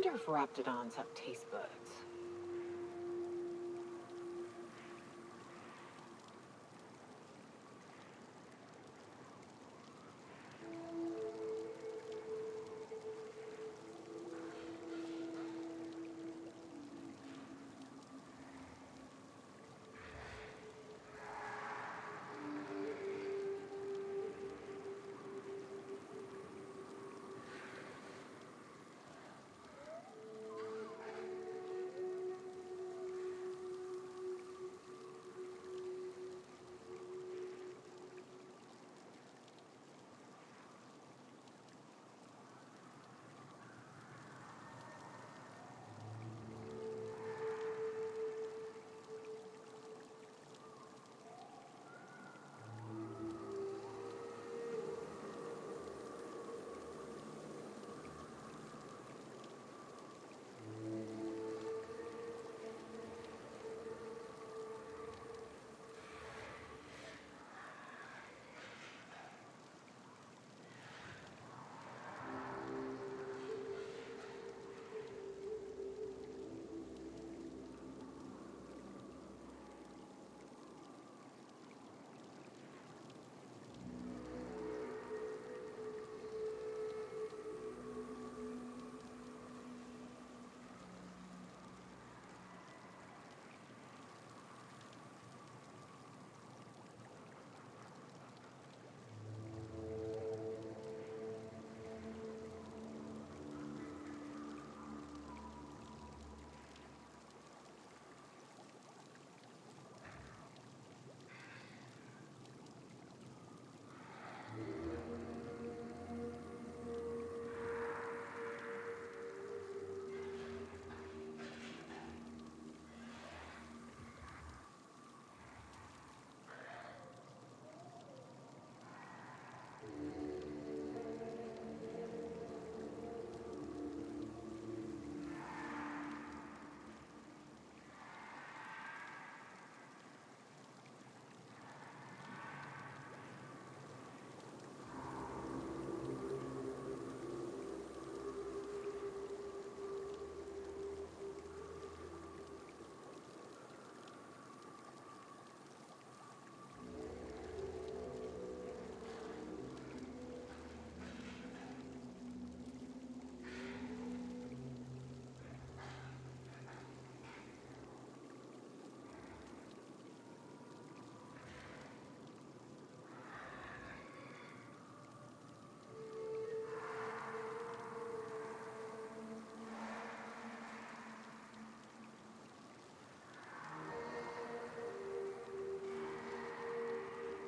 wonder if raptidons have taste buds.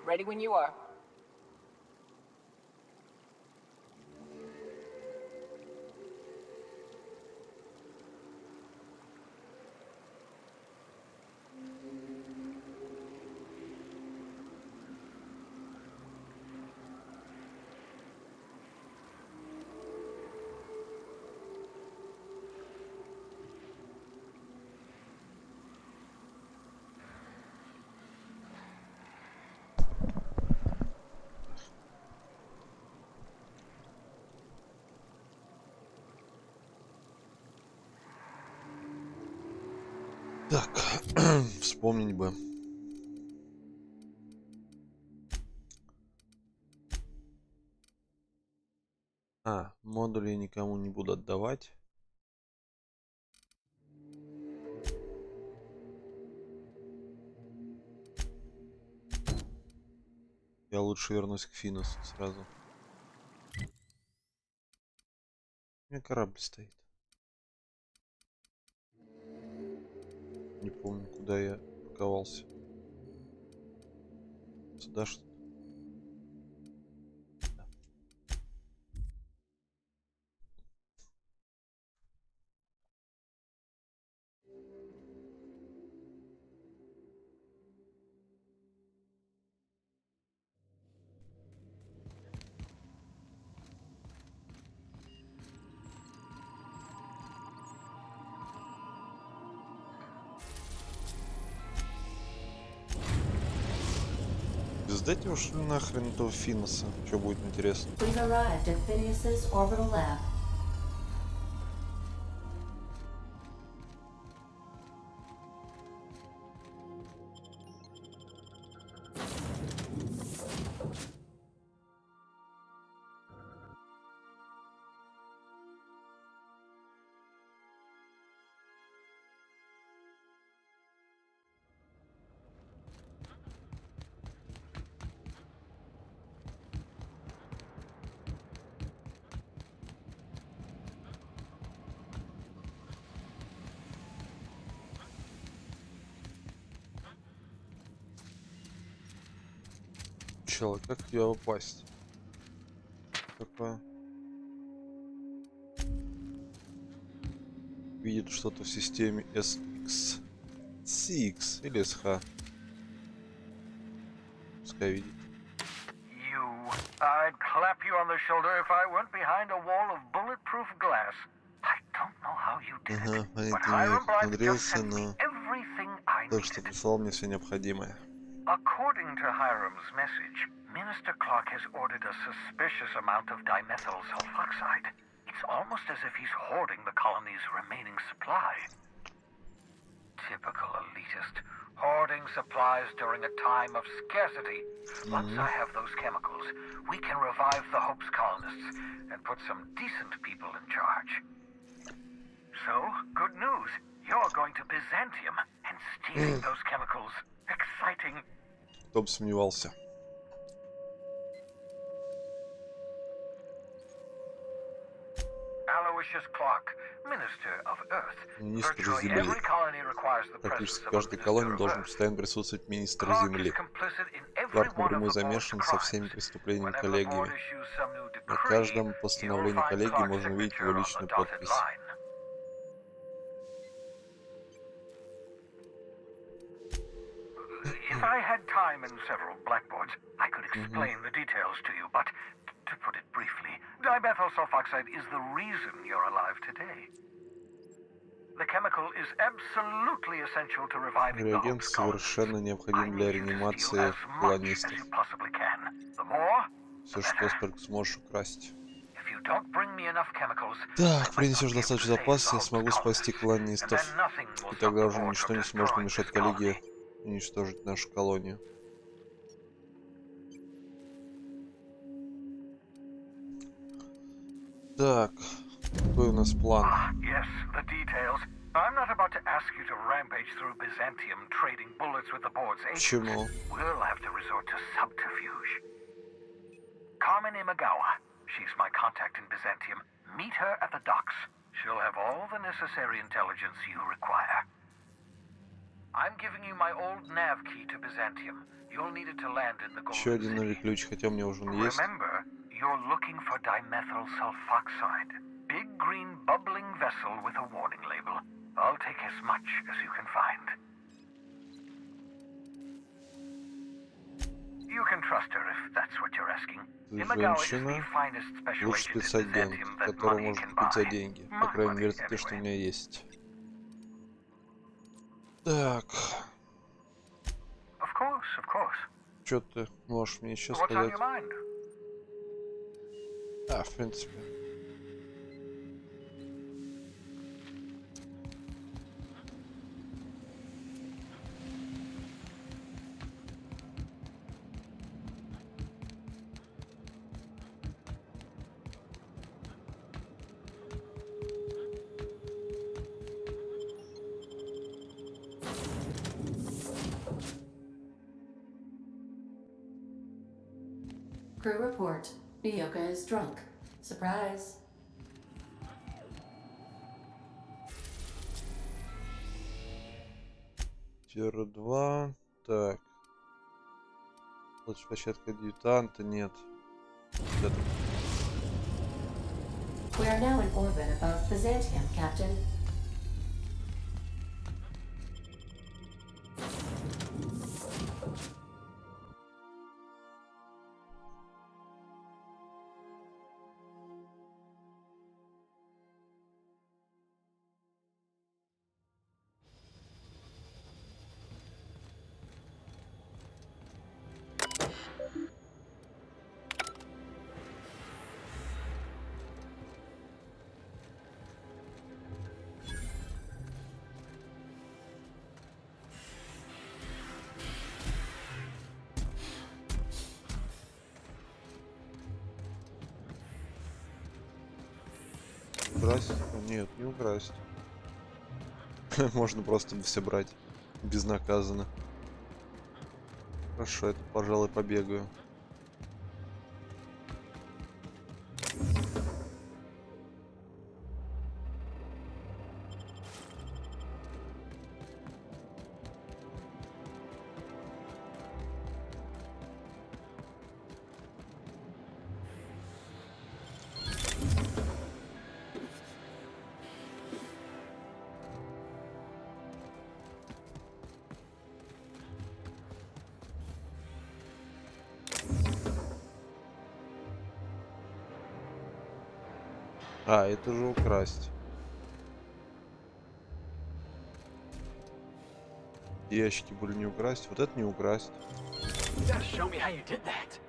Ready when you are. Так, вспомнить бы. Модули я никому не буду отдавать. Я лучше вернусь к Финусу сразу. У меня корабль стоит. Не помню, куда я парковался. Сюда что-то. Сдайте уж нахрен этого Финуса. Что будет интересно? We've arrived at Phineas's orbital lab. сначала, как в тебя попасть? Такое. Видит что-то в системе SX. CX или SH. Пускай видит. I'd clap you on the shoulder if I weren't behind a wall of bulletproof glass. I don't know how you did it, but Hiram Blythe just sent me everything I То, что needed. прислал мне все необходимое. According to Hiram's message, Minister Clark has ordered a suspicious amount of dimethyl sulfoxide. It's almost as if he's hoarding the colony's remaining supply. Typical elitist. Hoarding supplies during a time of scarcity. Once I have those chemicals, we can revive the Hope's colonists and put some decent people in charge. So, good news. You're going to Byzantium and stealing those chemicals. Exciting. Кто бы сомневался. Aloysius Clark, Minister of Earth. Министр Virtually Земли. every colony requires the presence Практически of a каждой Minister колонии of должен Earth. постоянно присутствовать министр Clark is Земли. complicit in every Кларк one of напрямую the board's замешан со всеми crimes. преступлениями Whenever the board коллегиями. issues some new На decree, каждом you'll постановлении find коллегии Clark's можно увидеть его signature on the личную dotted подпись. line. If I had time and several blackboards, I could explain the details to you, but to put it briefly, dimethyl sulfoxide is the reason you're alive today. The chemical is absolutely essential to reviving the Реагент Hope's colonists. совершенно I необходим need для you to steal реанимации as much as колонистов. you possibly can. The more, the Все, что better. только сможешь украсть. If you don't bring me enough chemicals, I Так, might not принесешь be able to достаточно save запас, the я Hope's смогу спасти colonists. And колонистов. then nothing will И stop тогда the уже board ничто from не сможет destroying помешать this коллегии colony. уничтожить нашу колонию. Так, какой у нас план? Yes, the details. I'm not about to ask you to rampage through Byzantium trading bullets with the board's agents. Почему? We'll have to resort to subterfuge. Carmen Imagawa. She's my contact in Byzantium. Meet her at the docks. She'll have all the necessary intelligence you require. I'm giving you my old nav key to Byzantium. You'll need it to land in the Еще Golden один новый City. ключ, хотя у меня уже он есть. Remember, you're looking for dimethyl sulfoxide. Big green bubbling vessel with a warning label. I'll take as much as you can find. You can trust her if that's what you're asking. Imagawa is the Женщина, finest special лучший agent in спецагент, Byzantium that которого money можно can купить за buy. деньги. По My крайней мере, money, это то, что у anyway. меня есть. Так, Of course, of course. что ты можешь мне еще What's on сказать? your mind? В принципе. Crew report. Miyoka is drunk. Surprise. Тир 2. Так. Лучше площадка адъютанта нет. Вот это. We are now in orbit above Byzantium, Captain. Украсть? Нет, не украсть. Можно просто все брать безнаказанно. Хорошо, это, пожалуй, побегаю. А, это же украсть. Ящики были не украсть. Вот это не украсть. You gotta show me how you did that.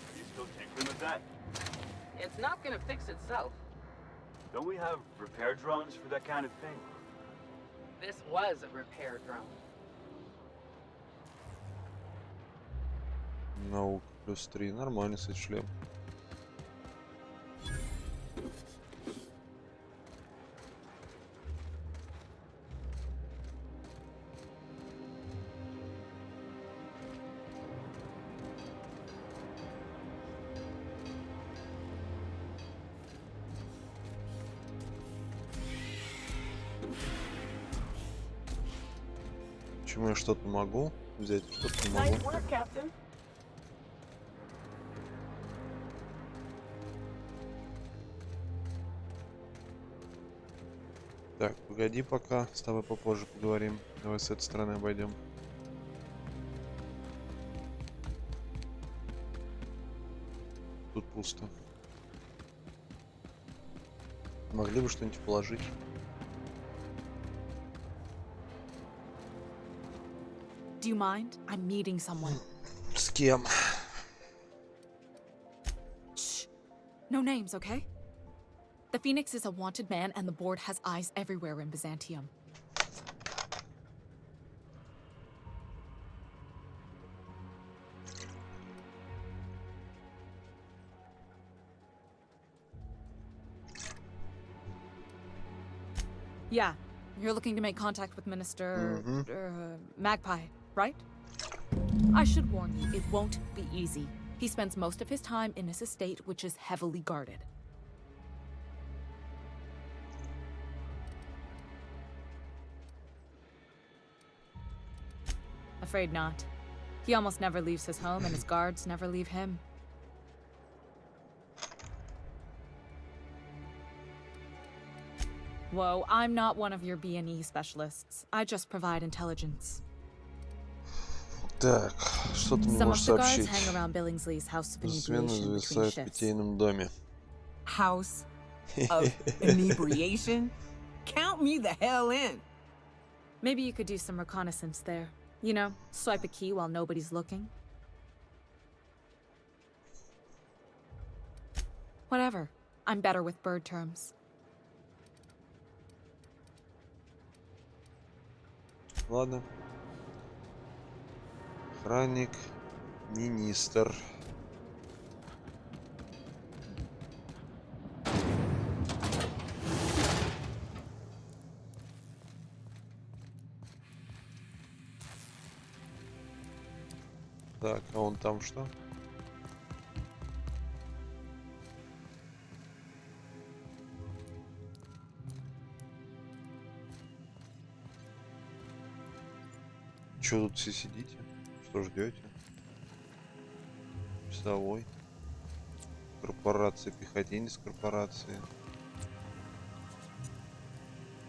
Are you still tinkering with that? It's not gonna fix itself. Don't we have repair drones for that kind of thing? This was a repair drone. Наука +3. Нормально, кстати, шлем. Почему я что-то могу взять, что-то не могу? Nice work, Captain. Так, погоди пока, с тобой попозже поговорим. Давай с этой стороны обойдем. Тут пусто. Могли бы что-нибудь положить. Do you mind? I'm meeting someone. С кем? Shh. No names, okay? The Phoenix is a wanted man, and the board has eyes everywhere in Byzantium. Yeah, you're looking to make contact with Minister Magpie, right? I should warn you, it won't be easy. He spends most of his time in his estate, which is heavily guarded. Afraid not. He almost never leaves his home, and his guards never leave him. Whoa, I'm not one of your B&E specialists. I just provide intelligence. Так, что ты мне Some of можешь the guards сообщить? hang around Billingsley's house of Смена inebriation between зависает в shifts. питейном доме. House of inebriation? Count me the hell in. Maybe you could do some reconnaissance there. You know, swipe a key while nobody's looking. Whatever. I'm better with bird terms. Ладно. Охранник, министр. Так, а он там что? Чё тут все сидите? Что ждете? Часовой. Корпорация, пехотинец корпорации.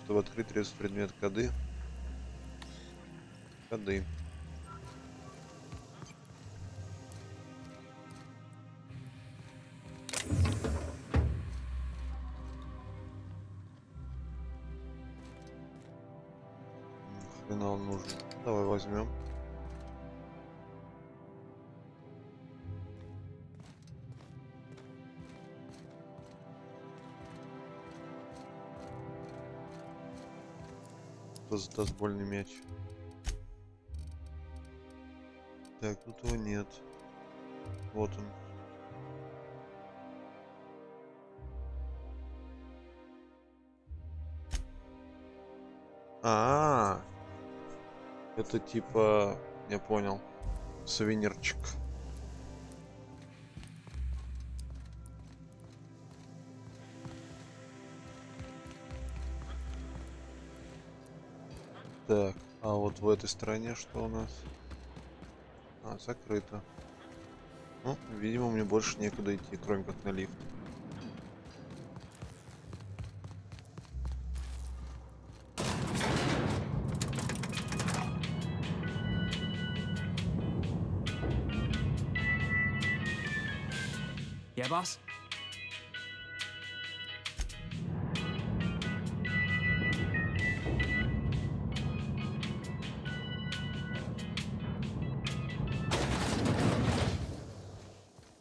Чтобы открыть резать предмет коды. Коды. Хрена он нужен. Давай возьмем. Кто задаст больный мяч? Так, тут его нет. Вот он. Это типа, я понял, сувенирчик. Так, а вот в этой стороне что у нас? А, закрыто. Ну, видимо, мне больше некуда идти, кроме как на лифт. Yeah, boss?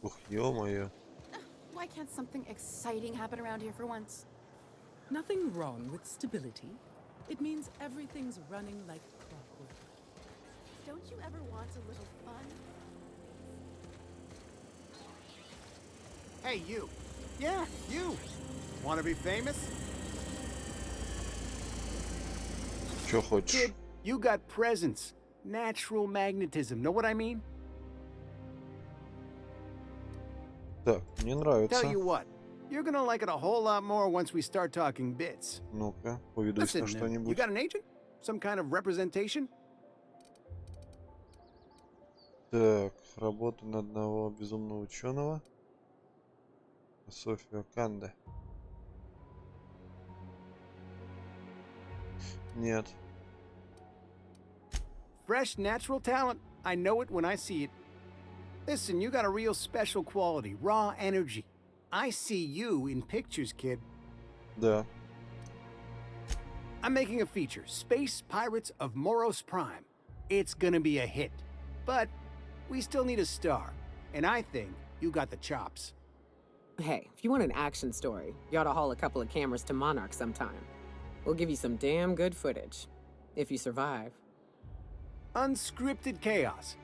Ух, ё-моё. Why can't something exciting happen around here for once? Nothing wrong with stability. It means everything's running like clockwork. Don't you ever want a little fun? Hey, you. Yeah, you. Want to be famous? Чё хочешь? Kid, you got presence. Natural magnetism. Know what I mean? Так, мне Tell нравится. you what. You're gonna like it a whole lot more once we start talking bits. Ну-ка, поведусь на Listen, you что-нибудь. got an agent? Some kind of representation? Так, работа на одного безумного ученого. София Канде. Нет. Fresh, natural talent. I know it when I see it. Listen, you got a real special quality, raw energy. I see you in pictures, kid. Да. I'm making a feature, Space Pirates of Moros Prime. It's gonna be a hit. But we still need a star. And I think you got the chops. Hey, if you want an action story, you ought to haul a couple of cameras to Monarch sometime. We'll give you some damn good footage. If you survive. Unscripted chaos.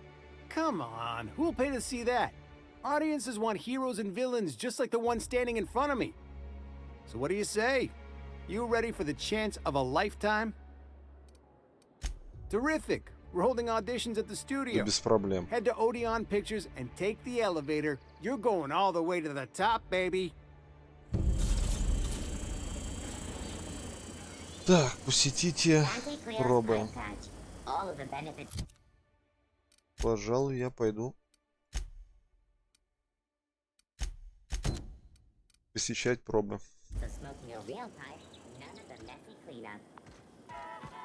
Come on, who'll pay to see that? Audiences want heroes and villains just like the one standing in front of me. So what do you say? You ready for the chance of a lifetime? Terrific. We're holding auditions at the Да studio. без проблем. Head to Odeon Pictures and take the elevator. You're going all the way to the top, baby. Так, посетите пробы. Пожалуй, я пойду посещать пробы.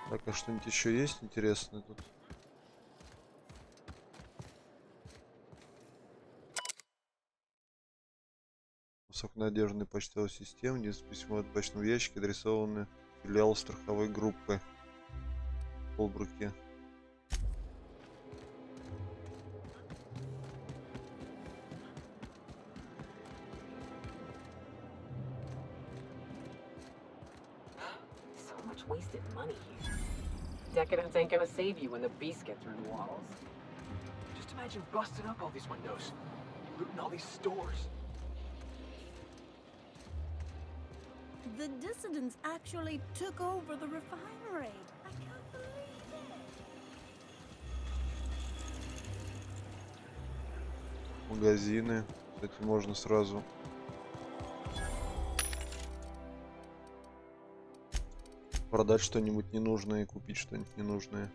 Так, а что-нибудь еще есть интересное тут? Высоконадежный почтовый систем, здесь письмо от почтового ящика, адресованное филиалу страховой группы Полбруке. So much wasted money here. Decadence ain't gonna save you when the beasts get through the walls. Just imagine busting up all these windows, looting all these stores. The dissidents actually took over the refinery. I can't believe it. Магазины. Кстати, можно сразу продать что-нибудь ненужное и купить что-нибудь ненужное.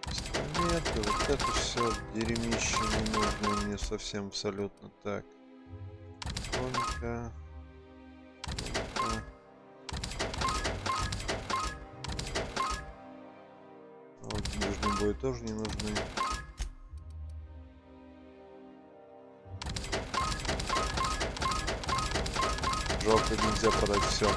Инструменты, вот это все дерьмище ненужное мне совсем абсолютно. Так. Тонко. Вот ближний бой тоже не нужны. Жалко, нельзя продать все.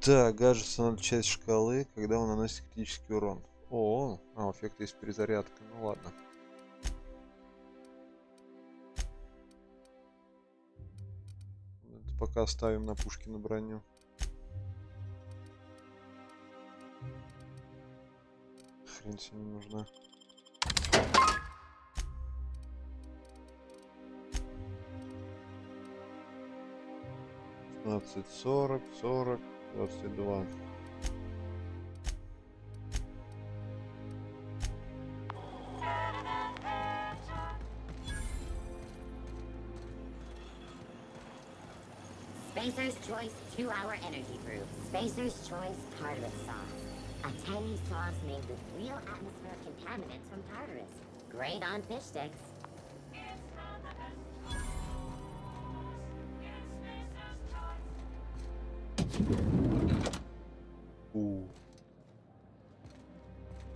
Так, гаджет становится часть шкалы, когда он наносит критический урон. О, у эффекта есть перезарядка. Ну ладно. Это пока оставим на пушки на броню. Хрень себе не нужна. Двадцать, 40, 40, 22. Spacer's Choice 2-hour energy brew. Spacer's Choice Tartarus sauce. A tangy sauce made with real atmospheric contaminants from Tartarus. Great on fish sticks.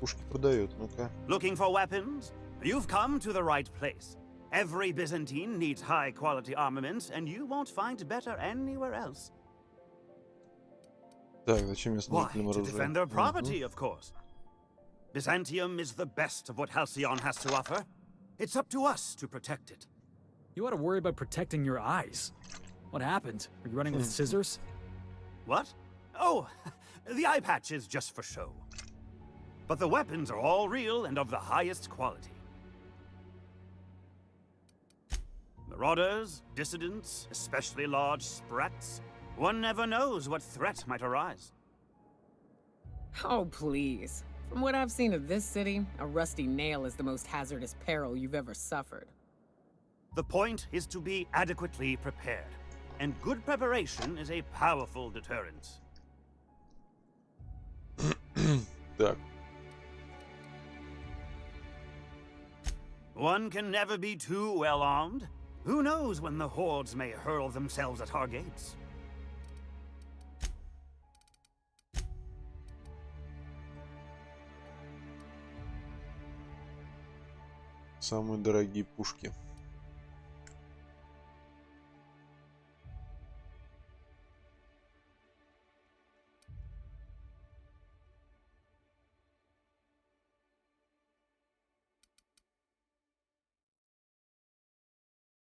Пушки продают, ну-ка. Looking for weapons? You've come to the right place. Every Byzantine needs high-quality armaments, and you won't find better anywhere else. Так, зачем мне с Why? ножным To defend оружием? their property, of course. Byzantium is the best of what Halcyon has to offer. It's up to us to protect it. You ought to worry about protecting your eyes. What happened? Are you running with scissors? What? Oh, the eye patch is just for show. But the weapons are all real and of the highest quality. Marauders, dissidents, especially large sprats. One never knows what threat might arise. Oh, please. From what I've seen of this city, a rusty nail is the most hazardous peril you've ever suffered. The point is to be adequately prepared, and good preparation is a powerful deterrent. Так. One can never be too well armed. Who knows when the hordes may hurl themselves at our gates? Самые дорогие пушки.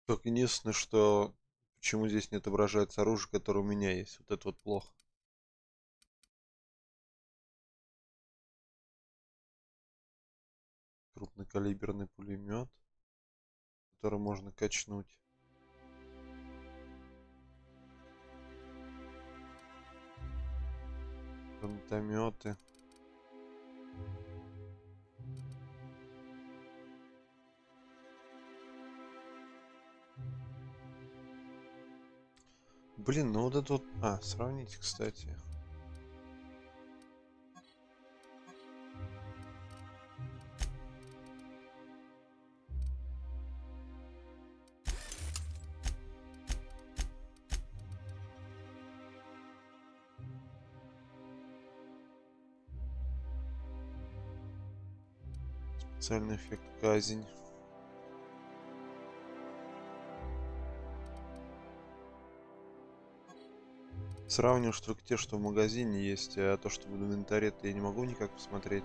Только единственное, что почему здесь не отображается оружие, которое у меня есть. Вот это вот плохо. Крупнокалиберный пулемет, который можно качнуть. Гранатометы. Блин, ну вот это вот... А, сравните, кстати. Специальный эффект казнь. Сравниваешь только те, что в магазине есть, а то, что в инвентаре, я не могу никак посмотреть.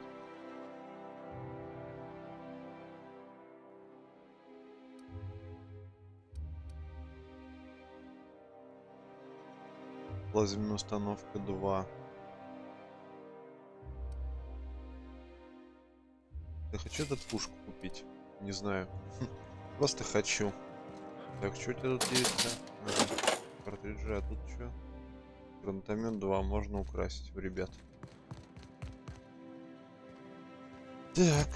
Плазменная установка 2. Я хочу этот пушку купить. Не знаю. Просто хочу. Так, что у тебя тут есть? Картриджи, а тут что? Гранатомет 2 можно украсить у ребят. Так.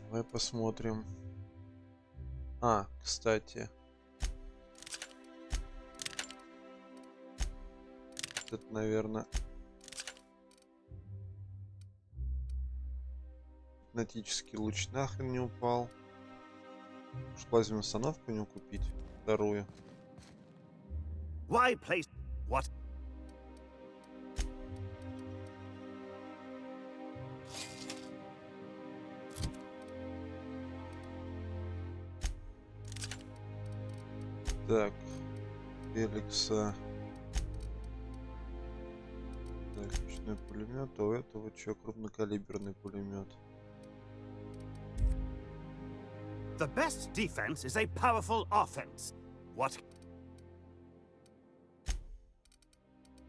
Давай посмотрим. А, кстати. Это, наверное... Гипнотический луч нахрен не упал. Может, плазменную установку у него купить? Вторую. Why place what? Так, Феликса. Так, ручной пулемет, а у этого что, крупнокалиберный пулемет. The best defense is a powerful offense. What?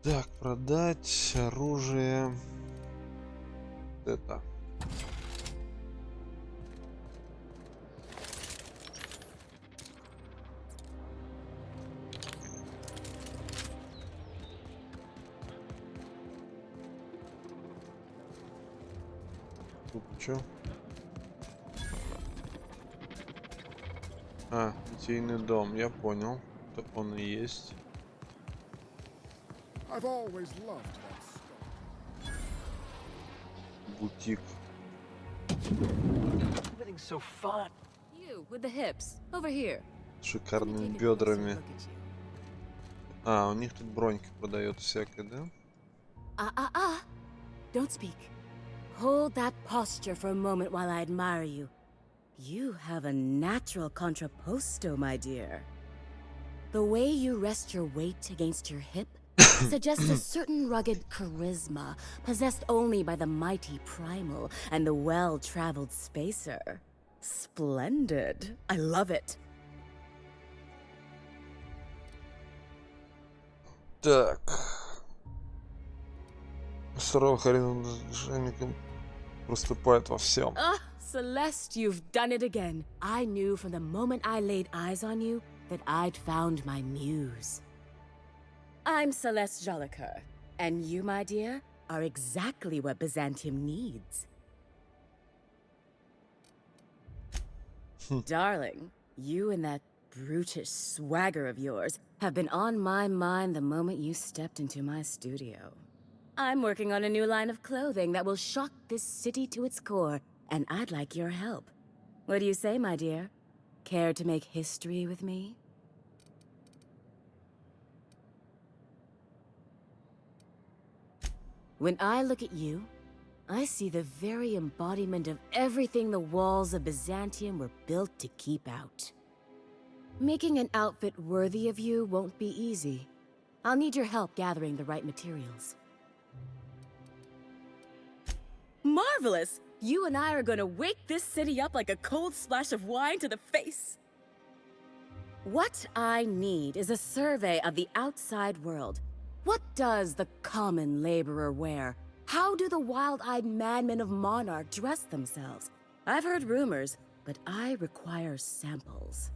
Так, продать оружие. Вот это. Тут что? А, питейный дом, я понял. Это он и есть. Бутик. Everything's so fun. You with the hips over here. С шикарными бедрами. А, у них тут бронька продает всякое, да? Don't speak. Hold that posture for a moment while I admire you. You have a natural contrapposto, my dear. The way you rest your weight against your hip suggests a certain rugged charisma possessed only by the mighty primal and the well-traveled spacer. Splendid. I love it. Так. Суровый харизма движенником проступает во всем. Celeste, you've done it again. I knew from the moment I laid eyes on you that I'd found my muse. I'm Celeste Jolicoeur, and you, my dear, are exactly what Byzantium needs. Darling, you and that brutish swagger of yours have been on my mind the moment you stepped into my studio. I'm working on a new line of clothing that will shock this city to its core, and I'd like your help. What do you say, my dear? Care to make history with me? When I look at you, I see the very embodiment of everything the walls of Byzantium were built to keep out. Making an outfit worthy of you won't be easy. I'll need your help gathering the right materials. Marvelous! You and I are gonna wake this city up like a cold splash of wine to the face. What I need is a survey of the outside world. What does the common laborer wear? How do the wild-eyed madmen of Monarch dress themselves? I've heard rumors, but I require samples.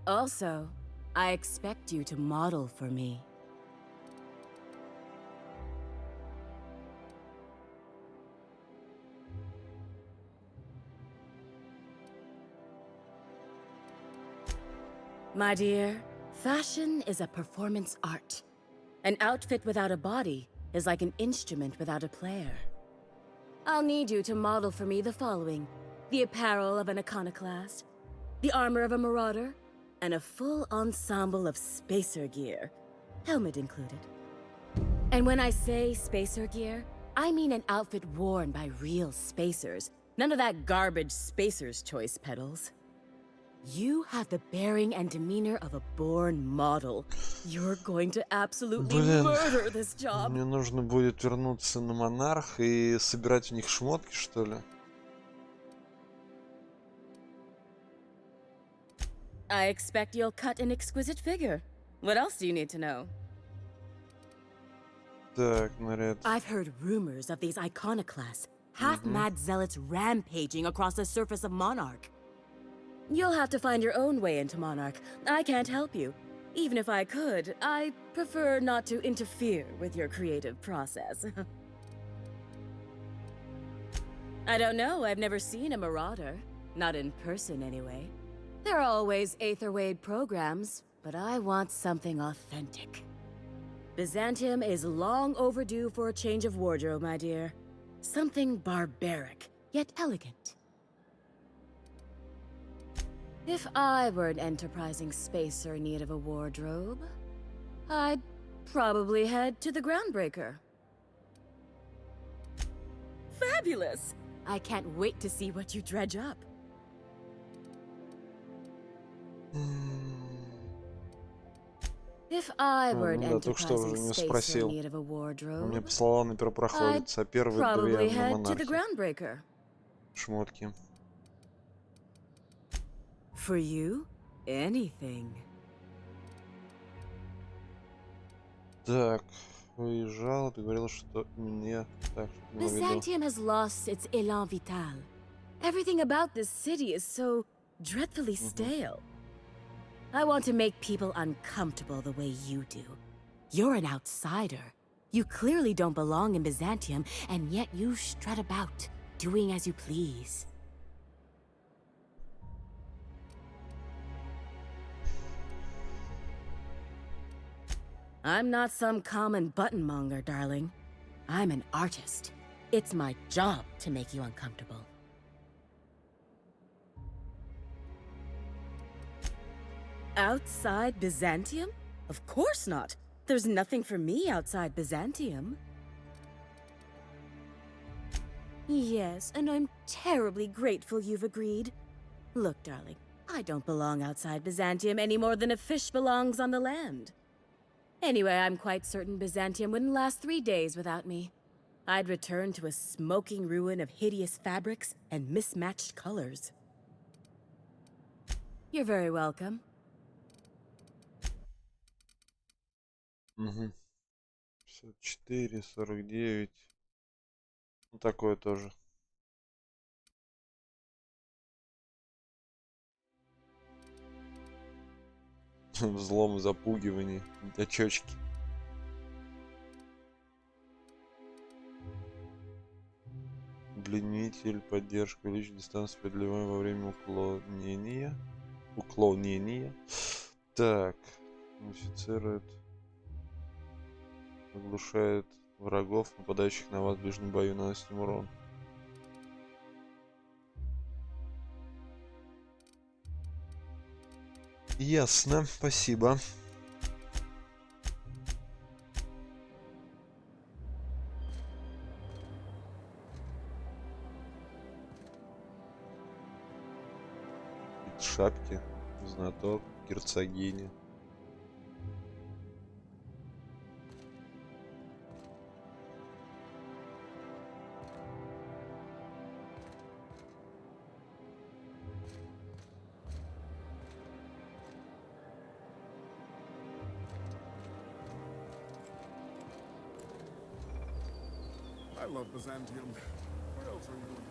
Also, I expect you to model for me. My dear, fashion is a performance art. An outfit without a body is like an instrument without a player. I'll need you to model for me the following: the apparel of an iconoclast, the armor of a marauder, and a full ensemble of spacer gear, helmet included. And when I say spacer gear, I mean an outfit worn by real spacers, none of that garbage spacer's choice pedals. You have the bearing and demeanor of a born model. You're going to absolutely murder this job. Мне нужно будет вернуться на Монарх и собирать у них шмотки, что ли? I expect you'll cut an exquisite figure. What else do you need to know? Так, наряд. I've heard rumors of these iconoclasts, half-mad zealots rampaging across the surface of Monarch. You'll have to find your own way into Monarch. I can't help you. Even if I could, I prefer not to interfere with your creative process. I don't know, I've never seen a marauder. Not in person, anyway. There are always Aetherwade programs, but I want something authentic. Byzantium is long overdue for a change of wardrobe, my dear. Something barbaric, yet elegant. If I were an enterprising spacer in need of a wardrobe, I'd probably head to the Groundbreaker. Fabulous! I can't wait to see what you dredge up. If I were an enterprising spacer in need of a wardrobe, Мне послала на первопроходец, а первые probably две на head to the Монархе. Groundbreaker. Шмотки. For you, anything. Так, выезжал, ты говорил, что мне... Так, что имел в виду? Byzantium has lost its élan vital. Everything about this city is so dreadfully stale. I want to make people uncomfortable the way you do. You're an outsider. You clearly don't belong in Byzantium, and yet you strut about, doing as you please. I'm not some common buttonmonger, darling. I'm an artist. It's my job to make you uncomfortable. Outside Byzantium? Of course not. There's nothing for me outside Byzantium. Yes, and I'm terribly grateful you've agreed. Look, darling, I don't belong outside Byzantium any more than a fish belongs on the land. Anyway, I'm quite certain Byzantium wouldn't last 3 days without me. I'd return to a smoking ruin of hideous fabrics and mismatched colors. You're very welcome. Угу. 54, 49. Ну, такое тоже. Взлом, запугивание, очечки. Удлинитель, поддержка, увеличить дистанцию преодолеваем во время уклонения. Уклонения. Так. Модифицирует. Оглушает врагов, нападающих на вас в ближнем бою, наносит им урон. Ясно, спасибо. Шапки, знаток, герцогиня. I love Byzantium. What else are you doing?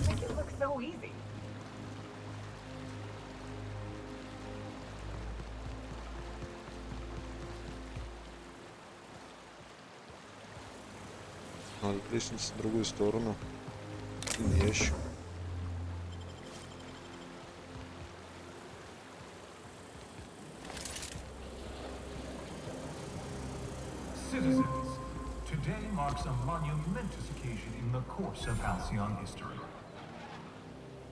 Make it look so easy. Надо лестница в другую сторону. Ящик. Citizens, today marks a monumentous occasion in the course of Halcyon history.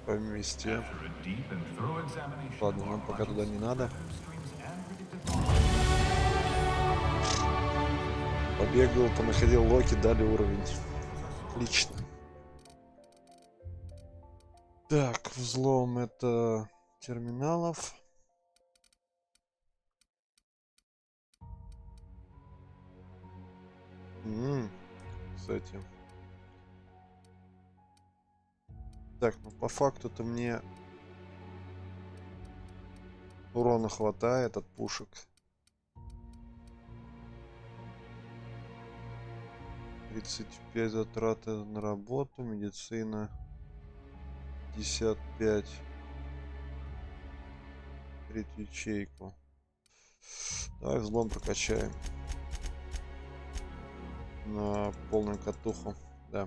Поместье. Ладно, нам пока туда не надо. Побегал, понаходил локи, дали уровень. Отлично. Так, взлом это терминалов. Кстати. Так, ну по факту-то мне урона хватает от пушек. $35 затраты на работу, медицина 55. Третью ячейку. Давай взлом прокачаем. На полную катуху. Да,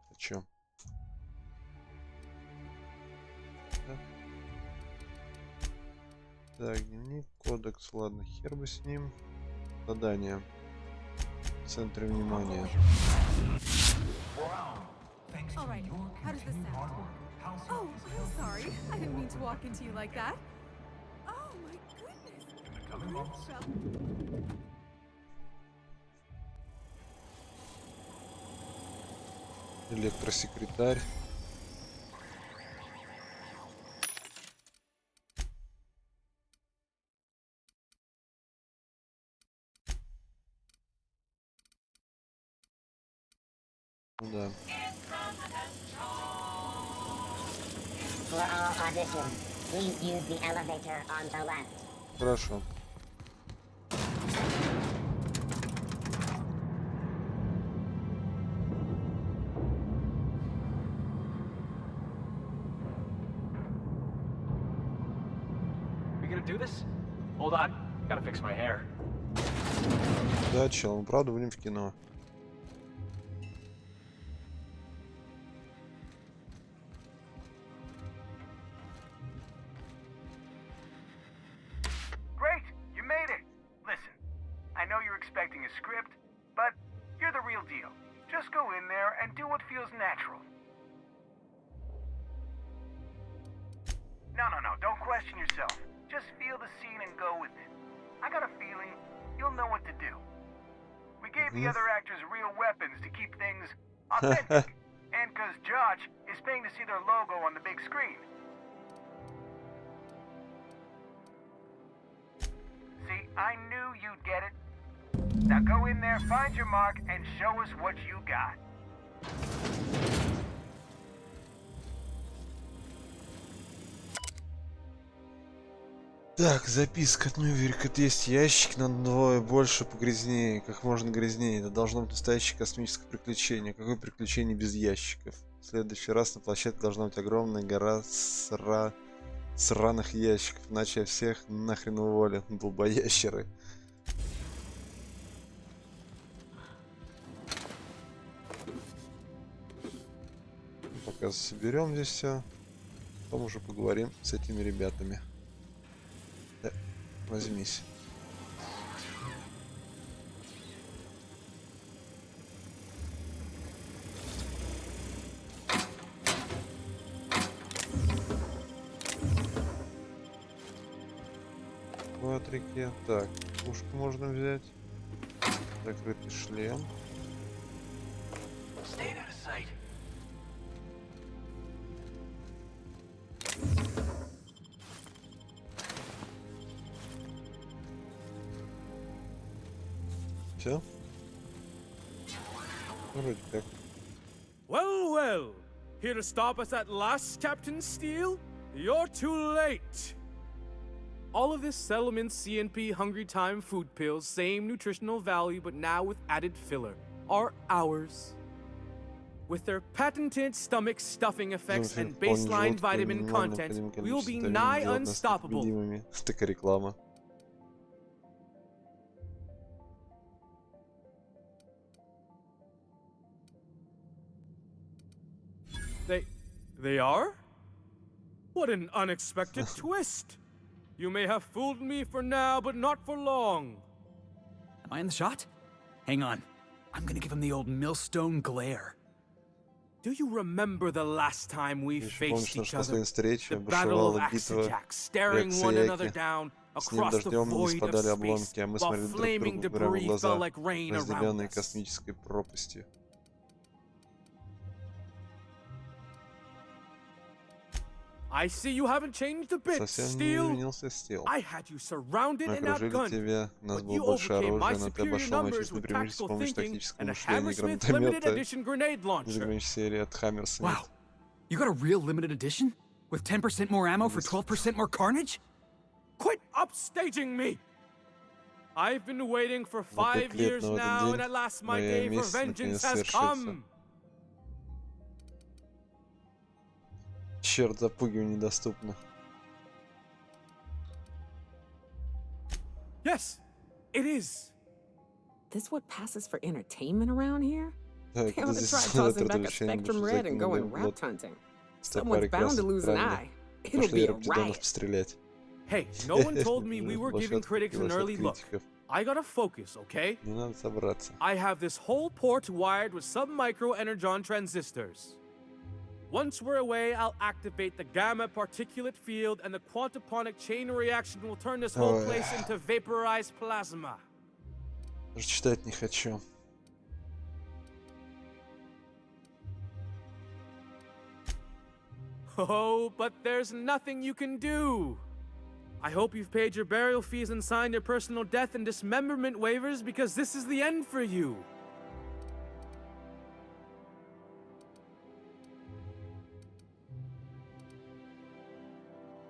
хочу. Так, дневник, кодекс, ладно, хер бы с ним. Задание. В центре внимания. All right, how does this sound? Oh, I'm sorry. I didn't mean to walk into you like that. Oh my goodness. Электросекретарь. Да. For all auditions, please use the elevator on the left. Хорошо. We gonna do this? Hold on, gotta fix my hair. Да, чел, мы правда будем в кино. a script, but you're the real deal. Just go in there and do what feels natural. No, don't question yourself. Just feel the scene and go with it. I got a feeling you'll know what to do. We gave the other actors real weapons to keep things authentic. And because Josh is paying to see their logo on the big screen. See, I knew you'd get it. Now go in there, find your mark, and show us what you got. Так, записка от Мюверика. Есть ящик на вдвое больше погрязнее, как можно грязнее. Это должно быть настоящее космическое приключение. Какое приключение без ящиков? В следующий раз на площадке должна быть огромная гора сраных ящиков. Иначе я всех нахрен уволю, долбоящеры. Пока соберем здесь все, потом уже поговорим с этими ребятами. Да, возьмись. От реки. Так, пушку можно взять. Закрытый шлем. Все? Вроде как. Well, here to stop us at last, Captain Steele? You're too late. All of this settlement CNP Hungry Time food pills, same nutritional value, but now with added filler, are ours. With their patented stomach stuffing effects and baseline vitamin content, we will be nigh unstoppable. Такая реклама. They are? What an unexpected twist! You may have fooled me for now, but not for long. Am I in the shot? Hang on. I'm gonna give him the old millstone glare. Do you remember the last time we faced each other? The Battle of Axejack, staring one another down across the void of space, while flaming debris fell like rain around us. Космической пропастью. I see you haven't changed a bit, Steele. I had you surrounded and outgunned, but you overcame my superior numbers with tactical thinking and a Hammersmith limited edition grenade launcher. Wow, you got a real limited edition? With 10% more ammo for 12% more carnage? Quit upstaging me! I've been waiting for 5 years now, and at last my day for vengeance has come. Черт, запугивание недоступно. Yes, it is. This what passes for entertainment around here? Так, they ought to try tossing back a Spectrum Red and going rapt hunting. Someone's bound to lose an eye. It'll be a riot. Hey, no one told me we were giving critics an early look. I gotta focus, okay? I have this whole port wired with sub-micro energon transistors. Once we're away, I'll activate the gamma particulate field, and the quantaponic chain reaction will turn this whole place into vaporized plasma. Даже читать не хочу. Oh, but there's nothing you can do. I hope you've paid your burial fees and signed your personal death and dismemberment waivers, because this is the end for you.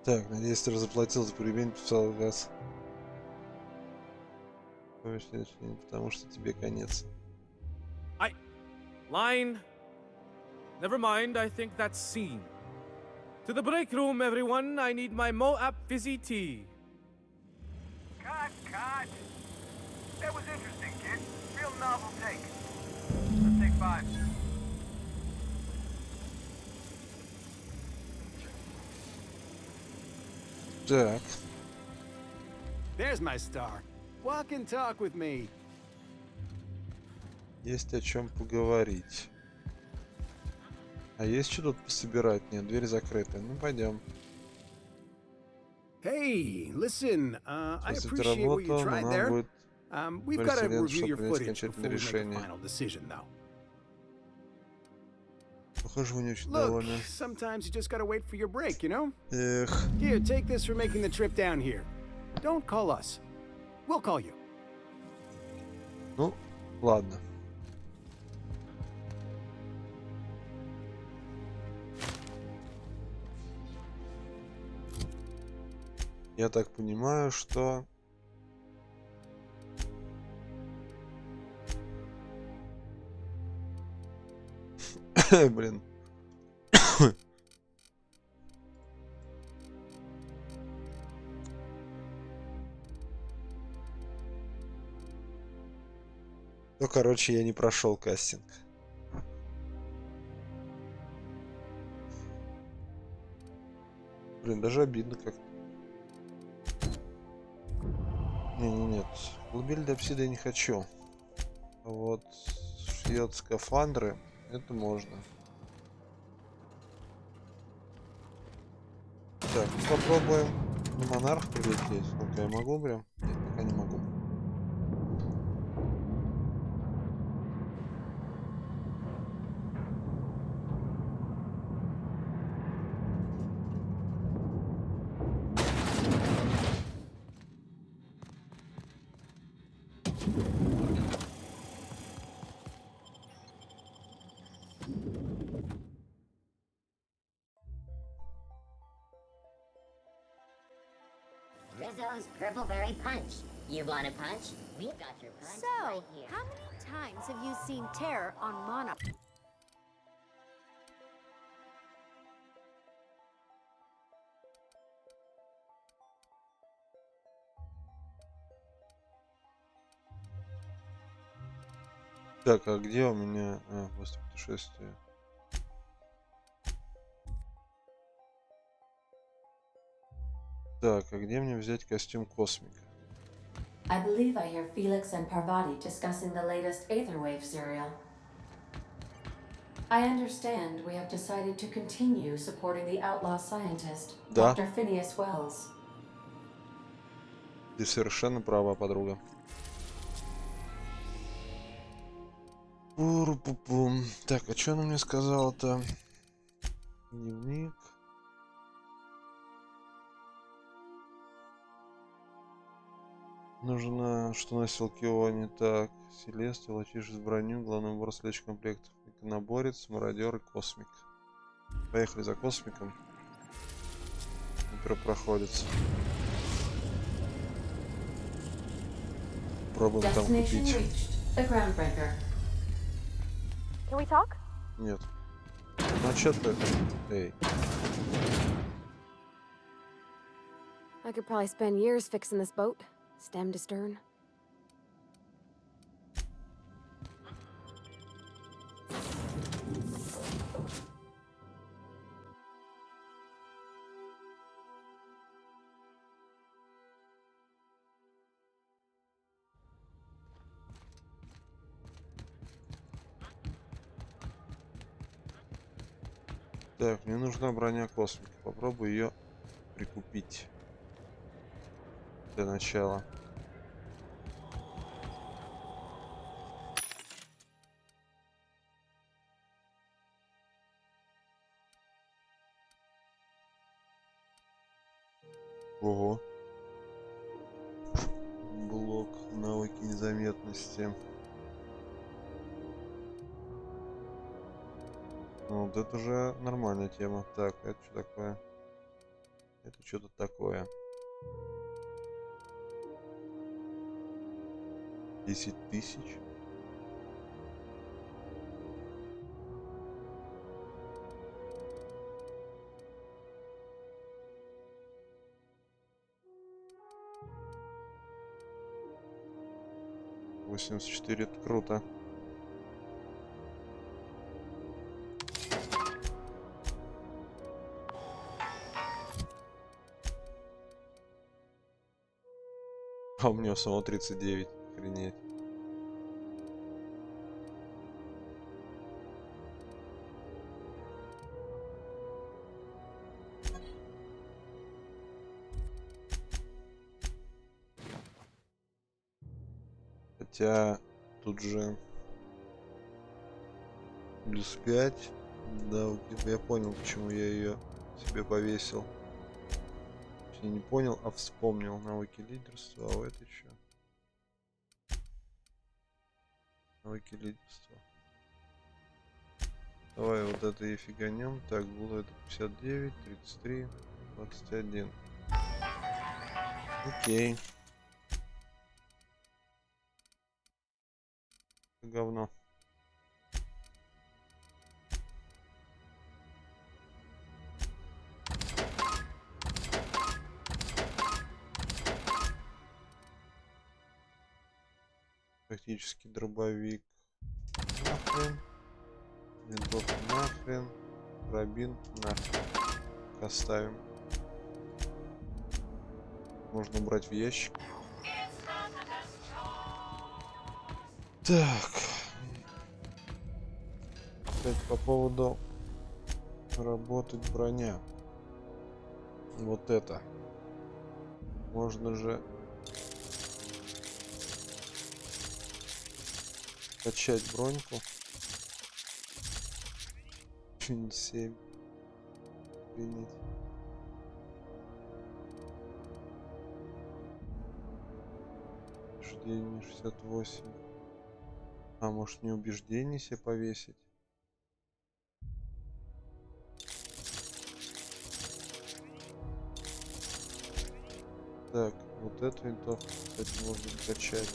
Так, надеюсь, ты заплатил за погребение, подписал газ. Потому что тебе конец. Line. Never mind, I think that's scene. To the break room, everyone. I need my Moab fizzy tea. Cut! That was interesting, kid. Real novel take. Let's take 5. Так. There's my star. Walk and talk with me. Есть о чем поговорить. А есть что тут пособирать? Нет, дверь закрыта. Ну, пойдем. Hey, listen, I Если ты appreciate what you работал, но tried нам there. будет We've got to прецедент, review чтобы your принять footage окончательное before we make a решение. final decision, though. Похоже, вы не очень Look, довольны. sometimes you just gotta wait for your break, you know? Эх. Here, take this for making the trip down here. Don't call us. We'll call you. Ну, ладно. Я так понимаю, что... Блин. Ну, короче, я не прошел кастинг. Блин, даже обидно как-то. Нет. Колыбель для псида я не хочу. А вот шьет скафандры, это можно. Так, попробуем на монарх прилететь. Ну-ка, я могу прям? Нет, пока не могу. Rizzo's Purple Berry Punch. You want a punch? We've got your punch right So, here. how many times have you seen terror on Monarch? Так, а где у меня... после путешествия. Так, а где мне взять костюм космика? I believe I hear Felix and Parvati discussing the latest Aetherwave serial. I understand we have decided to continue supporting the outlaw scientist, Да. Dr. Phineas Wells. Ты совершенно права, подруга. Пуру-пу-пум. Так, а что она мне сказала-то? Дневник. Нужно, что носил Киони. Так, Селест, волочишь из броню, главный убор следующих комплектов. Иконоборец, мародер и космик. Поехали за космиком. Проходится. Пробуем там купить. Can we talk? Нет. Ну чё ты? Эй. I could probably spend years fixing this boat, stem to stern. Так, мне нужна броня космика. Попробую ее прикупить. Для начала. Ого. Блок навыки незаметности. Ну, вот это уже нормальная тема. Так, это что такое? Это что-то такое. 10 тысяч. $84, это круто. А у меня самого 39. Охренеть. Хотя тут же +5. Да, я понял, почему я ее себе повесил. Я не понял, а вспомнил навыки лидерства. А это что? Навыки лидерства. Давай вот это и фиганем. Так, было это 59, 33, 21. Окей. Говно. Практически дробовик. Нахрен. Винтовка нахрен. Карабин нахрен. Оставим. Можно убрать в ящик. Так. Опять по поводу работать броня. Вот это. Можно же качать броньку. Минус 7. Принять. Убеждение 68. А может не убеждение себе повесить? Так, вот эту винтовку, кстати, можно качать.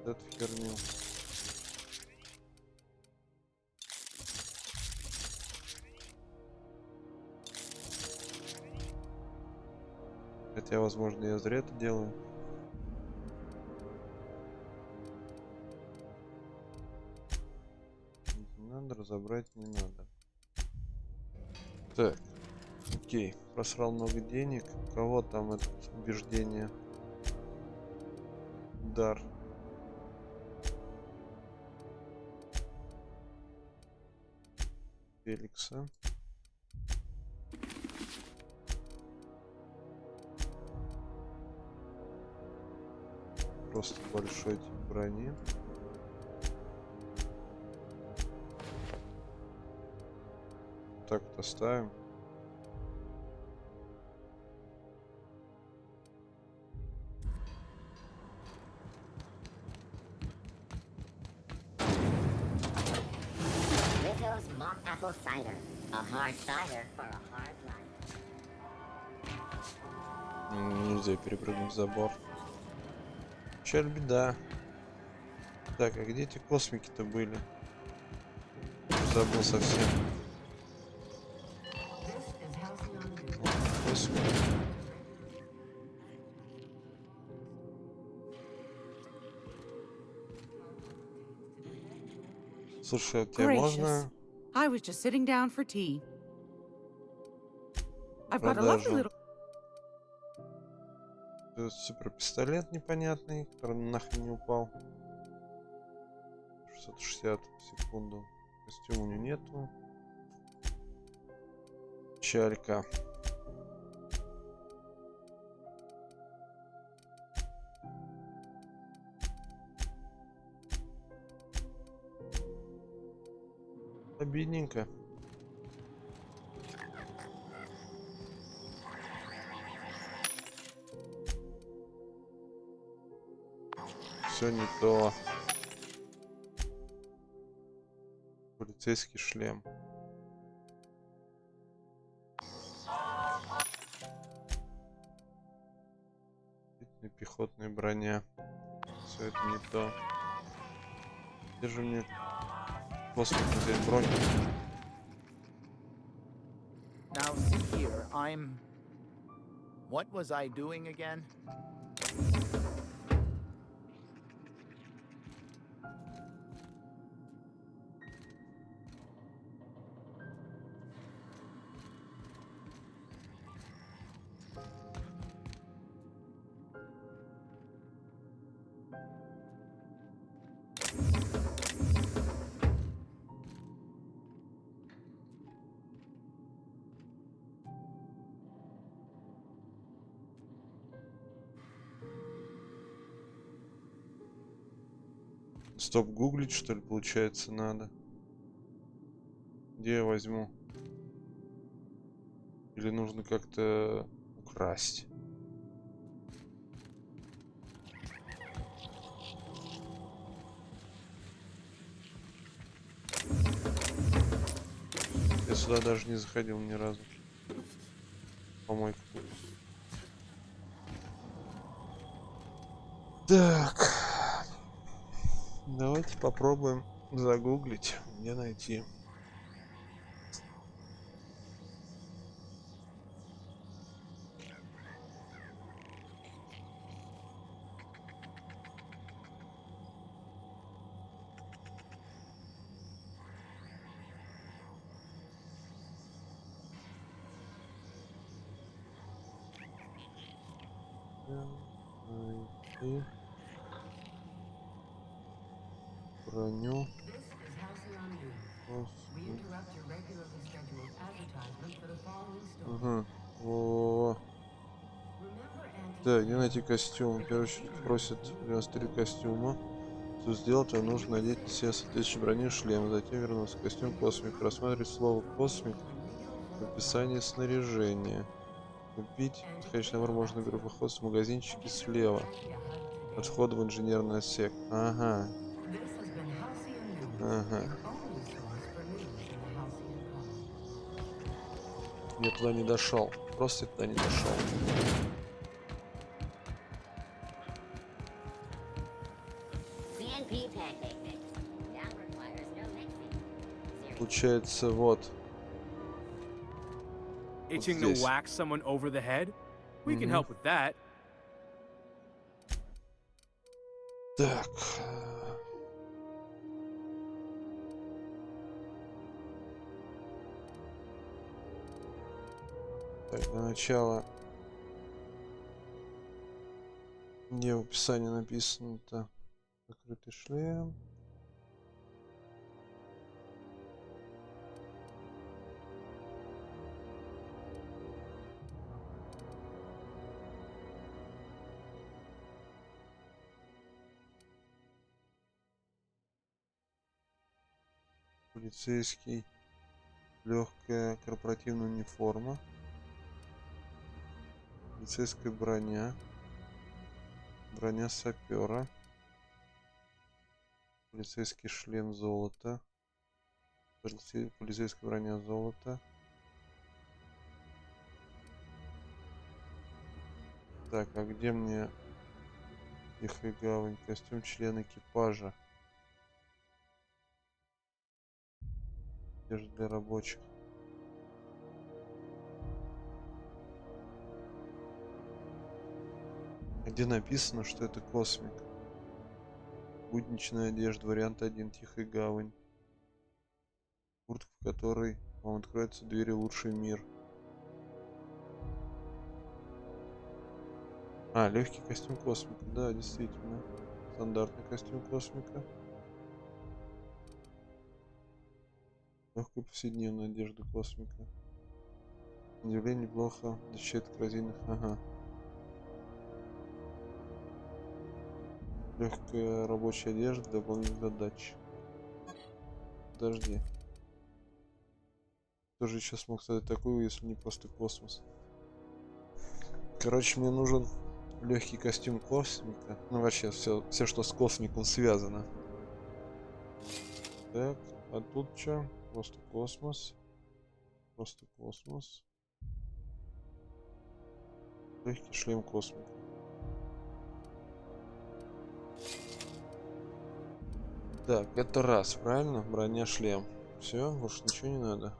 Вот эту херню. Хотя, возможно, я зря это делаю. Не надо, разобрать не надо. Так. Окей, просрал много денег. У кого там это убеждение? Дар. Феликса. Просто большой тип брони. Так вот оставим. Mock apple cider. A hard cider for a hard life. Нельзя перепрыгнуть забор. Чё беда. Так, а где эти космики-то были? Забыл совсем. Космик. Слушай, а тебе можно... I was just sitting down for tea. I've got a lovely little... Супер пистолет непонятный, который нахрен не упал. 660 в секунду. Костюма у него нету. Чалька. Обидненько. Все не то. Полицейский шлем. Пехотная броня. Все это не то. Где же мне космос взять бронь? Now see here, I'm... What was I doing again? Стоп, гуглить, что ли, получается, надо? Где я возьму? Или нужно как-то украсть? Я сюда даже не заходил ни разу. Помойка. Так. Давайте попробуем загуглить, где найти. Найти броню. Ага. Во. Да, где найти костюм? В первую очередь просят 93 костюма. Чтобы сделать, то нужно надеть на себя соответствующую броню и шлем. Затем вернуться в костюм космик. Рассматривать слово космик в описании снаряжения. Купить подходящий набор можно при походе в магазинчике слева. От входа в инженерный отсек. Ага. Ага. Я туда не дошел. Просто туда не дошел. Получается, вот. Itching to whack someone over the head? We can help with that. Так. Так, для начала. Где в описании написано-то? Закрытый шлем. Полицейский. Легкая корпоративная униформа. Полицейская броня. Броня сапера. Полицейский шлем золота. Полицейская броня золота. Так, а где мне их и гавань? Костюм члена экипажа. Одежда для рабочих. Где написано, что это космик? Будничная одежда, вариант 1, тихая гавань. Куртка, в которой вам откроются двери в лучший мир. А, легкий костюм космика, да, действительно. Стандартный костюм космика. Легкая повседневная одежда космика. На удивление неплохо защищает от коррозийных. Ага. Легкая рабочая одежда, дополнительных задач. Подожди. Кто же еще смог создать такую, если не просто космос? Короче, мне нужен легкий костюм космика. Ну, вообще, все, что с космиком связано. Так, а тут что? Просто космос. Просто космос. Легкий шлем космика. Так, это раз, правильно? Броня, шлем. Все, больше ничего не надо.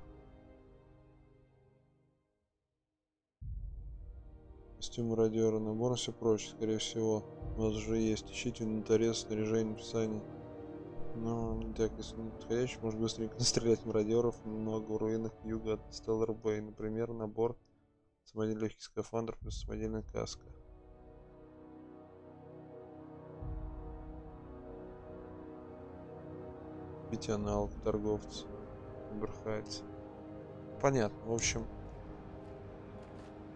Костюм радиора, набор, все прочее, скорее всего. У нас уже есть. Ищите в инвентаре, снаряжение, описание. Ну, так, если не подходящий, можно быстренько настрелять мародеров. Много в руинах юга от Stellar Bay. Например, набор самодельный легкий скафандр плюс самодельная каска. Купите аналог торговца. Брахается. Понятно. В общем,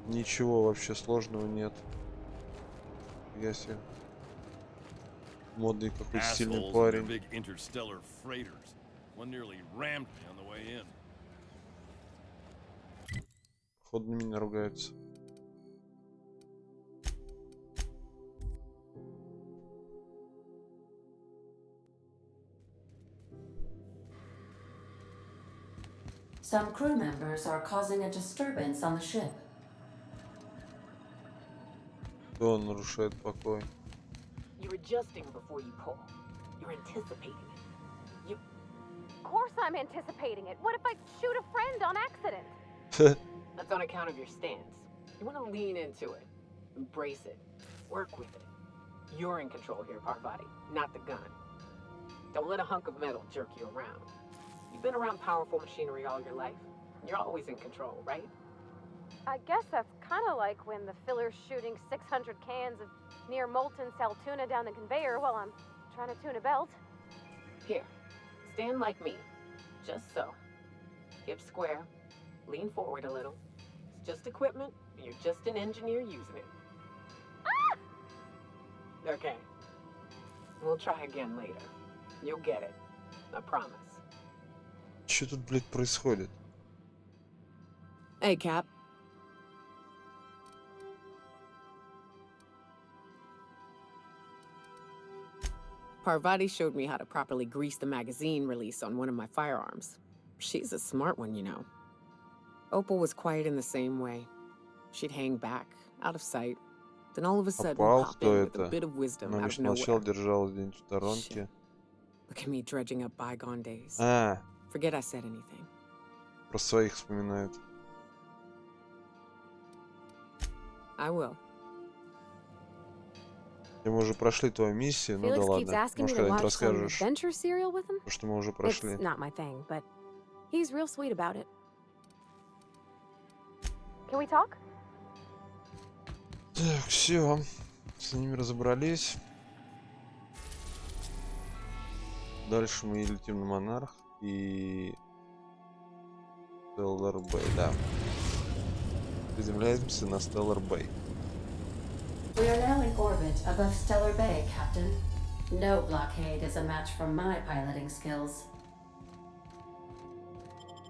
ничего вообще сложного нет. Я себе. Модный какой стильный Assholes and their парень. big interstellar freighters. One nearly rammed me on the way in. Походу на меня ругается. Some crew members are causing a disturbance on the ship. Кто нарушает покой? You're adjusting before you pull. You're anticipating it. You. Of course I'm anticipating it. What if I shoot a friend on accident? That's on account of your stance. You want to lean into it. Embrace it. Work with it. You're in control here, Parvati, not the gun. Don't let a hunk of metal jerk you around. You've been around powerful machinery all your life. You're always in control, right? I guess that's kind of like when the filler's shooting 600 cans of near molten cell tuna down the conveyor while I'm trying to tune a belt. Here, stand like me. Just so. Hips square. Lean forward a little. It's just equipment. You're just an engineer using it. Ah! Okay. We'll try again later. You'll get it. I promise. Что тут, блядь, происходит? Hey, Cap. Parvati showed me how to properly grease the magazine release on one of my firearms. She's a smart one, you know. Opal was quiet in the same way. She'd hang back, out of sight, then all of a sudden pop in with a bit of wisdom out of nowhere. Держал где-нибудь в сторонке. Look at me dredging up bygone days. А, Forget I said anything. про своих вспоминает. I will. Мы уже прошли твою миссию, ну да Felix keeps ладно. asking me Может, to когда-нибудь watch some расскажешь. adventure serial with him. Потому что мы уже It's прошли. not my thing, but he's real sweet about it. Can we talk? Так, все. С ними разобрались. Дальше мы летим на Монарх и Stellar Bay, да. Приземляемся на Stellar Bay. We are now in orbit above Stellar Bay, Captain. No blockade is a match for my piloting skills.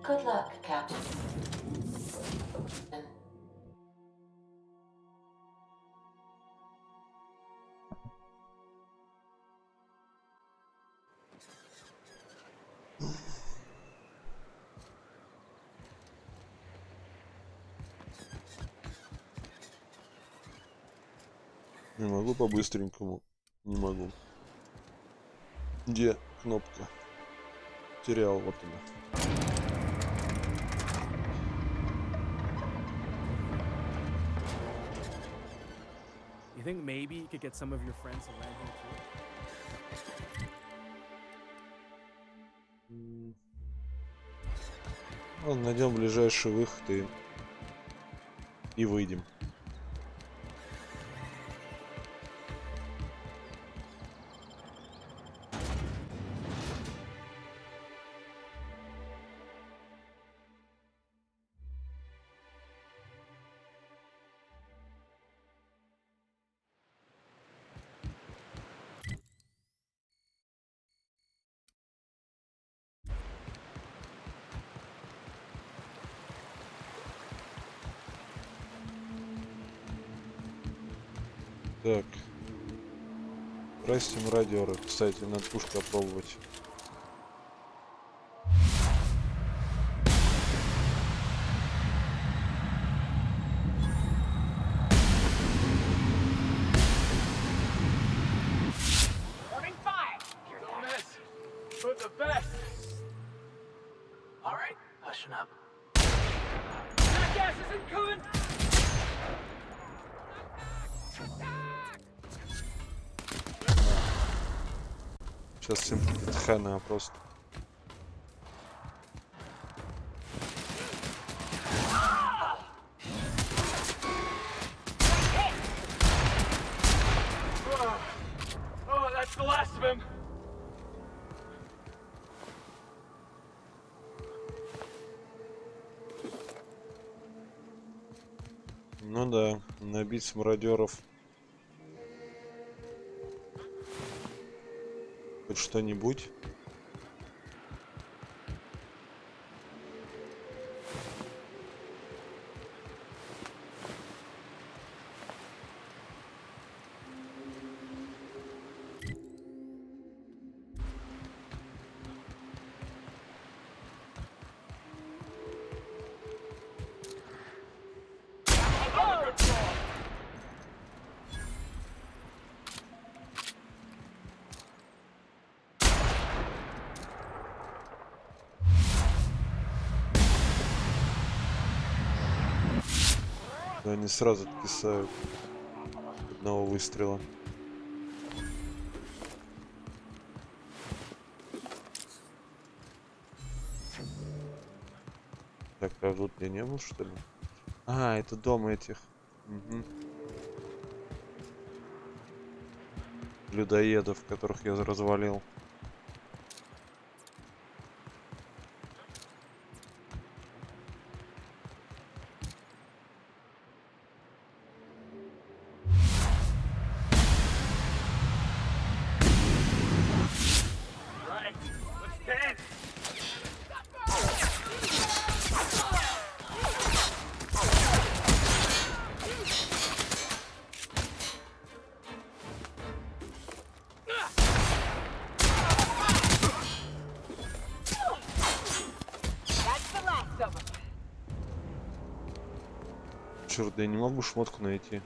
Good luck, Captain. Не могу по-быстренькому. Не могу. Где кнопка? Терял, вот она. You think maybe you could get some of your friends to land here too? Ладно, найдем ближайший выход и выйдем. Так. Здрасте, мародеры. Кстати, надо пушку опробовать. Warning fire! Don't miss. Put the best. All right, hushing up. Jackass isn't coming. Сейчас всем будет хана просто. Oh, that's the last of him. Ну да, набить с мародеров Тут что-нибудь? Да, они сразу откисают одного выстрела. Так, а тут я не был, что ли? А, это дом этих. Угу. Людоедов, которых я развалил. Черт, я не могу шмотку найти.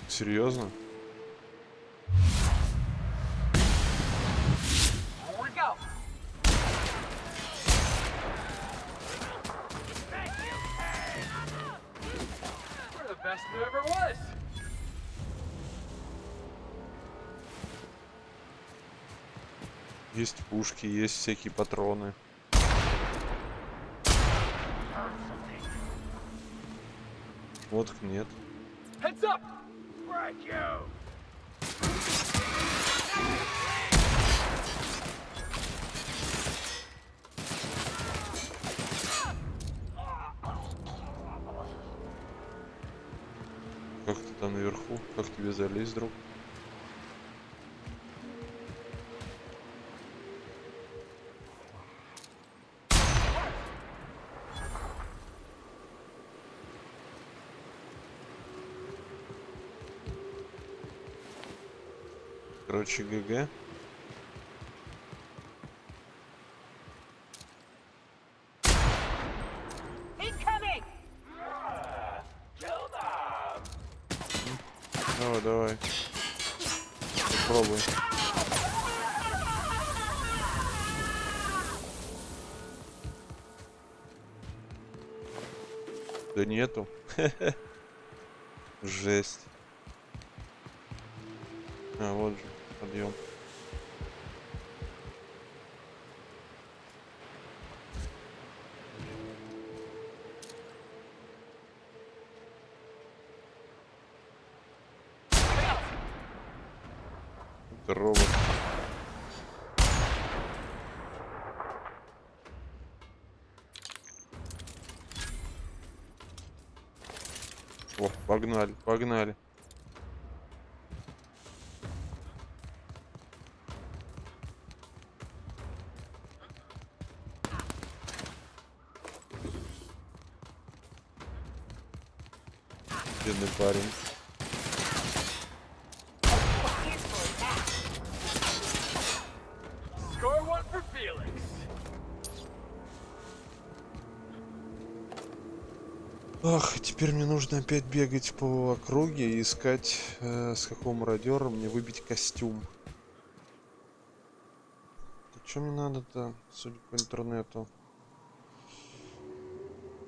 Серьезно? Best there ever was. Есть пушки, есть всякие патроны. Шмоток нет. Heads up! Как ты там наверху? Как тебе залезть, друг? Короче, ГГ. Давай, давай. Попробуй. Да нету. Жесть. А, вот же, подъем. Это робот. О, погнали, погнали. Бедный парень. Score one for Felix. Ах, теперь мне нужно опять бегать по округе и искать, с какого мародера мне выбить костюм. Что мне надо-то, судя по интернету?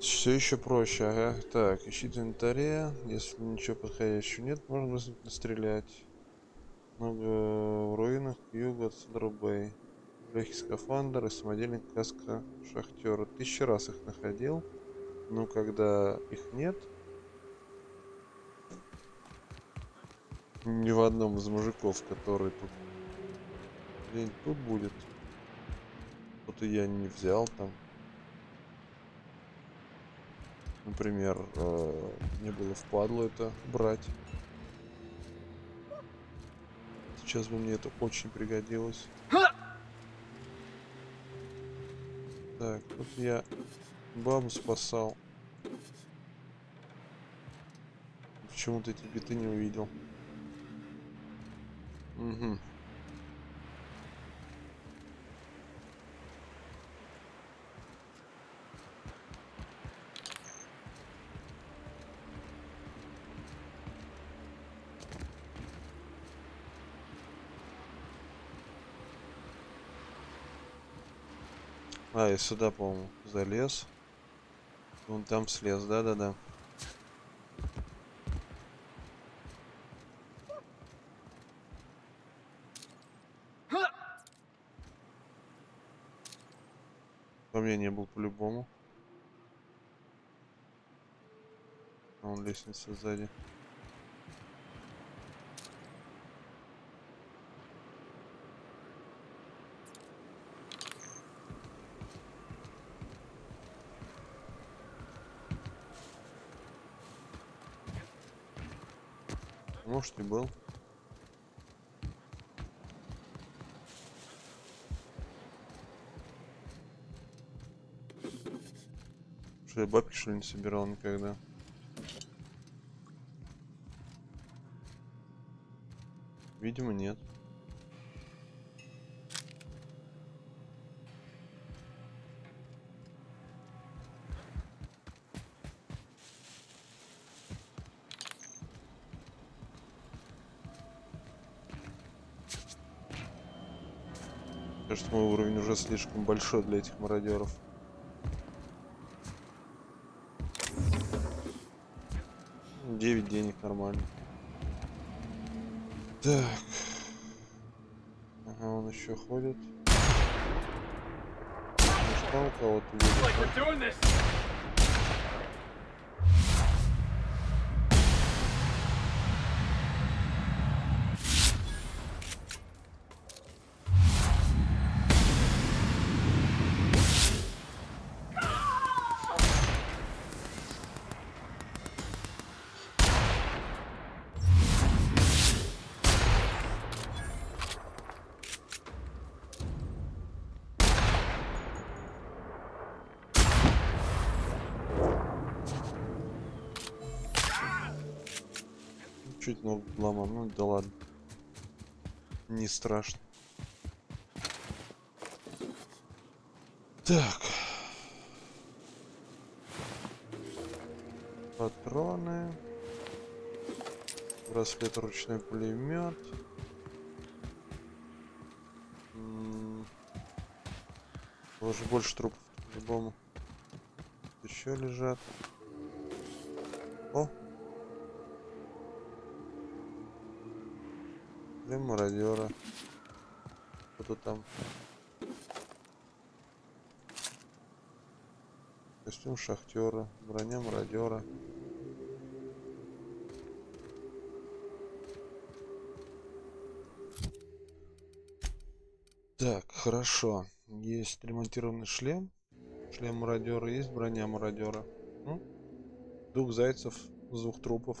Все еще проще, ага. Так, ищите в инвентаре. Если ничего подходящего нет, можно быстро стрелять. Много в руинах к югу от Садрубей. Легкий скафандр и самодельный каска шахтера. 1000 раз их находил. Но когда их нет, ни в одном из мужиков, который тут, где-нибудь тут будет. Что-то я не взял там. Например, мне было впадло это брать. Сейчас бы мне это очень пригодилось. Так, тут я бабу спасал. Почему-то эти биты не увидел. Угу. А, я сюда, по-моему, залез. Вон там слез, да-да-да. По мне не был по-любому. А вон лестница сзади. Может, и был. Что я бабки, что ли, не собирал никогда? Видимо, нет. Кажется, мой уровень уже слишком большой для этих мародеров. Девять денег нормально. Так. Ага, он еще ходит. Может, там у кого-то видит, да? Чуть ногу ломал, ну да ладно. Не страшно. Так. Патроны. Браслет, ручной пулемет. Уже больше трупов по-любому. Еще лежат. О! Для мародера. Кто-то там. Костюм шахтера, броня мародера. Так, хорошо. Есть ремонтированный шлем. Шлем мародера, есть броня мародера. Ну, двух зайцев с двух трупов.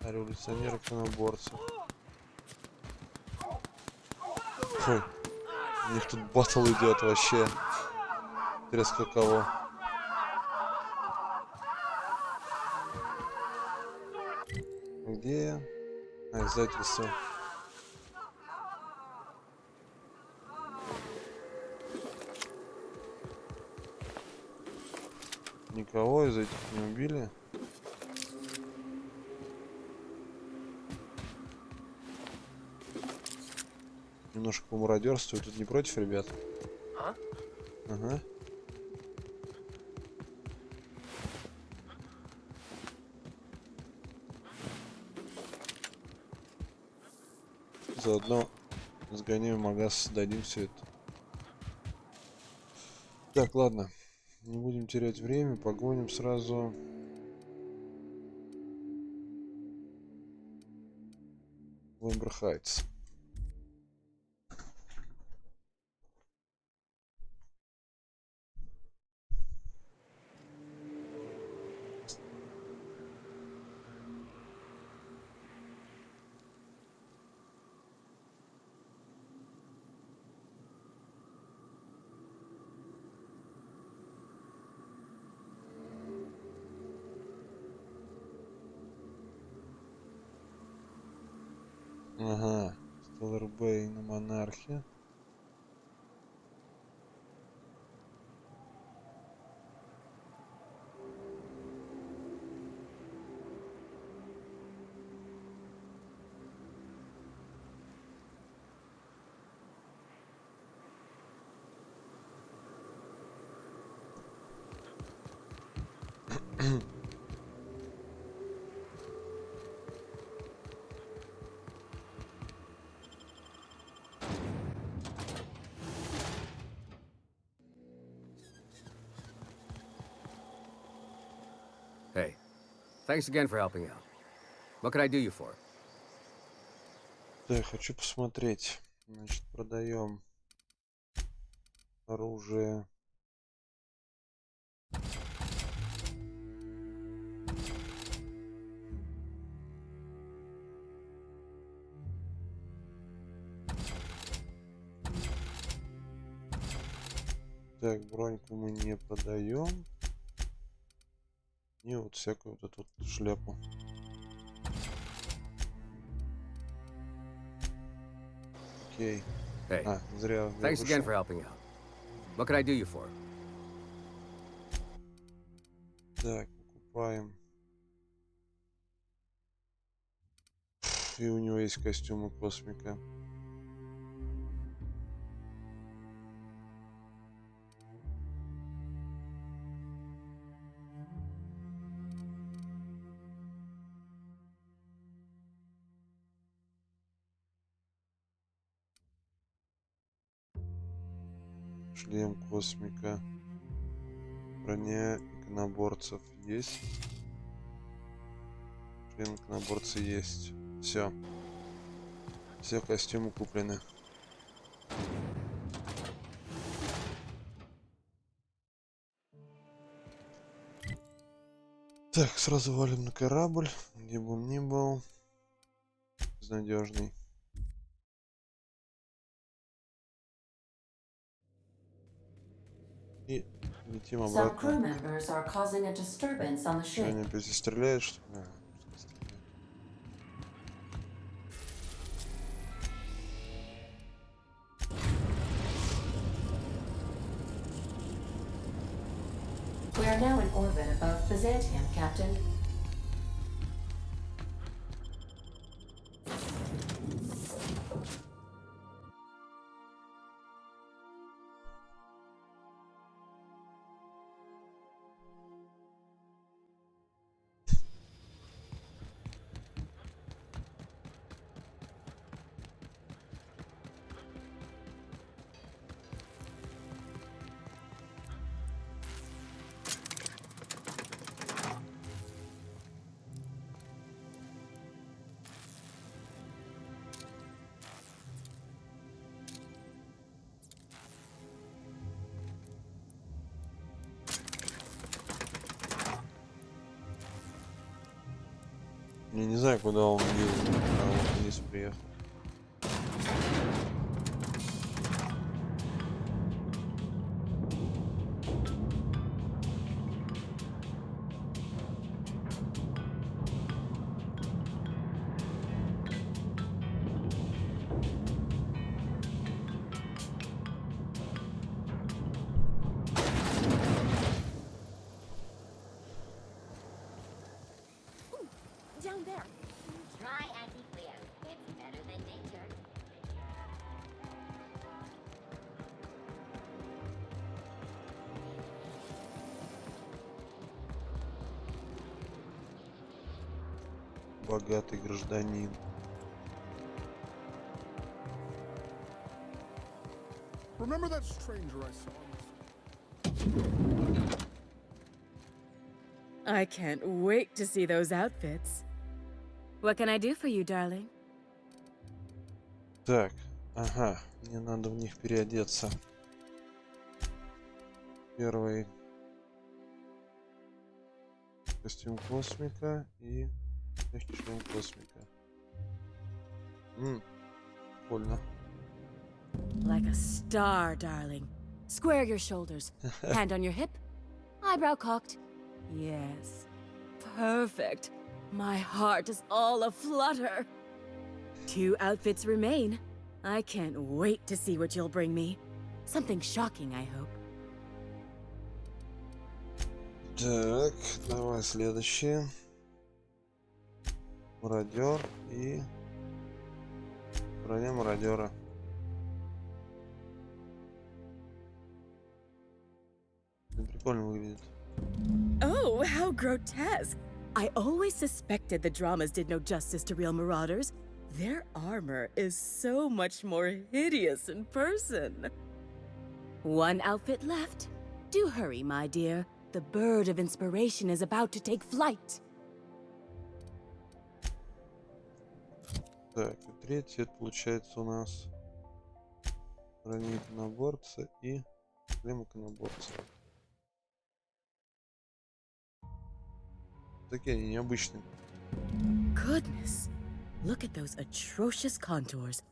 Революционеры, коноборцы. Фу. У них тут батл идет вообще. Интересно, кого. Где? Издательство. Никого из этих не убили. Немножко помародерствую. Тут не против, ребят? Ага. Заодно сгоняем в магаз, сдадим все это. Так, ладно. Не будем терять время. Погоним сразу Вымбер Хайтс. Ага, Stellar Bay на Монархе. Hey, thanks again for helping out. What can I do you for? Да, я хочу посмотреть. Значит, продаем оружие. Так, броньку мы не продаем. И вот всякую вот эту вот шляпу. Окей. Hey, зря. thanks again for helping out. What can I do you for? Так, покупаем. И у него есть костюмы космика. Шлем космика. Броня иконоборцев есть. Шлем иконоборца есть. Все. Все костюмы куплены. Так, сразу валим на корабль. Где бы он ни был. Безнадежный. И летим обратно. Они опять стреляют, что ли? We are now in orbit above Byzantium, Captain. Я не знаю, куда он ездит, а вот вниз приехал. Down there. Try anti-Cleo. It's better than nature. Богатый гражданин. Remember that stranger I saw? I can't wait to see those outfits. What can I do for you, darling? Так, ага, мне надо в них переодеться. Первый костюм космика и легкий шлем космика. Больно. Like a star, darling. Square your shoulders. Hand on your hip. Eyebrow cocked. Yes. Perfect. My heart is all aflutter. 2 outfits remain. I can't wait to see what you'll bring me. Something shocking, I hope. Так, давай следующий. Мародер и броня мародера. Прикольно выглядит. Oh, how grotesque! I always suspected the dramas did no justice to real marauders. Their armor is so much more hideous in person. 1 outfit left. Do hurry, my dear. The bird of inspiration is about to take flight. Так, и третий это получается у нас броня иконоборца и шлем иконоборца. Такие они необычные. Goodness, look at those atrocious contours.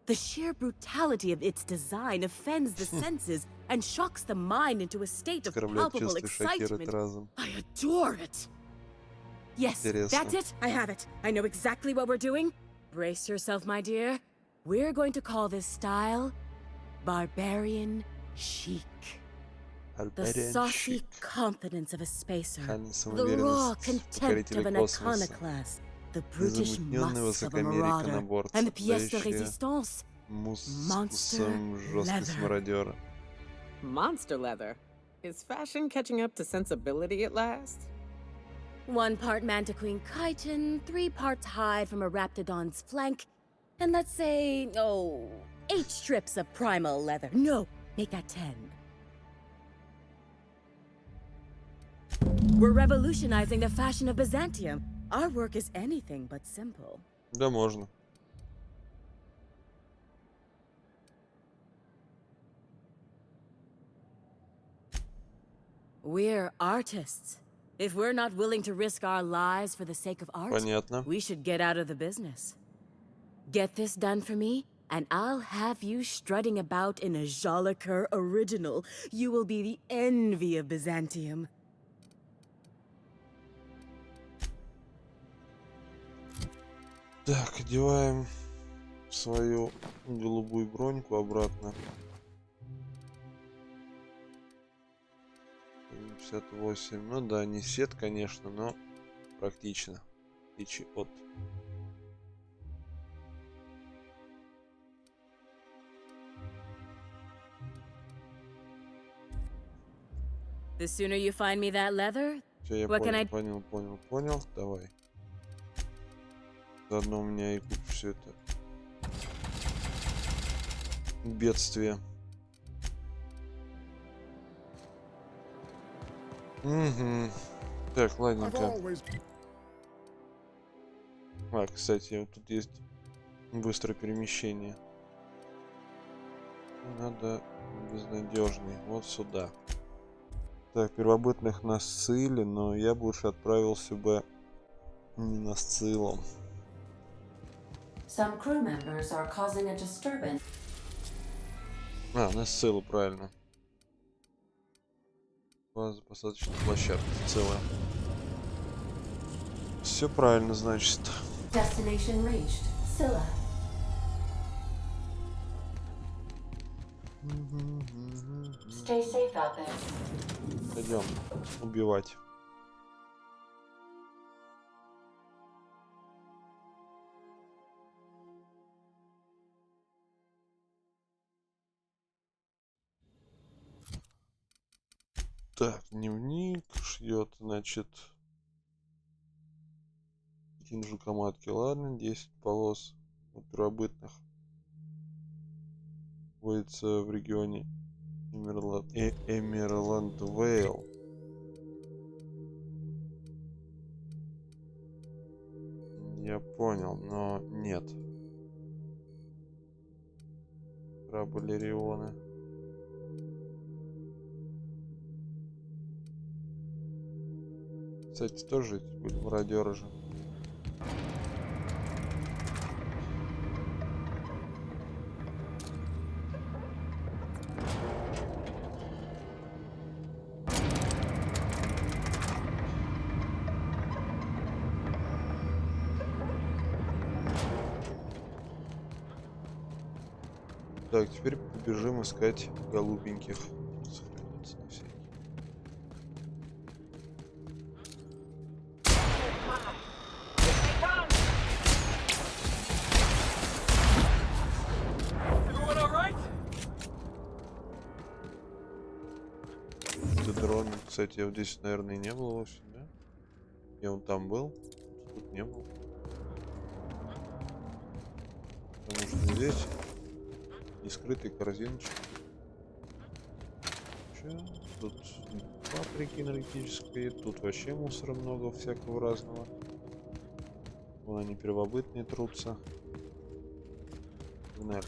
The sheer brutality of its design offends the senses and shocks the mind into a state of palpable excitement. I adore it. Yes, that's it. I have it. I know exactly what we're doing. Brace yourself, my dear. We're going to call this style barbarian chic. The saucy confidence of a spacer, the raw contempt of an iconoclast, the brutish musk of a marauder, and the pièce de résistance, monster leather. Monster leather? Is fashion catching up to sensibility at last? 1 part Mantiqueen chitin, 3 parts hide from a raptidon's flank, and let's say, 8 strips of primal leather. No, make that 10. We're revolutionizing the fashion of Byzantium. Our work is anything but simple. Да, можно. We're artists. If we're not willing to risk our lives for the sake of art, Понятно. we should get out of the business. Get this done for me, and I'll have you strutting about in a Jolicoeur original. You will be the envy of Byzantium. Так, одеваем свою голубую броньку обратно. 58. Ну да, не сет, конечно, но практично. В отличие от. The sooner you find me that leather, Все, я понял. Давай. Заодно у меня и купи все это бедствие. Угу. Так, ладненько. Кстати, тут есть быстрое перемещение. Надо безнадежный. Вот сюда. Так, первобытных на Сцилле, но я бы лучше отправился бы не на Сциллом. Some crew members are causing a disturbance. На Сциллу, правильно. База посадочной площадки целая. Все правильно, значит. Destination reached. Scylla. Stay safe out there. Пойдем убивать. Так, дневник шьет, значит, кинжука матки, ладно, 10 полос от первобытных. Находится в регионе Эмерланд Вейл. Я понял, но нет. Балерионы. Кстати, тоже эти были мародеры же. Так, теперь побежим искать голубеньких. Сохраниться на всякий. Это дрон, кстати, вот здесь, наверное, и не было вовсе, да? Я вон там был, тут не был. Потому что здесь не скрытые корзиночки. Че? Тут паприки энергетические, тут вообще мусора много всякого разного. Вон они первобытные трутся. Погнали.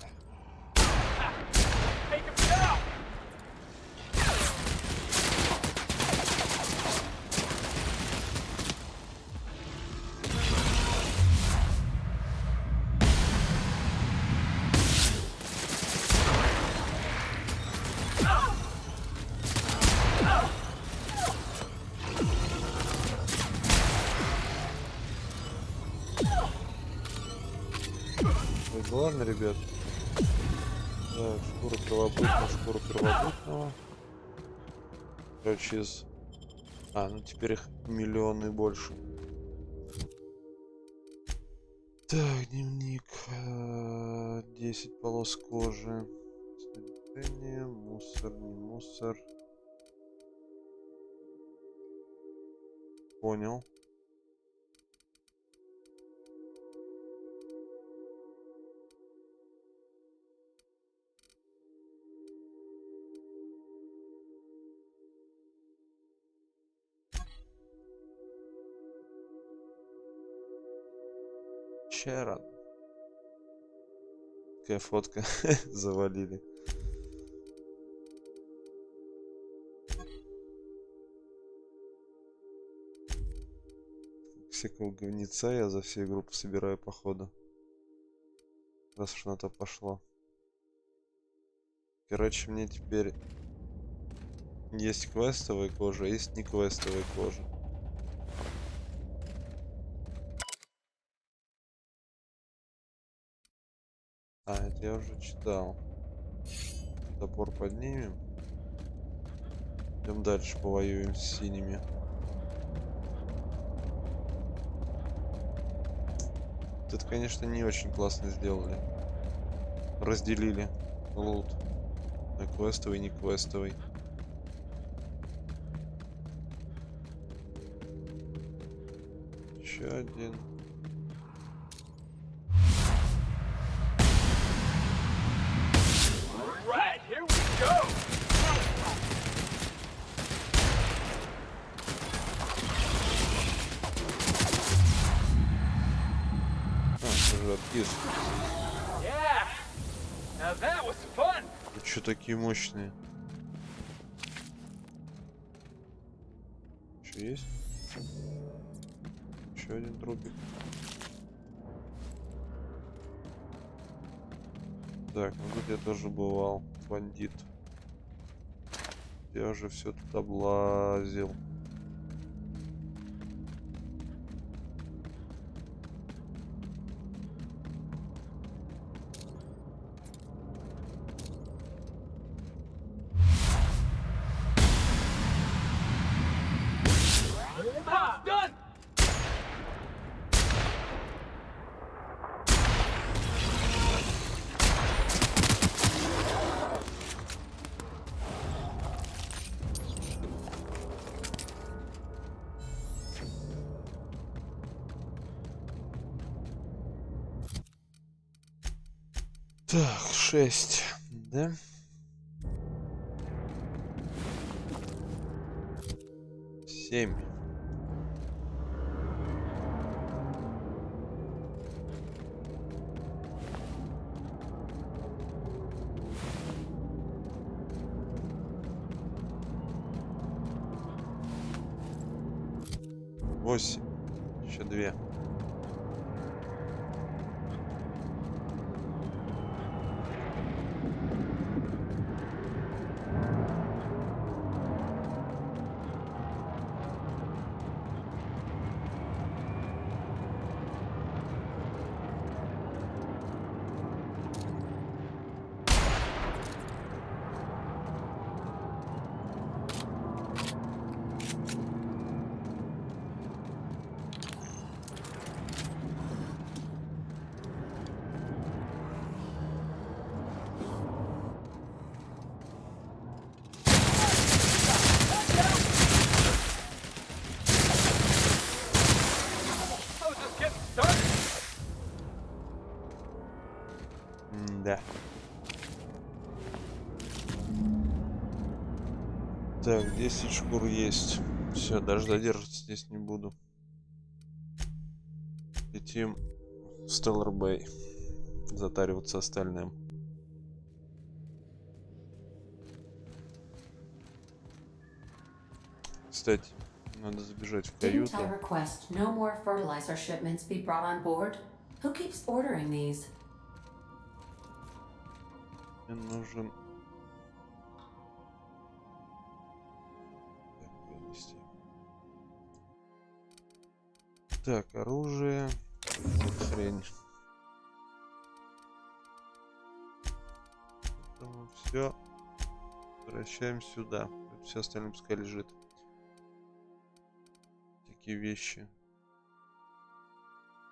Ладно, ребят. Так, шкура первобытного. Короче, из... ну теперь их миллионы больше. Так, дневник. 10 полос кожи. Снаряжение, мусор, не мусор. Понял. Чаран. Такая фотка. Завалили. Всякого говнеца я за всю группу собираю, походу. Раз уж на то пошло. Короче, мне теперь есть квестовая кожа, а есть не квестовая кожа. Это я уже читал. Топор поднимем. Идем дальше, повоюем с синими. Вот это, конечно, не очень классно сделали. Разделили лут на квестовый и не квестовый. Еще один. Вы чё такие мощные? Еще есть? Еще один трупик. Так, ну тут я тоже бывал. Бандит. Я уже все тут облазил. Так, 6, да? Семь. 8. Еще 2. Да. Так, 10 шкур есть. Все, даже задерживаться здесь не буду. Летим в Stellar Bay. Затариваться остальным. Кстати, надо забежать в Didn't каюту. tell request no more fertilizer shipments be brought on board? Who keeps ordering these? Мне нужен... Так, вынести. Так, оружие. Вот хрень. Все. Возвращаем сюда. Все остальное пускай лежит. Такие вещи.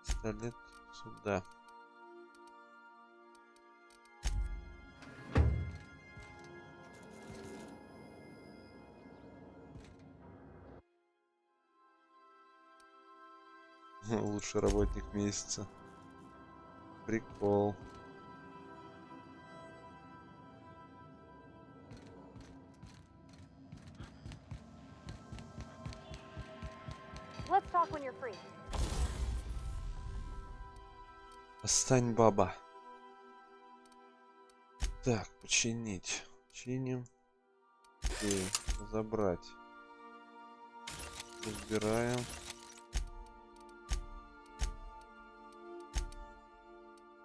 Пистолет сюда. Лучший работник месяца. Прикол. Let's talk when you're free. Остань, баба. Так, починить. Чиним. Окей, забрать. Разбираем.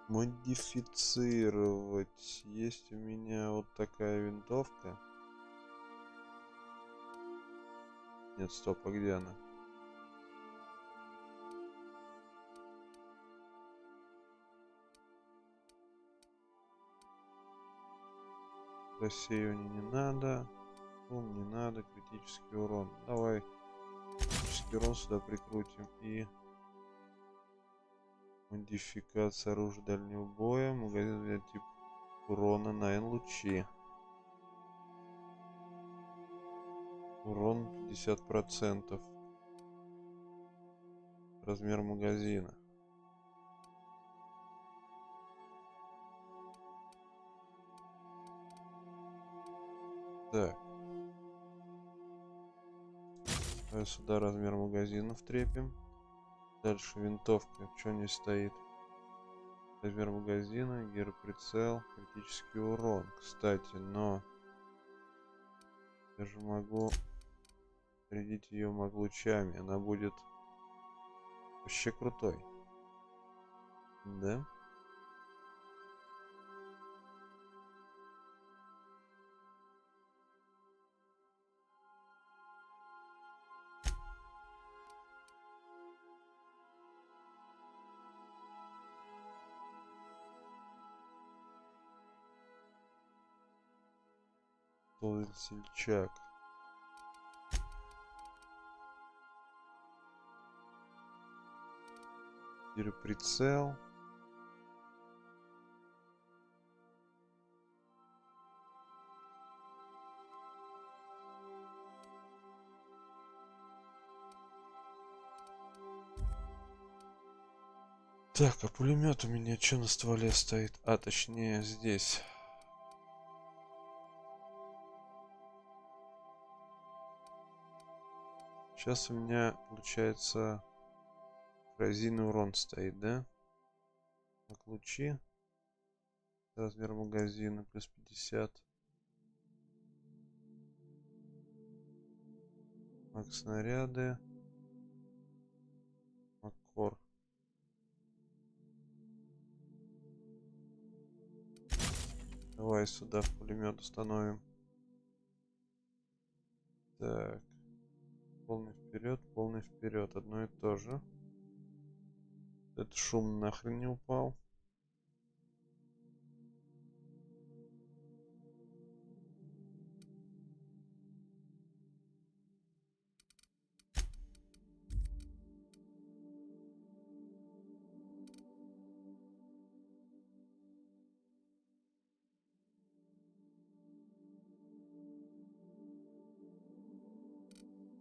Модифицировать. Есть у меня вот такая винтовка. Нет, стоп, а где она? Рассеивание не надо. Шум не надо. Критический урон. Давай. Критический урон сюда прикрутим. И модификация оружия дальнего боя. Магазин для тип урона на лучи. Урон 50%. Размер магазина. Так. Давай сюда размер магазина втрепим. Дальше винтовка. Что не стоит? Размер магазина, гироприцел, критический урон. Кстати, но я же могу зарядить ее лучами. Она будет вообще крутой. Да? Сельчак. Прицел. Так, а пулемет у меня что на стволе стоит? А, точнее, здесь. Сейчас у меня, получается, коррозийный урон стоит, да? Так, лучи. Размер магазина плюс 50. Макс снаряды. пор. Давай сюда в пулемет установим. Так. Полный вперед, одно и то же. Этот шум нахрен не упал.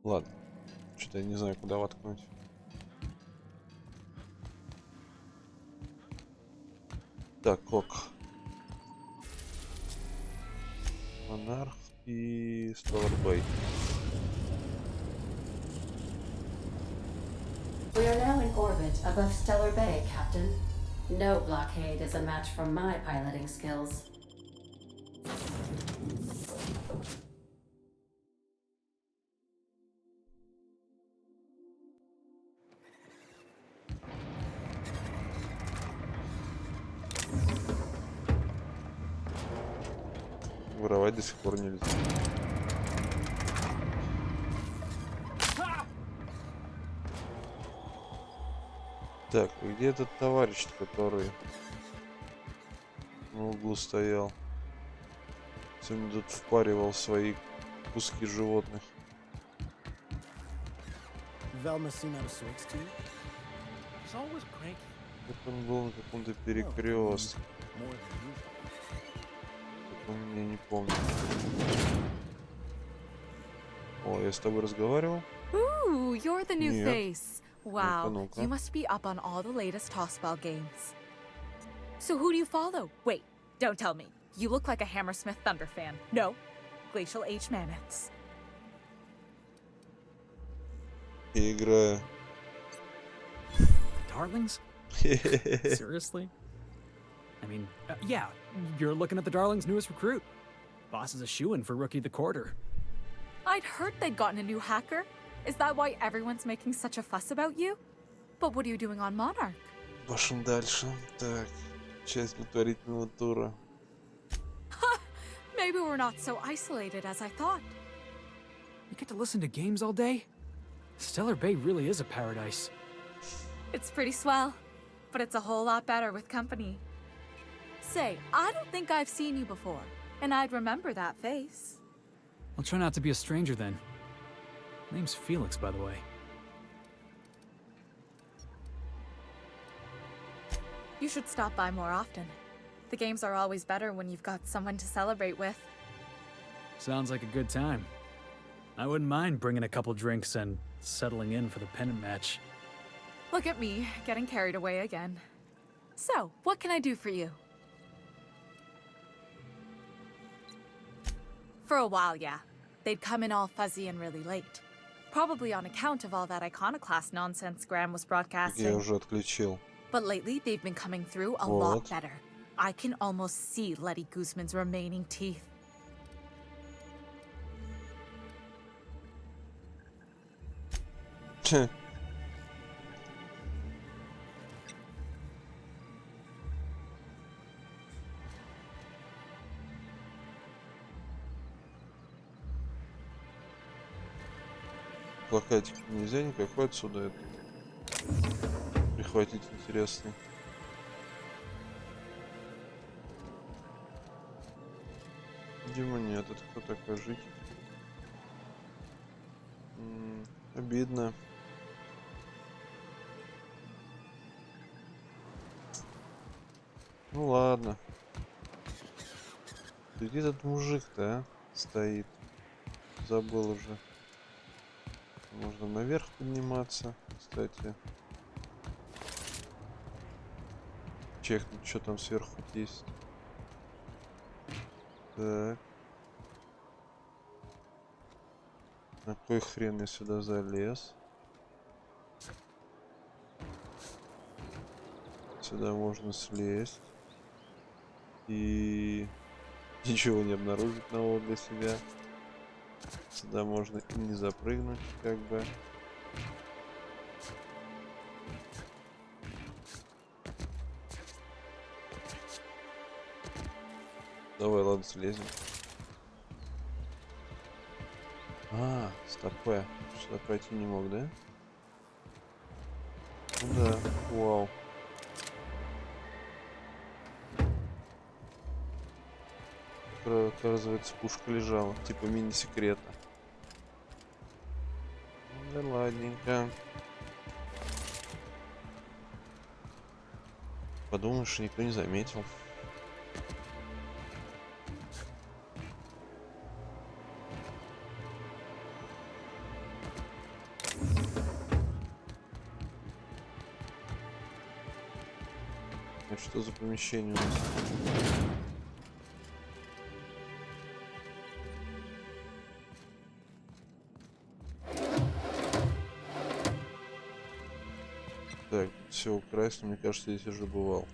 Ладно. Что-то я не знаю, куда воткнуть. Так, ок. Монарх и Столарбей. We are now in orbit above Stellar Bay, Captain. No blockade is a match for my piloting skills. Воровать до сих пор нельзя. Так, и где этот товарищ, который на углу стоял? Сегодня тут впаривал свои куски животных. Вот он был на каком-то перекрестке. Я не помню. О, я с тобой разговаривал? Ooh, you're the new Нет. face. Wow, Ну-ка. you must be up on all the latest tossball games. So who do you follow? Wait, don't tell me. You look like a Hammersmith Thunder fan. No, Glacial H Mammoths. Я играю. Darlings? Seriously? I mean, yeah, you're looking at the Darlings' newest recruit. Boss is a shoo-in for Rookie of the Quarter. I'd heard they'd gotten a new hacker. Is that why everyone's making such a fuss about you? But what are you doing on Monarch? Пошли дальше. Так, часть благотворительного тура. Maybe we're not so isolated as I thought. You get to listen to games all day? Stellar Bay really is a paradise. It's pretty swell, but it's a whole lot better with company. Say, I don't think I've seen you before, and I'd remember that face. I'll try not to be a stranger then. Name's Felix, by the way. You should stop by more often. The games are always better when you've got someone to celebrate with. Sounds like a good time. I wouldn't mind bringing a couple drinks and settling in for the pennant match. Look at me, getting carried away again. So, what can I do for you? For a while, yeah. They'd come in all fuzzy and really late. Probably on account of all that iconoclast nonsense Graham was broadcasting. Я уже отключил. But lately, they've been coming through a lot better. I can almost see Letty Guzman's remaining teeth. Плакатик нельзя никакой отсюда это прихватить, интересный. Видимо нет, это кто такой житель? Обидно. Ну ладно. Где этот мужик-то, а? Стоит. Забыл уже. Можно наверх подниматься, кстати. Чекнуть, что там сверху есть. Так. На кой хрен я сюда залез? Сюда можно слезть. И ничего не обнаружить нового для себя. Сюда можно и не запрыгнуть, как бы. Давай, ладно, слезем. А, стопэ. Сюда пройти не мог, да? Ну да, вау. Оказывается, пушка лежала, типа мини-секрета. Да ладненько. Подумаешь, никто не заметил. А что за помещение у нас? Так, все украсть, мне кажется, здесь уже бывал.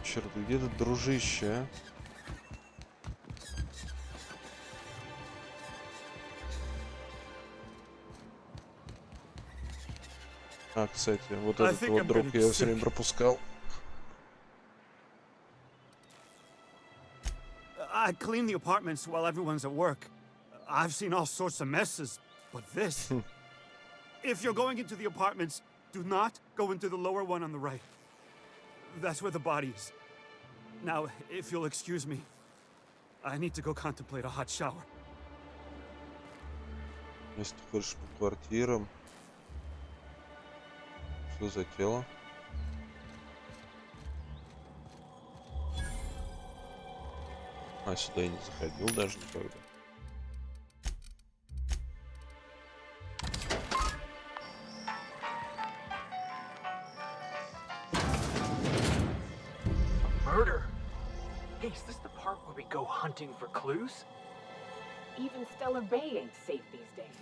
Черт, где тут дружище, а? А, кстати, вот этот вот друг я все время пропускал. I clean the apartments while everyone's at work. I've seen all sorts of messes, but this... If you're going into the apartments, do not go into the lower one on the right. That's where the body is. Now, if you'll excuse me, I need to go contemplate a hot shower. Если ты ходишь по квартирам... Что за тело? А, сюда я не заходил даже никогда. Murder? Hey, is this the part where we go hunting for clues? Even Stellar Bay ain't safe these days.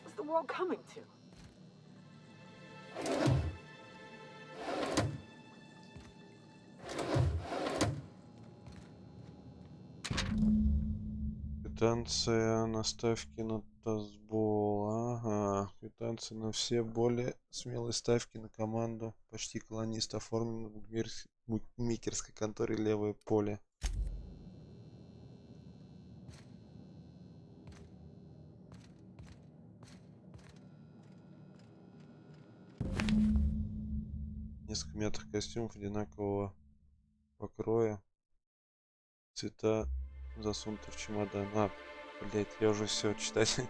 What's the world coming to? Квитанция на ставки на тазбол. Ага. Квитанция на все более смелые ставки на команду. Почти колонист оформлен в букмекерской конторе «Левое поле». Несколько метров костюмов одинакового покроя. Цвета засунуты в чемодан. А, блять, я уже все читать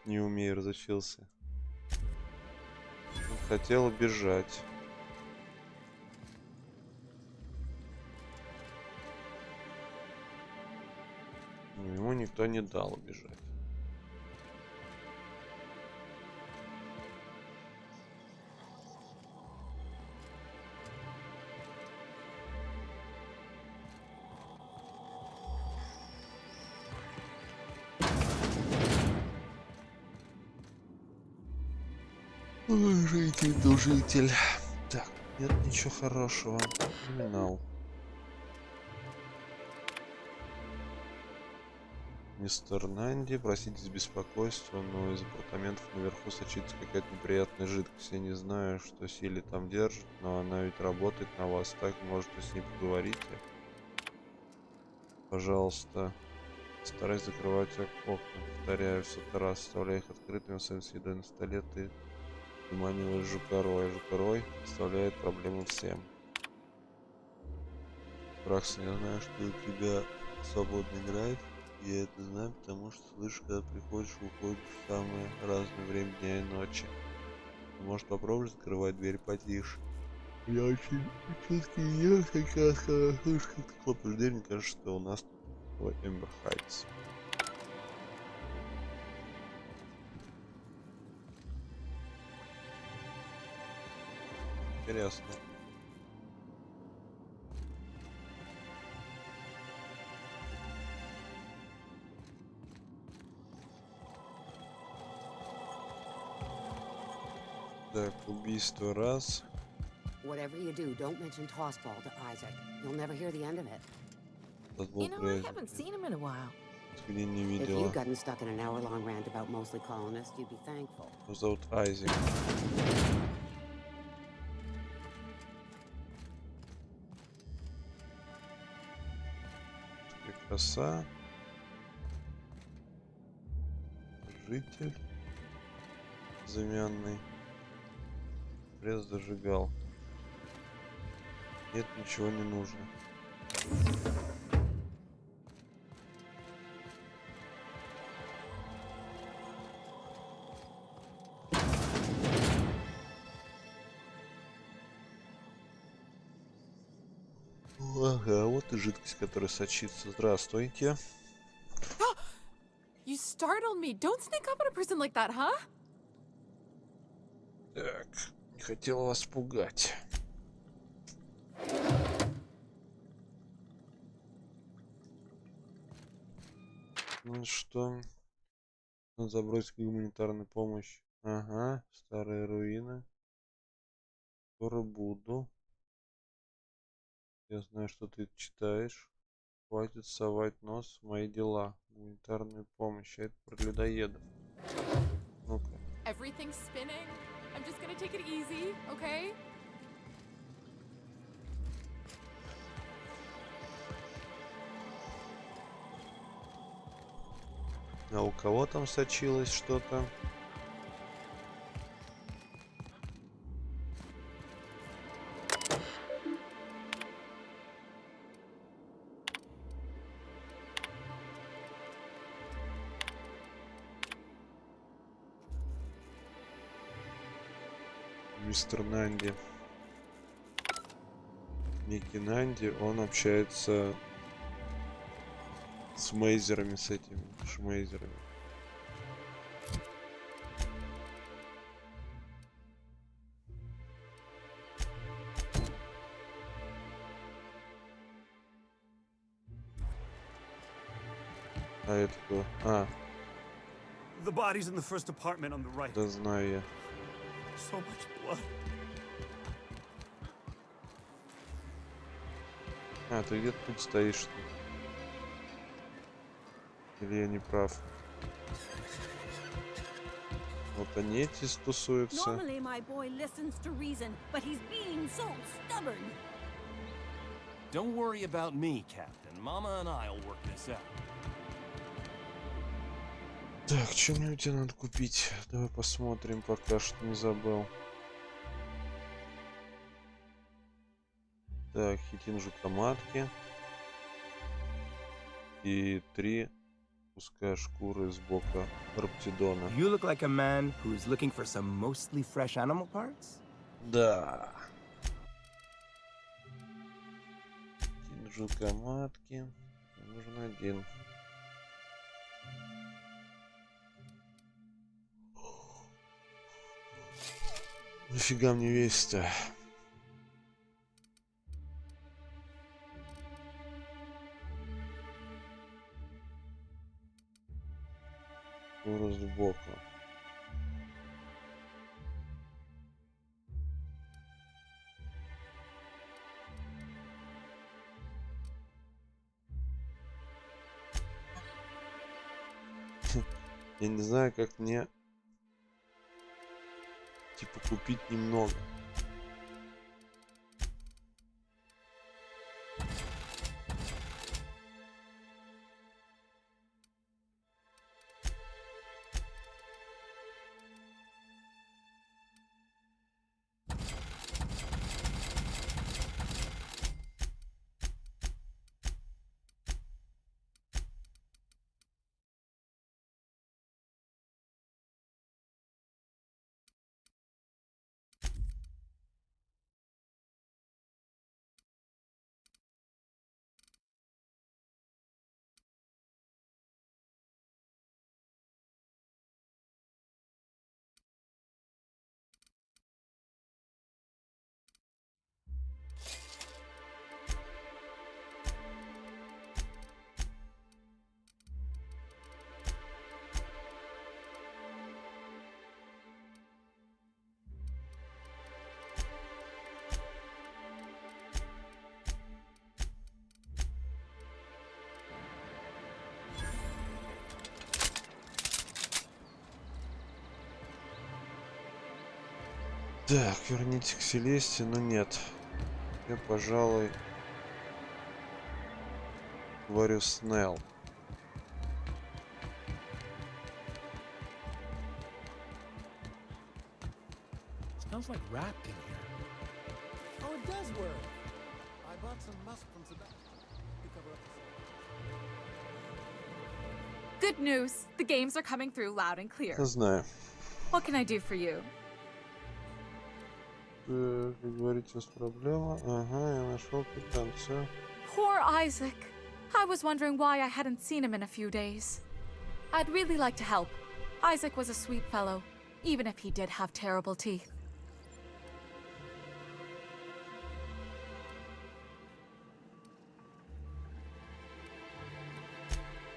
не умею, разучился. Хотел убежать. Но ему никто не дал убежать. Житель, дужитель. Так, нет ничего хорошего. Криминал. Мистер Нанди, простите за беспокойство, но из апартаментов наверху сочится какая-то неприятная жидкость. Я не знаю, что Сили там держит, но она ведь работает на вас. Так, может, вы с ней поговорите? Пожалуйста, старайся закрывать окна. Повторяю, в сотый раз оставляя их открытыми, своим с едой на столе ты выманиваешь жукорой. Жукорой представляет проблему всем. Бракс, я знаю, что у тебя свободный график. Я это знаю, потому что слышу, когда приходишь и уходишь в самое разное время дня и ночи. Ты можешь попробовать закрывать дверь потише. Я очень четкий нерв, как раз когда слышу, как ты хлопаешь дверь, мне кажется, что у нас тут Эмбер Хайтс. Интересно. Так, убийство раз. Whatever you do, don't mention Tossball to Isaac. You'll never hear the end of it. You know, I haven't seen him in a while. Где не If видела. you'd gotten stuck in an hour-long rant about mostly colonists, you'd be thankful. Его зовут Айзек. Краса. Житель. Замянный. Пресс зажигал. Нет, ничего не нужно. Ага, вот и жидкость, которая сочится. Здравствуйте. You startled me. Don't sneak up on a person like that, huh? Так, не хотел вас пугать. Ну что? Надо забросить гуманитарную помощь. Ага, старые руины. Скоро буду. Я знаю, что ты читаешь. Хватит совать нос в мои дела. Гуманитарную помощь. А это про людоедов. Ну-ка. Everything's spinning. I'm just gonna take it easy, okay? А у кого там сочилось что-то? Мистер Нанди. Некий Нанди, он общается с мейзерами, с этими шмейзерами. А это кто? А. The body's in the first apartment on the right. Да знаю я. So much blood. А, ты где-то тут стоишь? Или я не прав? Вот они эти стусуются. Normally my boy listens to reason, but he's being so stubborn. Don't worry about me, Captain. Mama and I'll work this out. Так, что мне у тебя надо купить? Давай посмотрим, пока что не забыл. Так, хитин жукоматки. И 3 куска шкуры с бока Раптидона. You look like a man who's looking for some mostly fresh animal parts? Да. Хитин жукоматки. Нужен 1. Нифига мне весь-то. Шкура сбоку. Я не знаю, как мне типа купить немного. Так, верните к Селесте, но нет. Я, пожалуй, говорю Снелл. Smells like wrapped in here. Oh, it does work. I bought some musk from Sebastian to cover up the Good news. The games are coming through loud and clear. Не знаю. What can I do for you? Вы говорите, у вас проблема? Ага, я нашел квитанцию. Poor Isaac. I was wondering why I hadn't seen him in a few days. I'd really like to help. Isaac was a sweet fellow, even if he did have terrible teeth.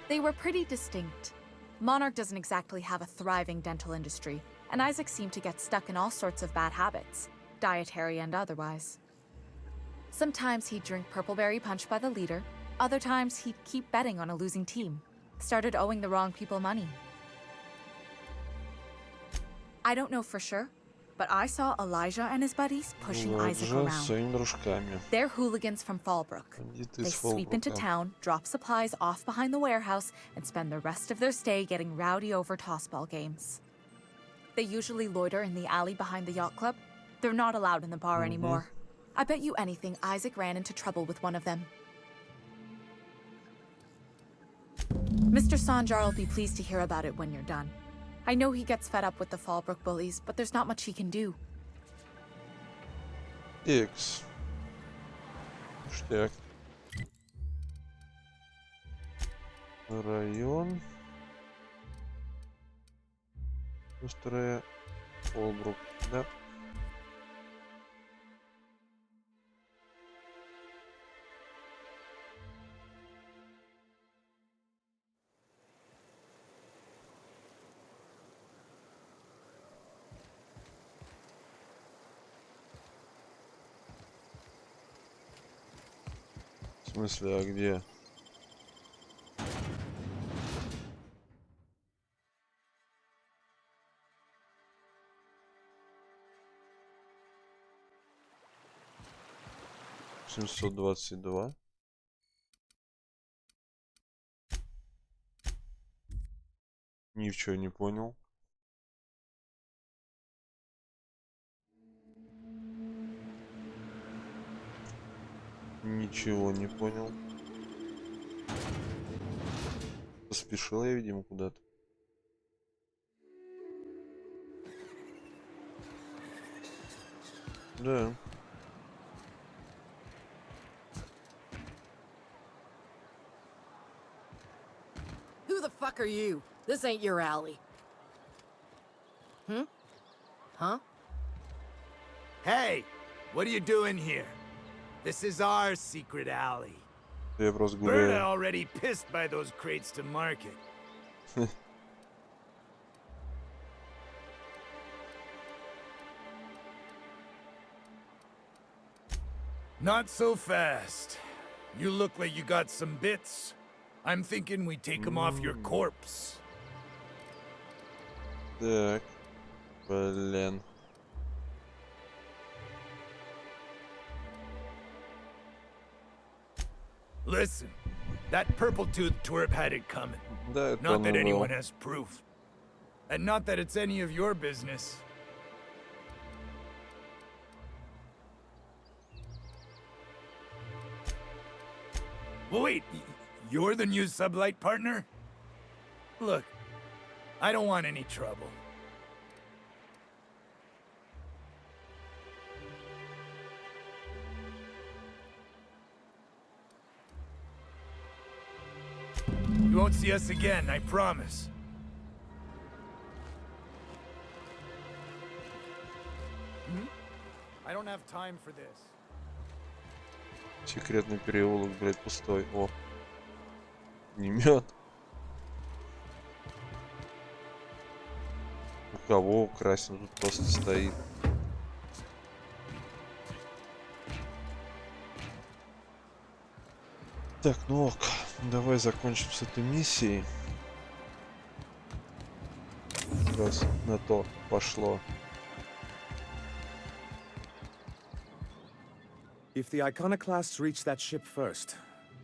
They were pretty distinct. Monarch doesn't exactly have a thriving dental industry, and Isaac seemed to get stuck in all sorts of bad habits, dietary and otherwise. Sometimes he'd drink purpleberry punch by the liter, other times he'd keep betting on a losing team, started owing the wrong people money. I don't know for sure, but I saw Elijah and his buddies pushing Isaac around. They're hooligans from Fallbrook. They sweep into town, drop supplies off behind the warehouse, and spend the rest of their stay getting rowdy over tossball games. They usually loiter in the alley behind the yacht club. They're not allowed in the bar anymore. I bet you anything Isaac ran into trouble with one of them. Mr. Sanjar will be pleased to hear about it when you're done. I know he gets fed up with the Fallbrook bullies, but there's not much he can do. X. Штяк. Район. Острая Фолбрук, да. В смысле, а где? $722. Ничего не понял. Ничего не понял. Поспешил я, видимо, куда-то. Да. Who the fuck are you? This ain't your alley. Huh? Hey, what are you doing here? This is our secret alley. Я просто Berta гуляю. already pissed by those crates to market. Not so fast. You look like you got some bits. I'm thinking we take them off your corpse. Так. Блин. Listen, that purple-toothed twerp had it coming. Да, это Not that оно anyone было. has proof. And not that it's any of your business. Well, wait, you're the new sublight partner? Look, I don't want any trouble. You won't see us again, I promise. I don't have time for this. Секретный переулок, блядь, пустой. О. Пулемет. У кого украсть? Он тут просто стоит. Так, ну ок. Давай закончим с этой миссией. Раз на то пошло. If the iconoclasts reach that ship first,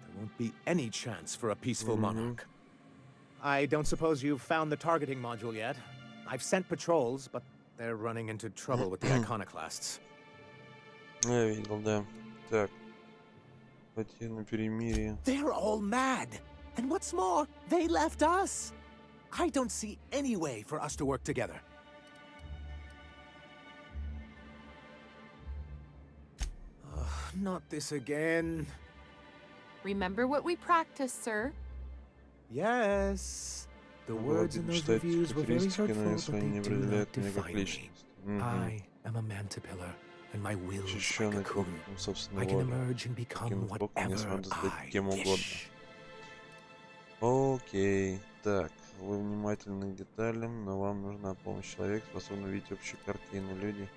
there won't be any chance for a peaceful monarch. I don't suppose you've found the targeting module yet? I've sent patrols, but they're running into trouble with the iconoclasts. Я видел, да. Так. Пойти на перемирие. They're all mad. And what's more, they left us. I don't see any way for us to work together. Not this again. Remember what we practiced, sir. Yes. The words in those reviews were very hurtful, but they do not define me. I am a mantipillar, and my will is like a cocoon. I can emerge and become whatever I wish. Окей. Так, вы внимательны к деталям, но вам нужна помощь человека, способный видеть общую картину. Люди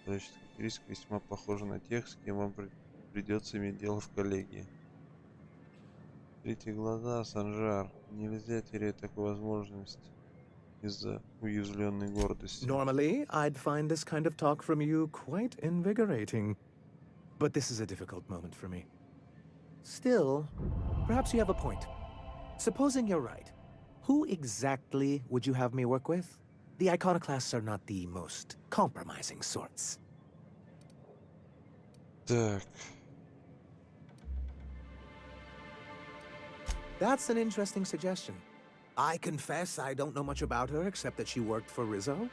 человеческих характеристик весьма похожи на тех, с кем вам придется иметь дело в коллегии. Смотрите глаза, Санжар. Нельзя терять такую возможность из-за уязвленной гордости. Normally, I'd find this kind of talk from you quite invigorating. But this is a difficult moment for me. Still, perhaps you have a point. Supposing you're right, who exactly would you have me work with? The iconoclasts are not the most compromising sorts. Так. That's an interesting suggestion. I confess I don't know much about her except that she worked for Rizzo.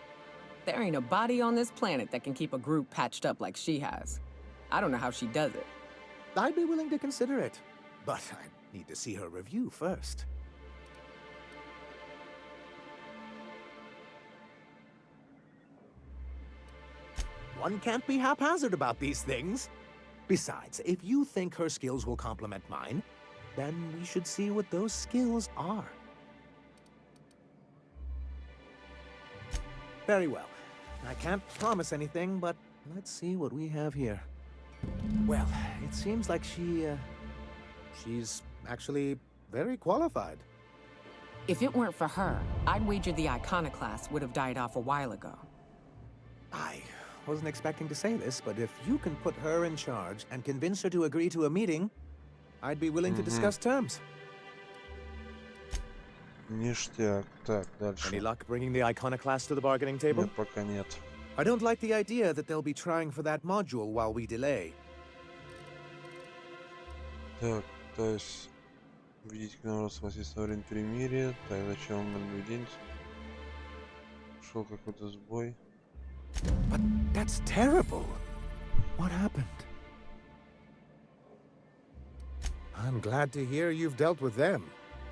There ain't a body on this planet that can keep a group patched up like she has. I don't know how she does it. I'd be willing to consider it, but I need to see her review first. One can't be haphazard about these things. Besides, if you think her skills will complement mine, then we should see what those skills are. Very well. I can't promise anything, but let's see what we have here. Well, it seems like she's actually very qualified. If it weren't for her, I'd wager the iconoclast would have died off a while ago. I wasn't expecting to say this, but if you can put her in charge and convince her to agree to a meeting, I'd be willing to discuss terms. Ништяк. Так, дальше. Any luck bringing the iconoclast to the bargaining table? Нет, пока нет. I don't like the idea that they'll be trying for that module while we delay. Так, пытаюсь увидеть канал спасибо во время перемирия. Так, зачем наблюдение? Шел какой-то сбой. But that's terrible. What happened? I'm glad to hear you've dealt with them.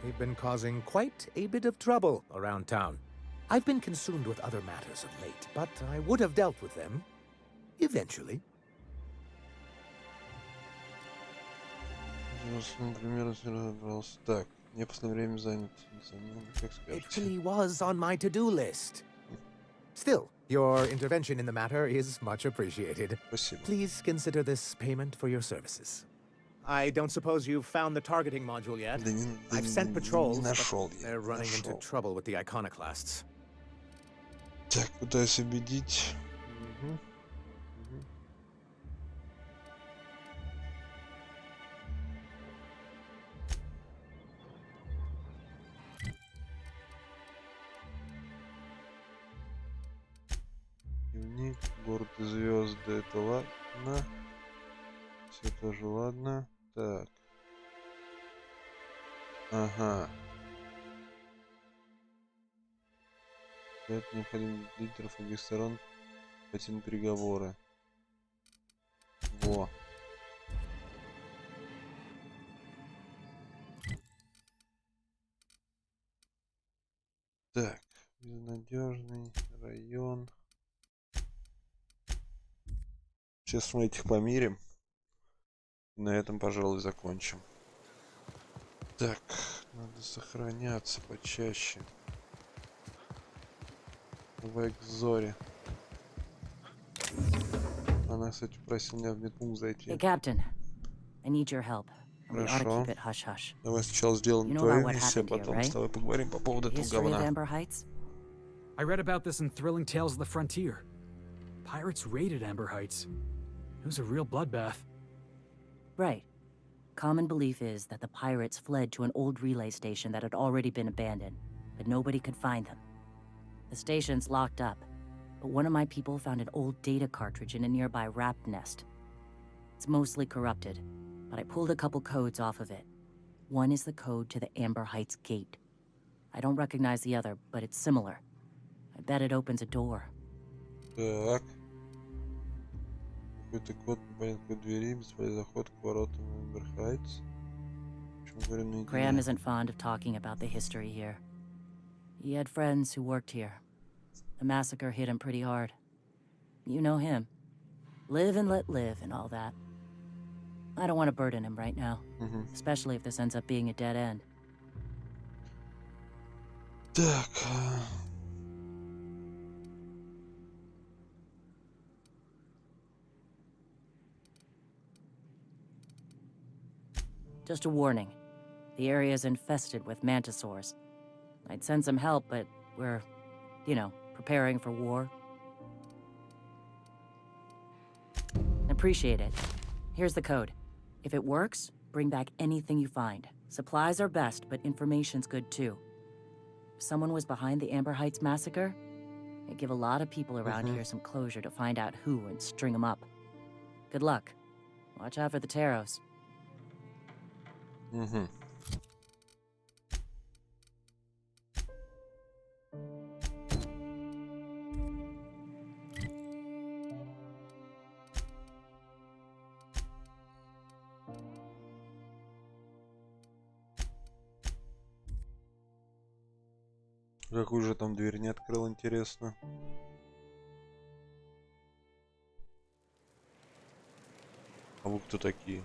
They've been causing quite a bit of trouble around town. I've been consumed with other matters of late, but I would have dealt with them eventually. Так, мне последнее время занят. Как It скажете. really was on my to-do list. Still, your intervention in the matter is much appreciated. Спасибо. Please consider this payment for your services. I don't suppose you've found the targeting module yet? I've sent patrols, but they're running into trouble with the iconoclasts. Так, пытаюсь убедить. Дневник, город и звезды, это ладно. Все тоже ладно. Так. Ага. Это необходимо лидеров обеих сторон пойти на переговоры. Во. Так, безнадежный район. Сейчас мы этих помирим. На этом, пожалуй, закончим. Так, надо сохраняться почаще. Давай к Зоре. Она, кстати, просила меня в медпункт зайти. Hey, Captain. I need your help. We ought to Хорошо. keep it hush-hush. Давай сначала сделаем You know твою about what миссию, а happened here, потом right? с тобой поговорим по поводу этого History of говна. Amber Heights? I read about this in Thrilling Tales of the Frontier. Pirates raided Amber Heights. It was a real bloodbath. Right. Common belief is that the pirates fled to an old relay station that had already been abandoned, but nobody could find them. The station's locked up, but one of my people found an old data cartridge in a nearby raft nest. It's mostly corrupted, but I pulled a couple codes off of it. One is the code to the Amber Heights gate. I don't recognize the other, but it's similar. I bet it opens a door. Так. Какой-то код непонятной двери, бесполезный заход к воротам Amber Heights. Почему говорю наедине? Graham isn't fond of talking about the history here. He had friends who worked here. The massacre hit him pretty hard. You know him. Live and let live and all that. I don't want to burden him right now, especially if this ends up being a dead end. Так. Just a warning. The area is infested with mantisaurs. I'd send some help, but we're, preparing for war. Appreciate it. Here's the code. If it works, bring back anything you find. Supplies are best, but information's good too. If someone was behind the Amber Heights massacre, it'd give a lot of people around here some closure to find out who and string them up. Good luck. Watch out for the Taros. Какую же там дверь не открыл, интересно. А вы кто такие?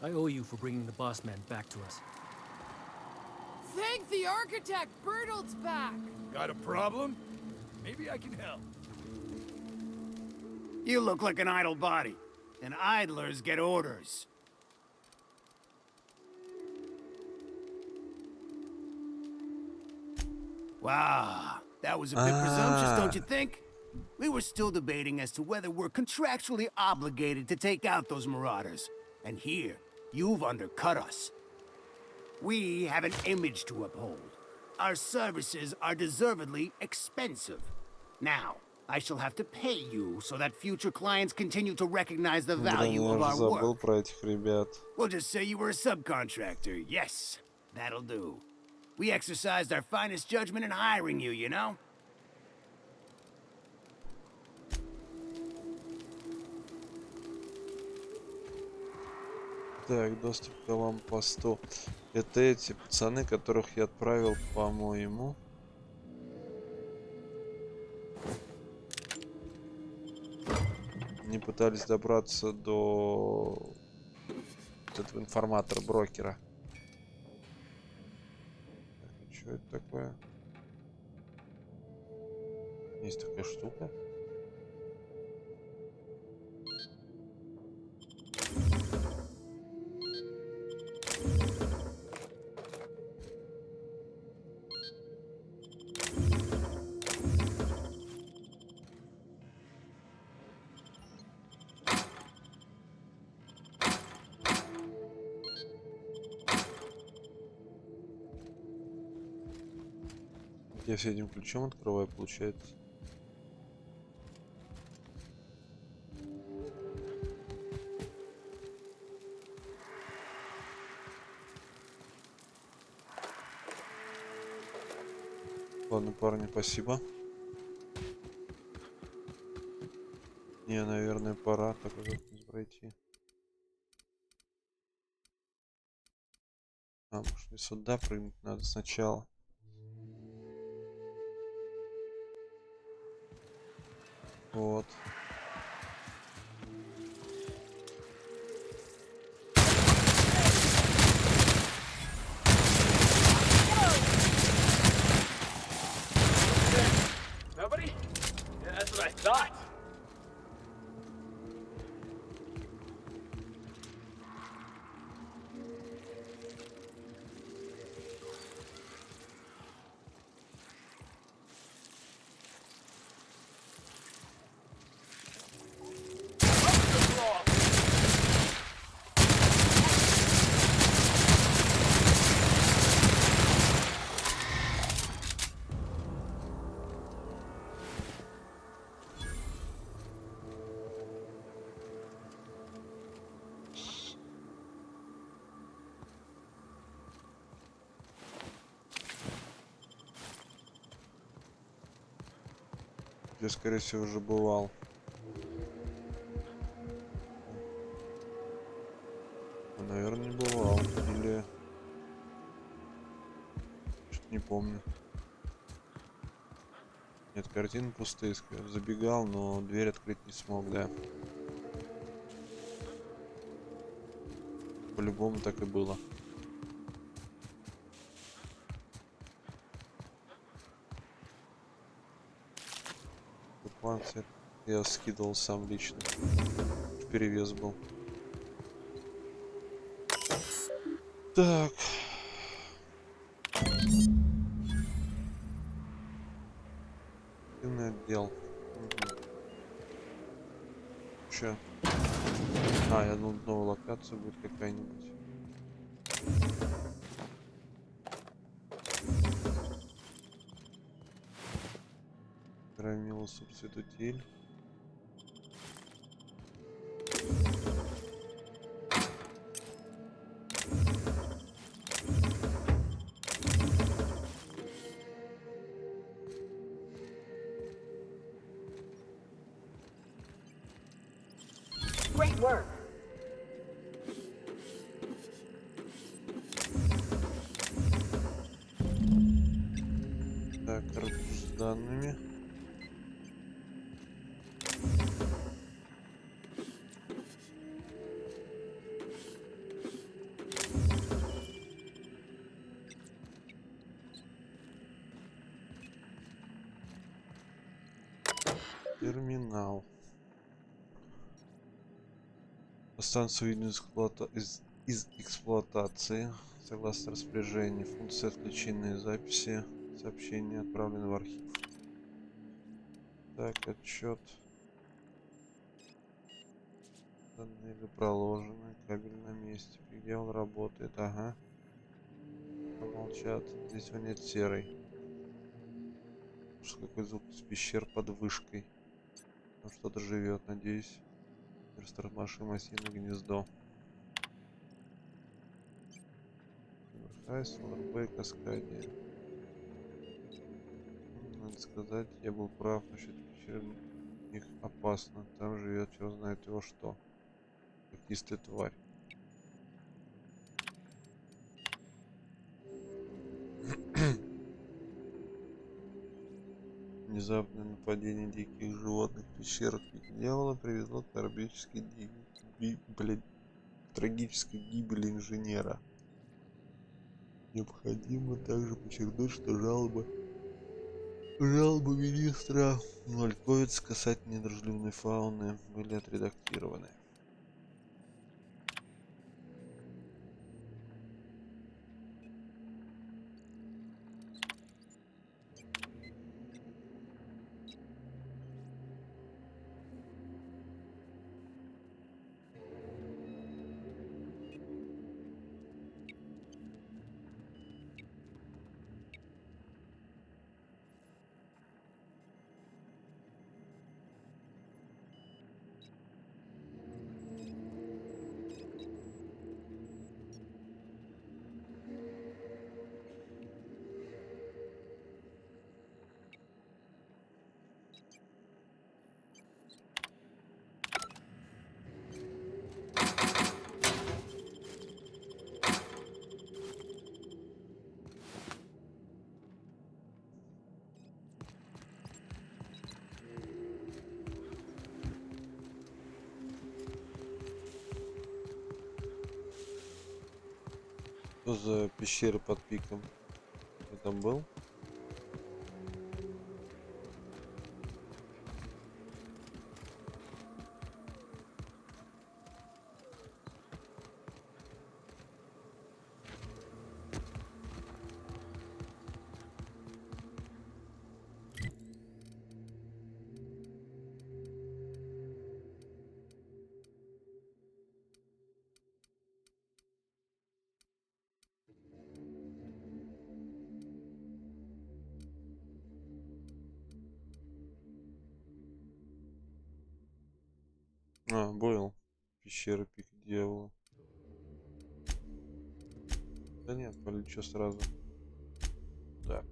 I owe you for bringing the boss man back to us. Thank the architect! Bertolt's back! Got a problem? Maybe I can help. You look like an idle body, and idlers get orders. Wow, that was a bit presumptuous, don't you think? We were still debating as to whether we're contractually obligated to take out those marauders. And here, you've undercut us. We have an image to uphold. Our services are deservedly expensive. Now, I shall have to pay you so that future clients continue to recognize the value of our work. Про этих ребят. We'll just say you were a subcontractor. Yes, that'll do. We exercised our finest judgment in hiring you, you know? Так, доступ к аванпосту. Это эти пацаны, которых я отправил, по-моему. Они пытались добраться до вот этого информатора-брокера. Что это такое? Есть такая штука. Я все этим ключом открываю, получается. Ладно, парни, спасибо. Не, наверное, пора так как пройти. А, может мне сюда прыгнуть надо сначала. Вот. Nobody? Yeah, that's what I thought. Я, скорее всего, уже бывал. Наверное, не бывал. Или... Что-то не помню. Нет, картины пустые. Забегал, но дверь открыть не смог, да. По-любому так и было. Панцирь я скидывал сам лично. Перевес был. Так. Активный отдел. Угу. Че? А, я думал, новая локация будет какая-нибудь. Громила субсидутиль. Great work. Так, карточка с данными. Терминал. Станцию выведена из эксплуатации. Согласно распоряжению, функции отключены, записи сообщения отправлены в архив. Так, отчет. Тоннели проложены, кабель на месте. Предел работает, ага. Помолчат. Здесь вонет серой. Слушай, какой звук из пещер под вышкой. Там что-то живет, надеюсь. Растормошим осиное гнездо. Хайс, Лорбей, Каскадия. Надо сказать, я был прав насчет пещер. Их опасно. Там живет, черт знает его что. Когтистая тварь. Внезапное нападение диких животных в пещерах дьявола привело к трагической гибели инженера. Необходимо также подчеркнуть, что жалобы министра Вальковец касательно недружелюбной фауны были отредактированы. Что за пещеры под пиком? Ты там был? А, был. Пещера пик дьявола. Да нет, полечу сразу. Так.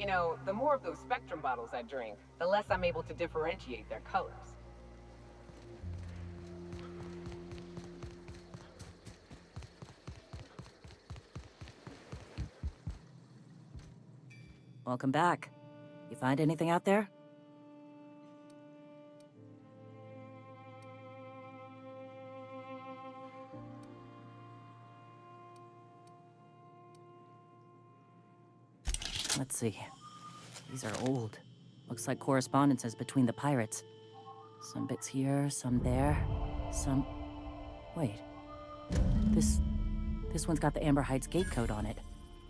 You know, the more of those Spectrum bottles I drink, the less I'm able to differentiate their colors. Welcome back. You find anything out there? Let's see. These are old. Looks like correspondences between the pirates. Some bits here, some there, some... Wait. This one's got the Amber Heights gate code on it,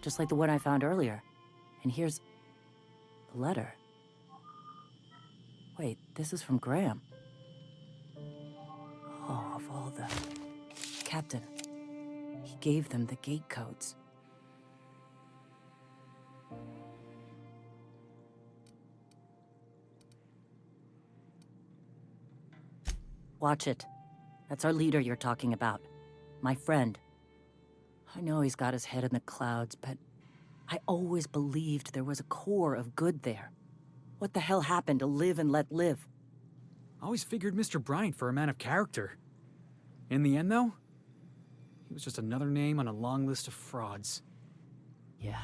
just like the one I found earlier. And here's a letter. Wait, this is from Graham. Oh, of all the... Captain. He gave them the gate codes. Watch it. That's our leader you're talking about. My friend. I know he's got his head in the clouds, but I always believed there was a core of good there. What the hell happened to live and let live? I always figured Mr. Bryant for a man of character. In the end, though, he was just another name on a long list of frauds. Yeah.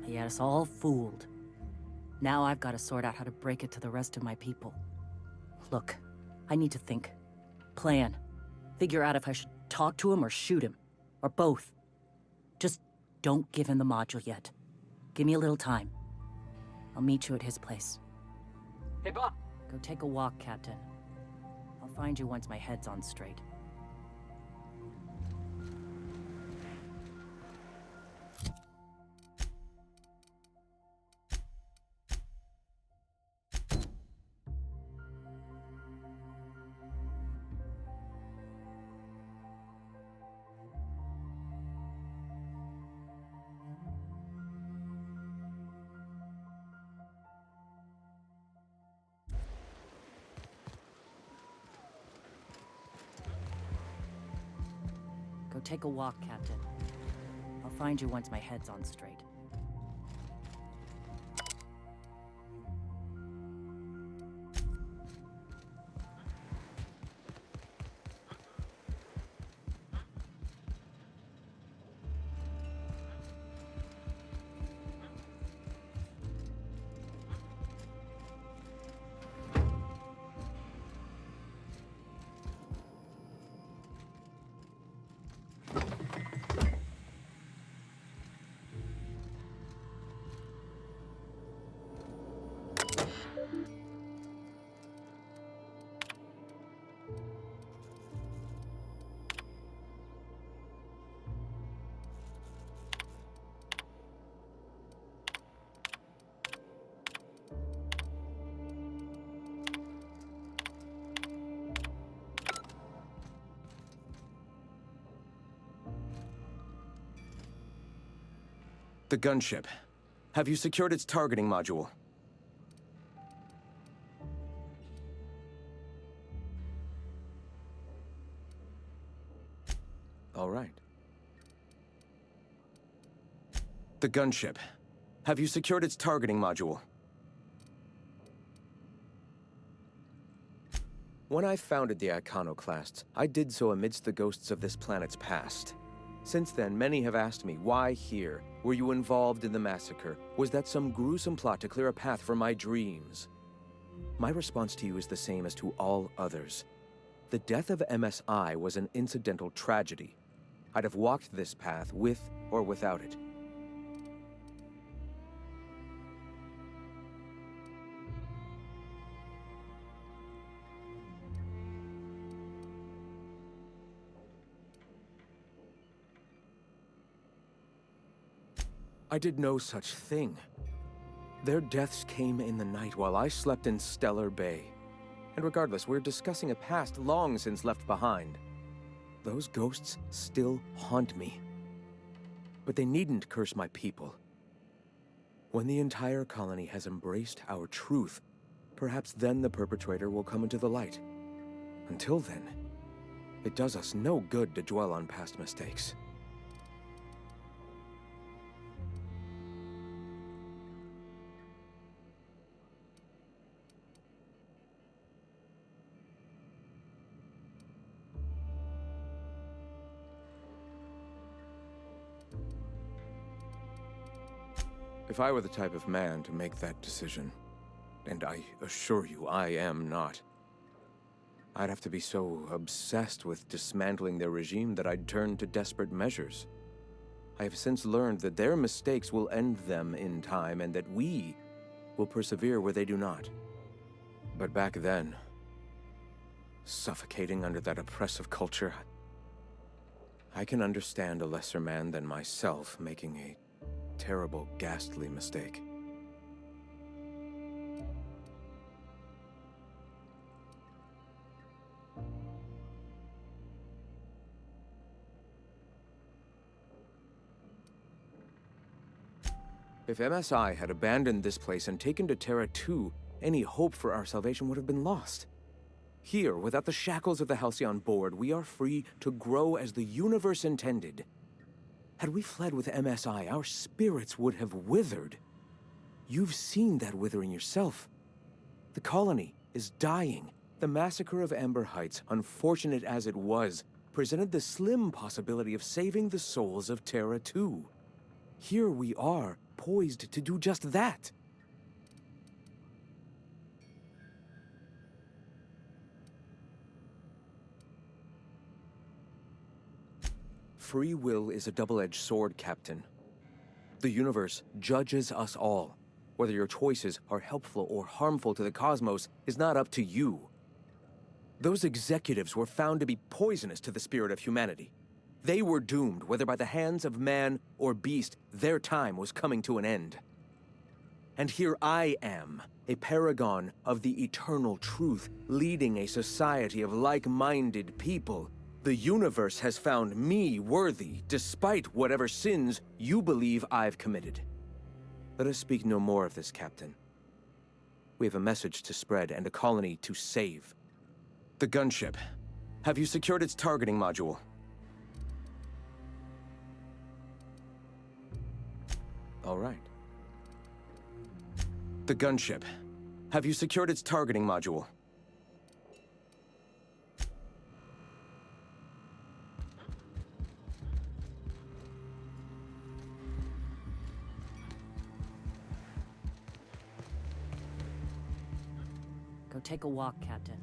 He had us all fooled. Now I've got to sort out how to break it to the rest of my people. Look, I need to think. Plan. Figure out if I should talk to him or shoot him. Or both. Just don't give him the module yet. Give me a little time. I'll meet you at his place. Hey, Bob. Go take a walk, Captain. I'll find you once my head's on straight. Go take a walk, Captain. I'll find you once my head's on straight. The gunship. Have you secured its targeting module? All right. The gunship. Have you secured its targeting module? When I founded the Iconoclasts, I did so amidst the ghosts of this planet's past. Since then, many have asked me, why here? Were you involved in the massacre? Was that some gruesome plot to clear a path for my dreams? My response to you is the same as to all others. The death of MSI was an incidental tragedy. I'd have walked this path with or without it. I did no such thing. Their deaths came in the night while I slept in Stellar Bay. And regardless, we're discussing a past long since left behind. Those ghosts still haunt me. But they needn't curse my people. When the entire colony has embraced our truth, perhaps then the perpetrator will come into the light. Until then, it does us no good to dwell on past mistakes. If I were the type of man to make that decision, and I assure you I am not, I'd have to be so obsessed with dismantling their regime that I'd turn to desperate measures. I have since learned that their mistakes will end them in time and that we will persevere where they do not. But back then, suffocating under that oppressive culture, I can understand a lesser man than myself making a terrible, ghastly mistake. If MSI had abandoned this place and taken to Terra 2, any hope for our salvation would have been lost. Here, without the shackles of the Halcyon board, we are free to grow as the universe intended. Had we fled with MSI, our spirits would have withered. You've seen that withering yourself. The colony is dying. The massacre of Amber Heights, unfortunate as it was, presented the slim possibility of saving the souls of Terra 2. Here we are, poised to do just that. Free will is a double-edged sword, Captain. The universe judges us all. Whether your choices are helpful or harmful to the cosmos is not up to you. Those executives were found to be poisonous to the spirit of humanity. They were doomed, whether by the hands of man or beast, their time was coming to an end. And here I am, a paragon of the eternal truth, leading a society of like-minded people. The universe has found me worthy, despite whatever sins you believe I've committed. Let us speak no more of this, Captain. We have a message to spread and a colony to save. The gunship. Have you secured its targeting module? All right. The gunship. Have you secured its targeting module? Go take a walk, Captain.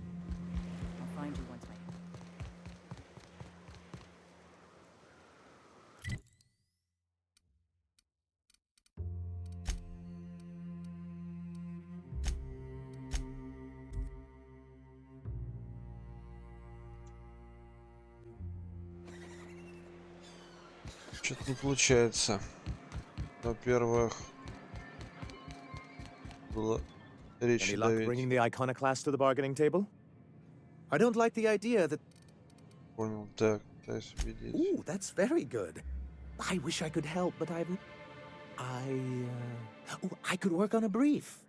I'll find you once I... Что-то не получается. Во-первых, было речь Any luck bringing the iconoclast to the bargaining table? I don't like the idea that... Понял, так, пытаюсь увидеть. Ooh, that's very good. I wish I could help, but I could work on a brief.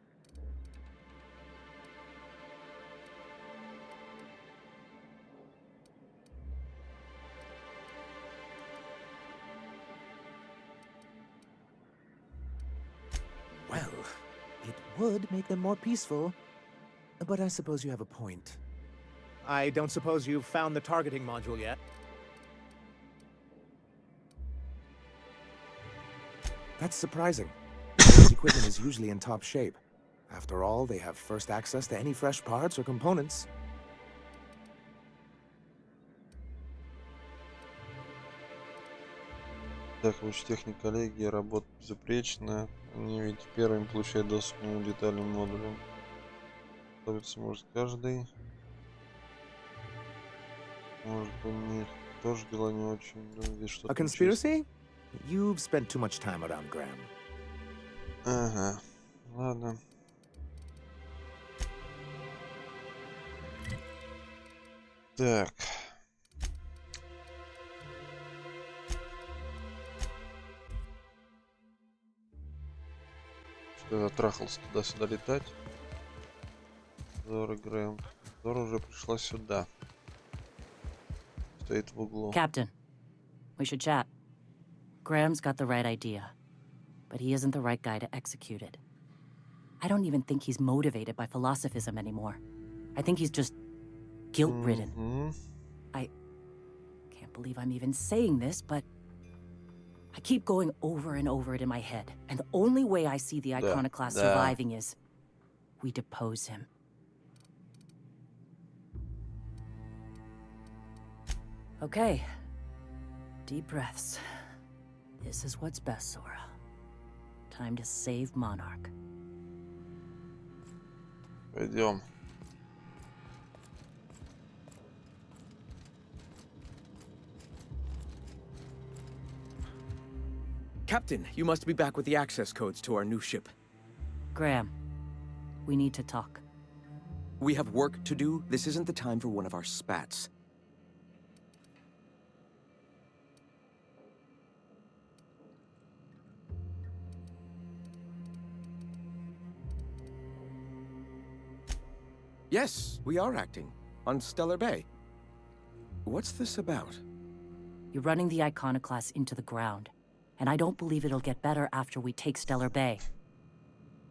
Well, it would make them more peaceful, but I suppose you have a point. I don't suppose you've found the targeting module yet? That's surprising. Their equipment is usually in top shape. After all, they have first access to any fresh parts or components. Так, луч техник коллегии, работа безупречна. Они ведь первыми получают доступ к новым детальным модулям. Ставиться может каждый. Может, у них тоже дела не очень. Думаю, здесь что-то A conspiracy? You've spent too much time around Graham. Ага, ладно. Так. Что я затрахался туда-сюда летать. Зора Грэм. Зора уже пришла сюда. Стоит в углу. Captain, we should chat. Graham's got the right idea, but he isn't the right guy to execute it. I don't even think he's motivated by philosophism anymore. I think he's just guilt-ridden. I can't believe I'm even saying this, but I keep going over and over it in my head, and the only way I see the iconoclast surviving is we depose him. Okay. Deep breaths. This is what's best, Sora. Time to save Monarch. Пойдем. Captain, you must be back with the access codes to our new ship. Graham, we need to talk. We have work to do. This isn't the time for one of our spats. Yes, we are acting. On Stellar Bay. What's this about? You're running the iconoclast into the ground, and I don't believe it'll get better after we take Stellar Bay.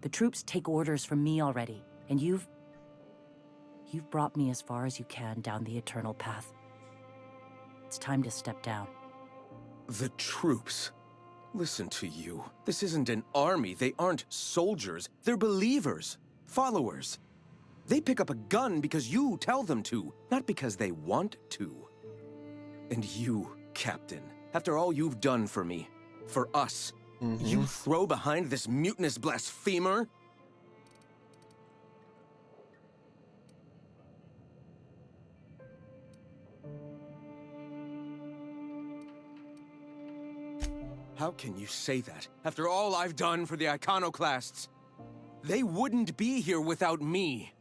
The troops take orders from me already, and you've brought me as far as you can down the eternal path. It's time to step down. The troops? Listen to you. This isn't an army. They aren't soldiers. They're believers. Followers. They pick up a gun because you tell them to, not because they want to. And you, Captain, after all you've done for me, for us, you throw behind this mutinous blasphemer? How can you say that, after all I've done for the iconoclasts? They wouldn't be here without me.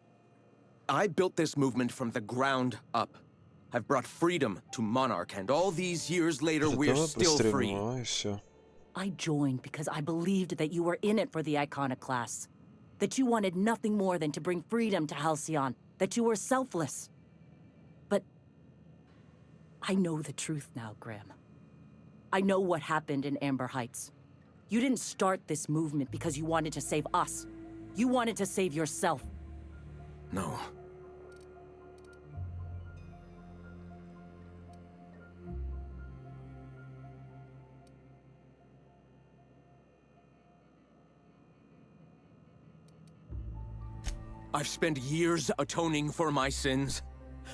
I built this movement from the ground up. I've brought freedom to Monarch, and all these years later, we're still free. I joined because I believed that you were in it for the iconoclasts. That you wanted nothing more than to bring freedom to Halcyon. That you were selfless. But I know the truth now, Graham. I know what happened in Amber Heights. You didn't start this movement because you wanted to save us. You wanted to save yourself. No. I've spent years atoning for my sins.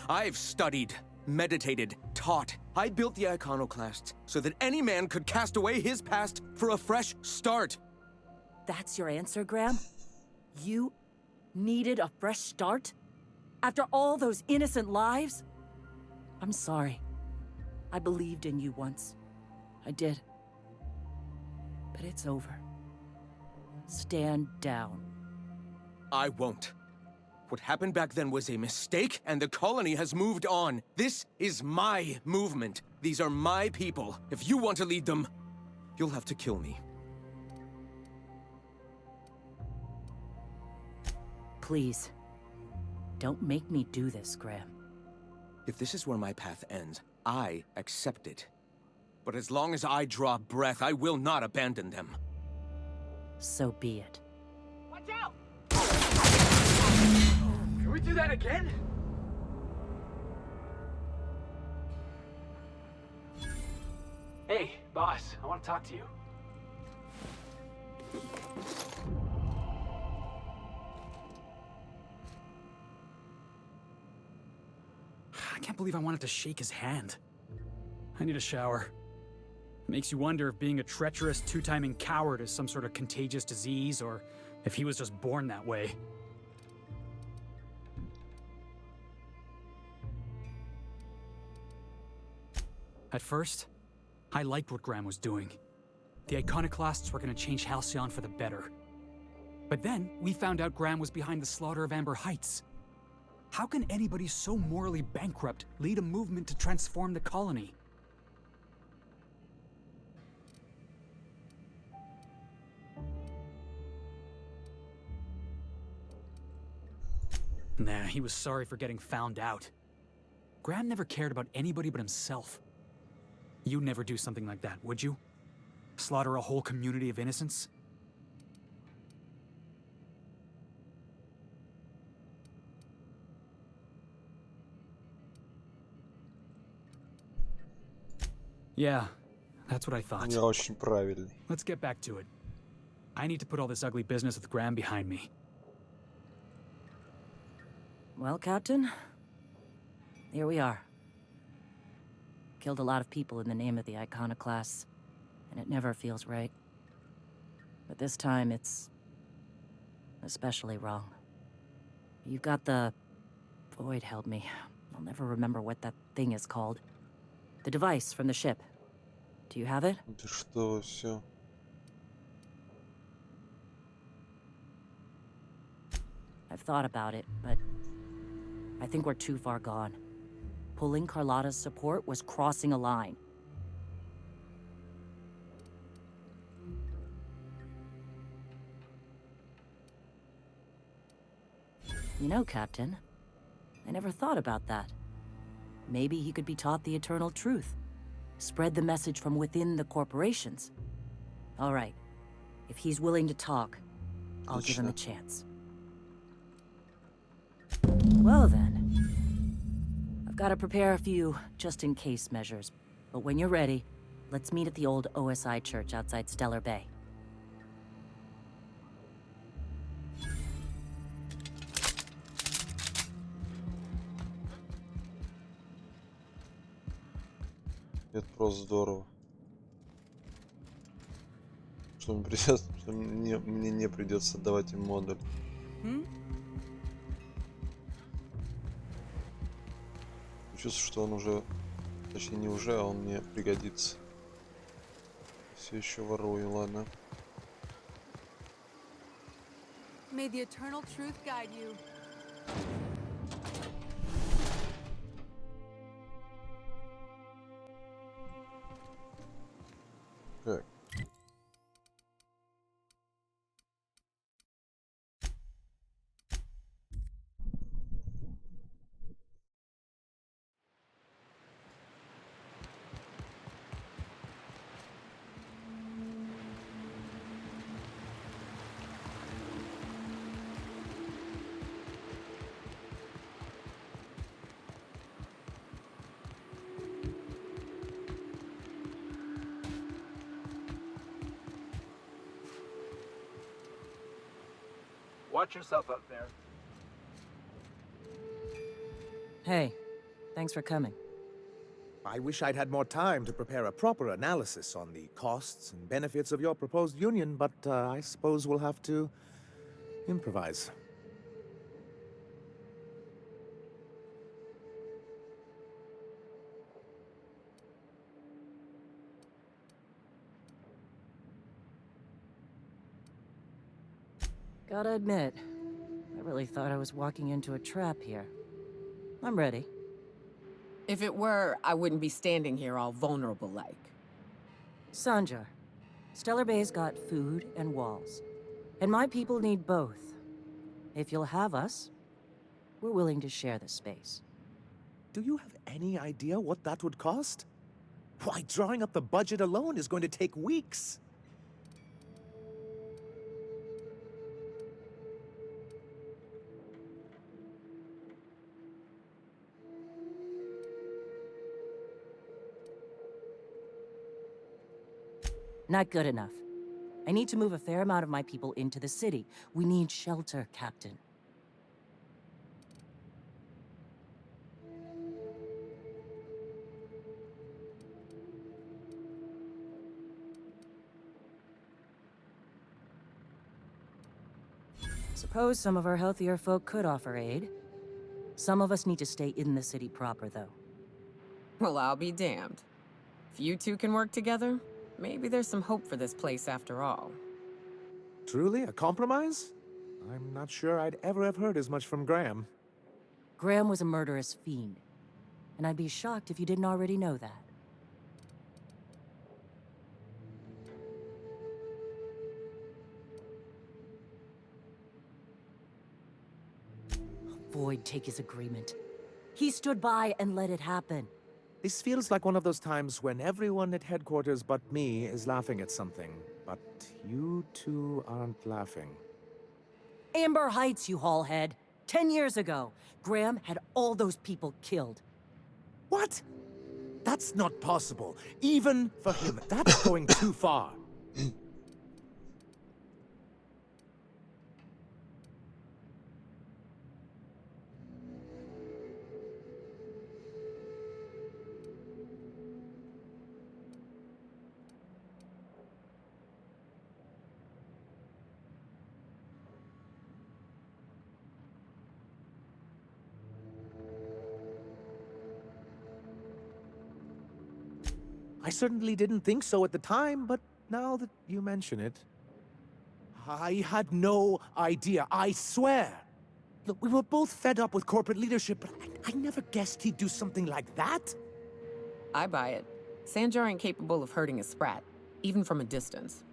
I've studied, meditated, taught. I built the iconoclasts so that any man could cast away his past for a fresh start. That's your answer, Graham? You needed a fresh start? After all those innocent lives? I'm sorry. I believed in you once. I did. But it's over. Stand down. I won't. What happened back then was a mistake, and the colony has moved on. This is my movement. These are my people. If you want to lead them, you'll have to kill me. Please. Don't make me do this, Graham. If this is where my path ends, I accept it. But as long as I draw breath, I will not abandon them. So be it. Watch out! Can we do that again? Hey, boss, I want to talk to you. I can't believe I wanted to shake his hand. I need a shower. It makes you wonder if being a treacherous, two-timing coward is some sort of contagious disease, or if he was just born that way. At first, I liked what Graham was doing. The iconoclasts were going to change Halcyon for the better. But then, we found out Graham was behind the slaughter of Amber Heights. How can anybody so morally bankrupt lead a movement to transform the colony? Nah, he was sorry for getting found out. Graham never cared about anybody but himself. You'd never do something like that, would you? Slaughter a whole community of innocents? Yeah, That's what I thought. Я очень правильный. Let's get back to it. I need to put all this ugly business with Graham behind me. Well, Captain, here we are. Killed a lot of people in the name of the iconoclasts, and it never feels right. But this time, it's especially wrong. You've got the... Void held me. I'll never remember what that thing is called. The device from the ship. Do you have it? Да что все? I've thought about it, but I think we're too far gone. Pulling Carlotta's support was crossing a line. You know, Captain, I never thought about that. Maybe he could be taught the eternal truth. Spread the message from within the corporations. All right. If he's willing to talk, I'll give him a chance. Well then. I've got to prepare a few just-in-case measures. But when you're ready, let's meet at the old OSI church outside Stellar Bay. Это просто здорово. Что мне придется, что мне не придется давать им модуль. Чувствую, что он уже, точнее не уже, а он мне пригодится. Все еще ворую, ладно. May the eternal truth guide you. Так. Watch yourself up there. Hey, thanks for coming. I wish I'd had more time to prepare a proper analysis on the costs and benefits of your proposed union, but I suppose we'll have to improvise. Gotta admit, I really thought I was walking into a trap here. I'm ready. If it were, I wouldn't be standing here all vulnerable like. Sanjar, Stellar Bay's got food and walls. And my people need both. If you'll have us, we're willing to share the space. Do you have any idea what that would cost? Why, drawing up the budget alone is going to take weeks. Not good enough. I need to move a fair amount of my people into the city. We need shelter, Captain. Suppose some of our healthier folk could offer aid. Some of us need to stay in the city proper, though. Well, I'll be damned. If you two can work together, maybe there's some hope for this place after all. Truly, a compromise? I'm not sure I'd ever have heard as much from Graham. Graham was a murderous fiend, and I'd be shocked if you didn't already know that. Void take his agreement. He stood by and let it happen. This feels like one of those times when everyone at headquarters but me is laughing at something, but you two aren't laughing. Amber Heights, you haulhead. 10 years ago, Graham had all those people killed. What? That's not possible. Even for him. That's going too far. I certainly didn't think so at the time, but now that you mention it, I had no idea, I swear. Look, we were both fed up with corporate leadership, but I never guessed he'd do something like that. I buy it. Sanjar ain't capable of hurting a sprat, even from a distance.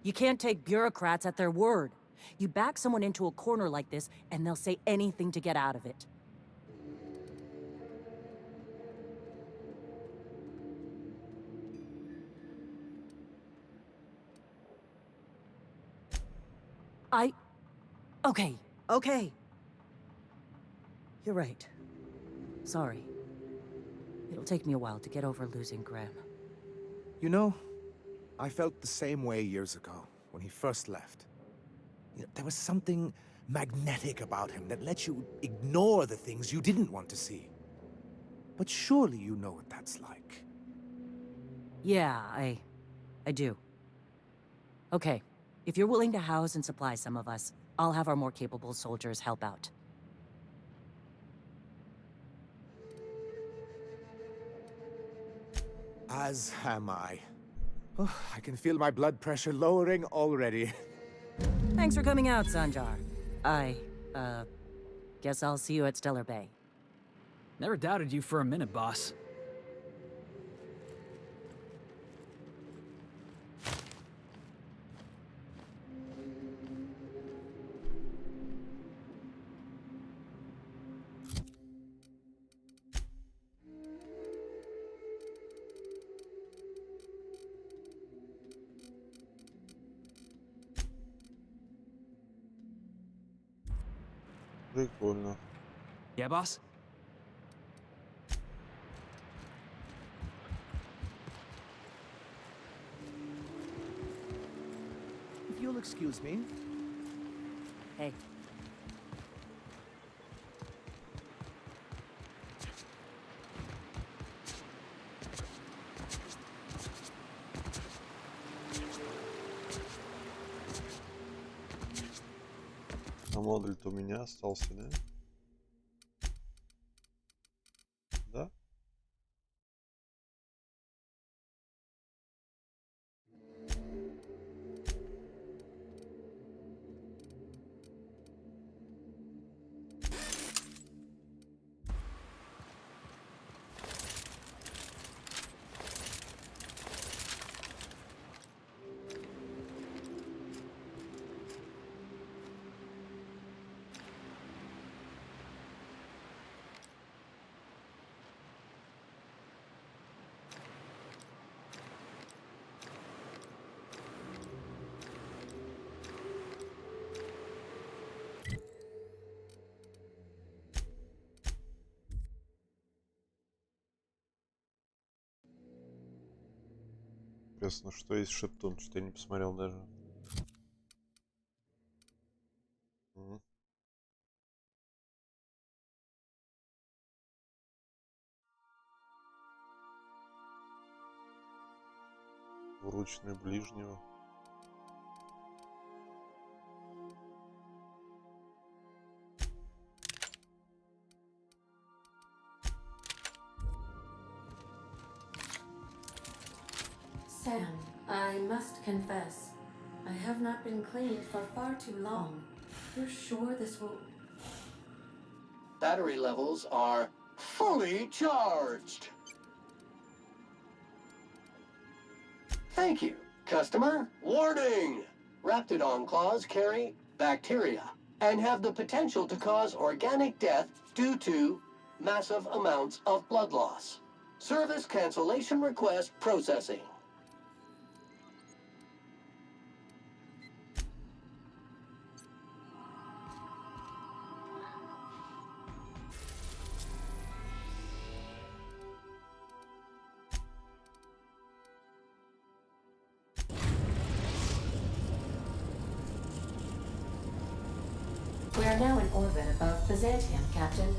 You can't take bureaucrats at their word. You back someone into a corner like this, and they'll say anything to get out of it. Okay. You're right. Sorry. It'll take me a while to get over losing Graham. You know, I felt the same way years ago, when he first left. You know, there was something magnetic about him that let you ignore the things you didn't want to see. But surely you know what that's like. Yeah, I do. Okay, if you're willing to house and supply some of us, I'll have our more capable soldiers help out. As am I. Oh, I can feel my blood pressure lowering already. Thanks for coming out, Sanjar. Guess I'll see you at Stellar Bay. Never doubted you for a minute, boss. Прикольно. Yeah, boss? If you'll excuse me. Hey. А модуль-то у меня остался, да? Да? Интересно, что есть Шептун, что я не посмотрел даже. Двуручный ближнего. Sam, I must confess, I have not been cleaned for far too long. You're sure this will... Battery levels are fully charged. Thank you, customer. Warning! Raptidon claws carry bacteria and have the potential to cause organic death due to massive amounts of blood loss. Service cancellation request processing. are now in orbit above Byzantium, Captain.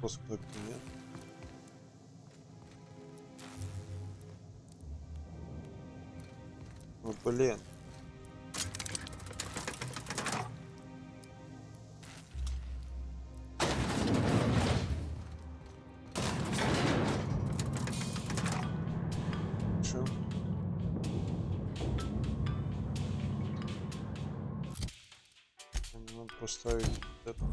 Пускай нет. Ну блин. Чё? Надо поставить вот это.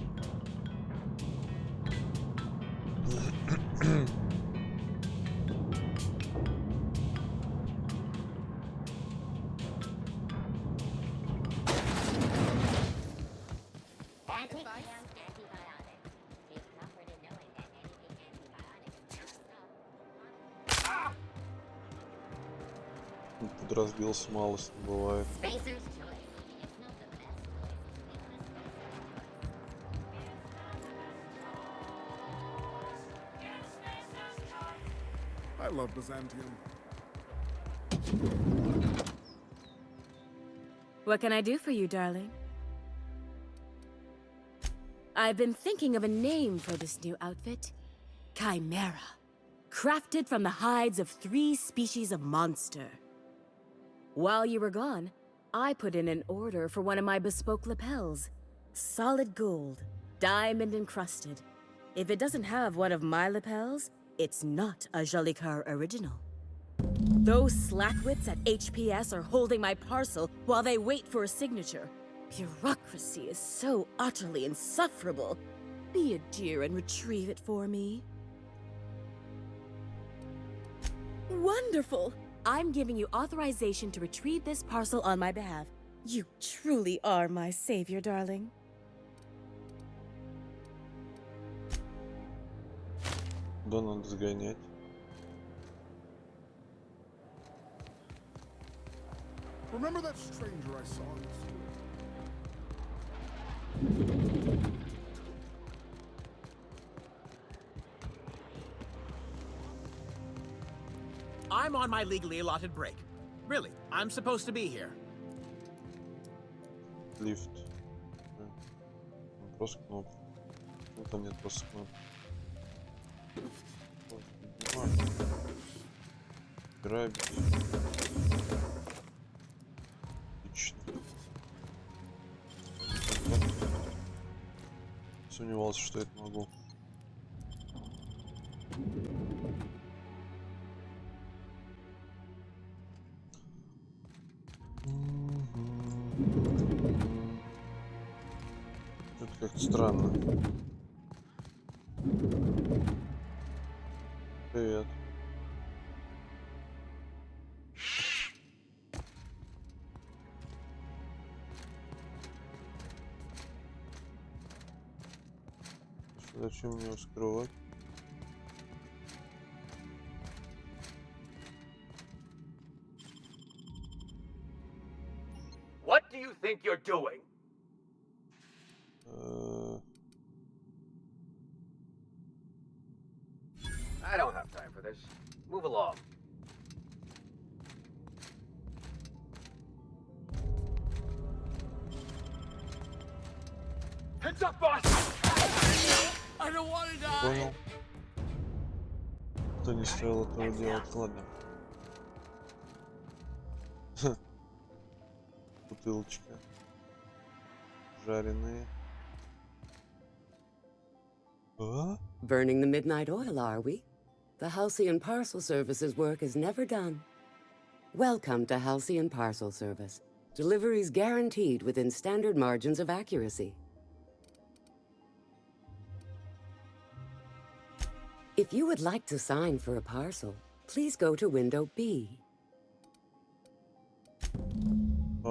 Подразбился, малость не бывает. I love Byzantium. What can I do for you, darling? I've been thinking of a name for this new outfit. Chimera. Crafted from the hides of 3 species of monster. While you were gone, I put in an order for one of my bespoke lapels. Solid gold, diamond encrusted. If it doesn't have one of my lapels, it's not a Jolicoeur original. Those slackwits at HPS are holding my parcel while they wait for a signature. Bureaucracy is so utterly insufferable. Be a dear and retrieve it for me. Wonderful! I'm giving you authorization to retrieve this parcel on my behalf. You truly are my savior, darling. Да, надо сгонять. Remember that stranger I saw in the store? I'm on my legally allotted break. Really, I'm supposed to be here. Лифт. Просто кнопка. Ну там нет просто кнопки. Грабить. Отлично. Сомневался, что это могу. Это как-то странно. Привет. Зачем мне скрывать? What do you think you're doing? I don't have time for this. Move along. Heads up, boss! I don't want to die! Понял. Что не стоило этого делать, ладно. Бутылочка. Жареные. Burning the midnight oil, are we? The Halcyon Parcel Service's work is never done. Welcome to Halcyon Parcel Service. Deliveries guaranteed within standard margins of accuracy. If you would like to sign for a parcel, please go to window B.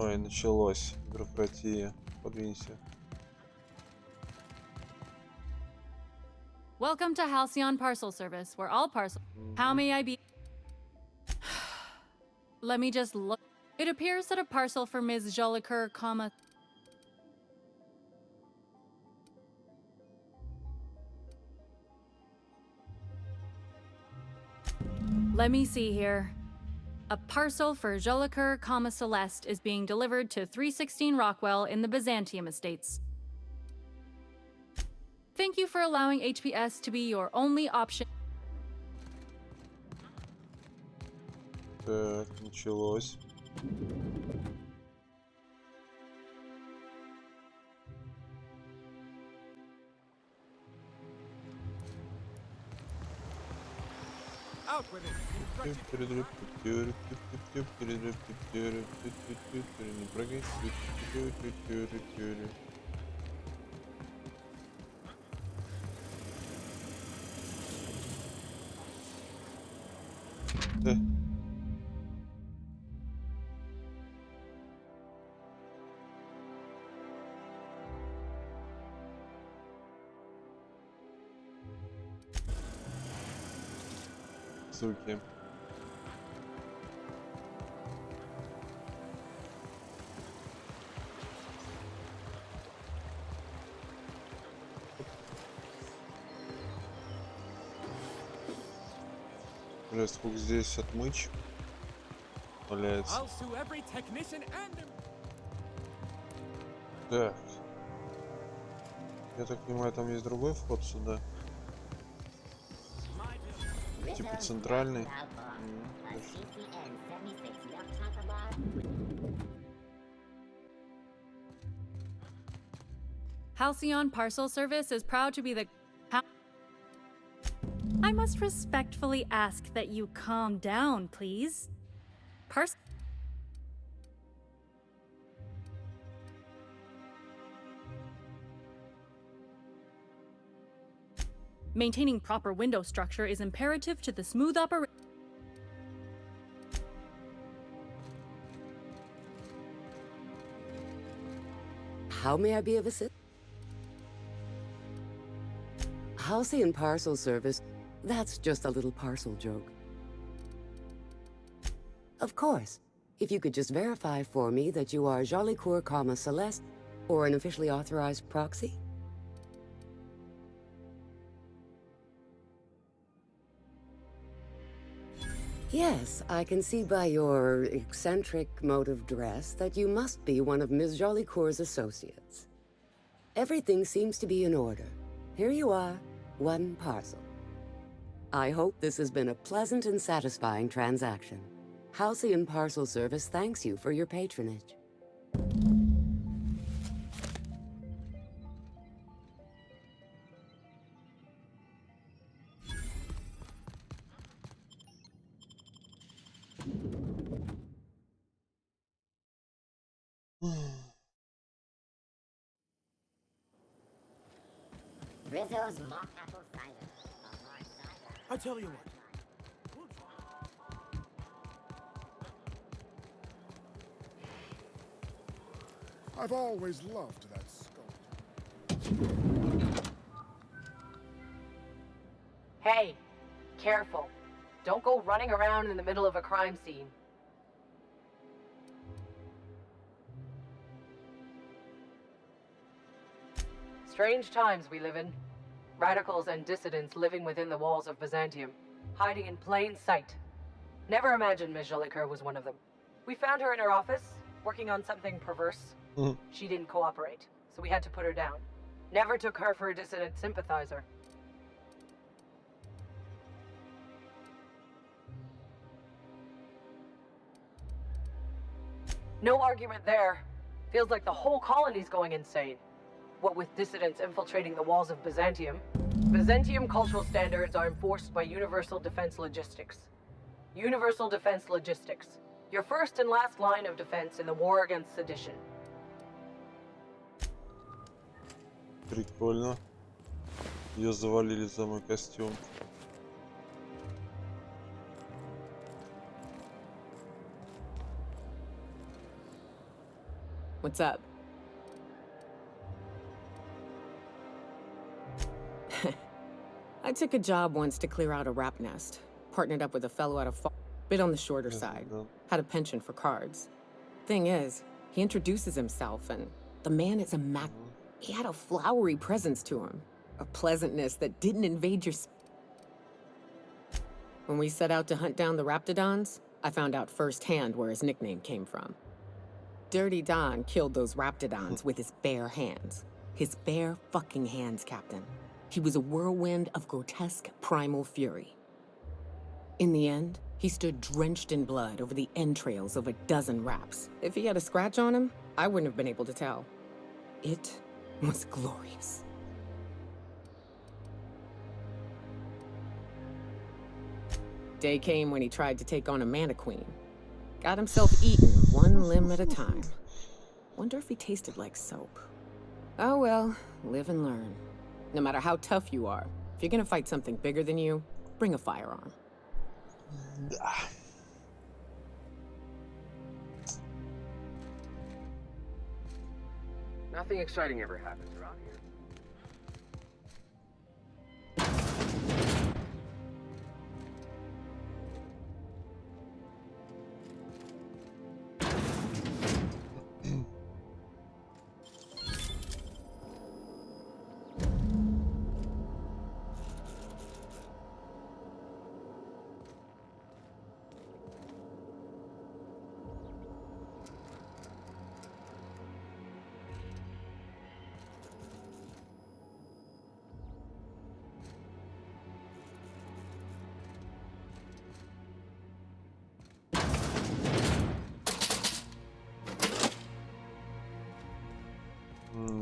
Ой, началось. Бюрократия. Подвинься. Welcome to Halcyon Parcel Service, where all parcels. How may I be? Let me just look. It appears that a parcel for Ms. Jolicoeur, comma. Let me see here. A parcel for Jolicoeur, comma Celeste is being delivered to 316 Rockwell in the Byzantium Estates. Thank you for allowing HPS to be your only option. Так, началось. Out with it. Не прыгай. Да. Суки. Бля, сколько здесь отмычек валяется. Так. Я так понимаю, там есть другой вход сюда. Типа центральный. Halcyon Parcel Service is proud to be the. I must respectfully ask that you calm down, please. Maintaining proper window structure is imperative to the smooth operation. How may I be of assistance? Halcyon Parcel Service, that's just a little parcel joke. Of course, if you could just verify for me that you are Jolicoeur, comma Celeste, or an officially authorized proxy. Yes, I can see by your eccentric mode of dress that you must be one of Ms. Jolicoeur's associates. Everything seems to be in order. Here you are, one parcel. I hope this has been a pleasant and satisfying transaction. Halcyon Parcel Service thanks you for your patronage. Rizzo's mock apple cider. I tell you what. I've always loved that sculpture. Hey, careful. Don't go running around in the middle of a crime scene. Strange times we live in. Radicals and dissidents living within the walls of Byzantium, hiding in plain sight. Never imagined Ms. Jolicoeur was one of them. We found her in her office, working on something perverse. She didn't cooperate, so we had to put her down. Never took her for a dissident sympathizer. No argument there. Feels like the whole colony's going insane. What with dissidents infiltrating the walls of Byzantium, Byzantium cultural standards are enforced by Universal Defense Logistics. Universal Defense Logistics. Your first and last line of defense in the war against sedition. Прикольно. Ее завалили за мой костюм. What's up? I took a job once to clear out a rap nest. Partnered up with a fellow out of bit on the shorter side. Had a penchant for cards. Thing is, he introduces himself and the man is he had a flowery presence to him. A pleasantness that didn't invade your When we set out to hunt down the Raptidons, I found out firsthand where his nickname came from. Dirty Don killed those Raptidons with his bare hands. His bare fucking hands, Captain. He was a whirlwind of grotesque primal fury. In the end, he stood drenched in blood over the entrails of a dozen raps. If he had a scratch on him, I wouldn't have been able to tell. It was glorious. Day came when he tried to take on a mana queen. Got himself eaten one limb at a time. Wonder if he tasted like soap. Oh well, live and learn. No matter how tough you are, if you're gonna fight something bigger than you, bring a firearm. Nothing exciting ever happens around here.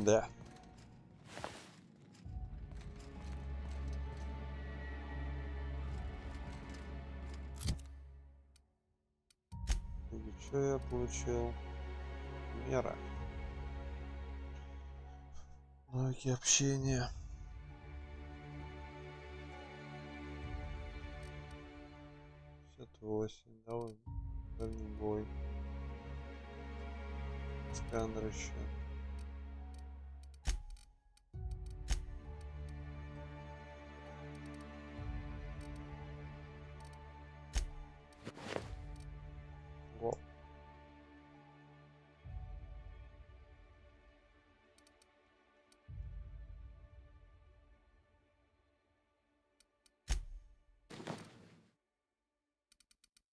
Да. И что я получил? Мера. Навыки общения. Давай. Дальний бой. Сканер еще.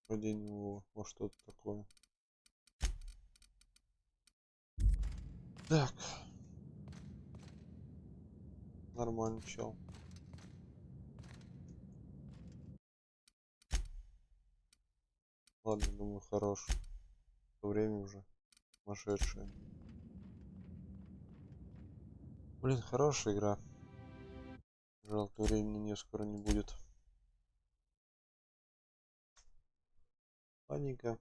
Падение во что-то такое. Так. Нормально, чел. Ладно, думаю, хорош. Время уже сумасшедшее. Блин, хорошая игра. Жалко, времени не скоро не будет. Ладненько.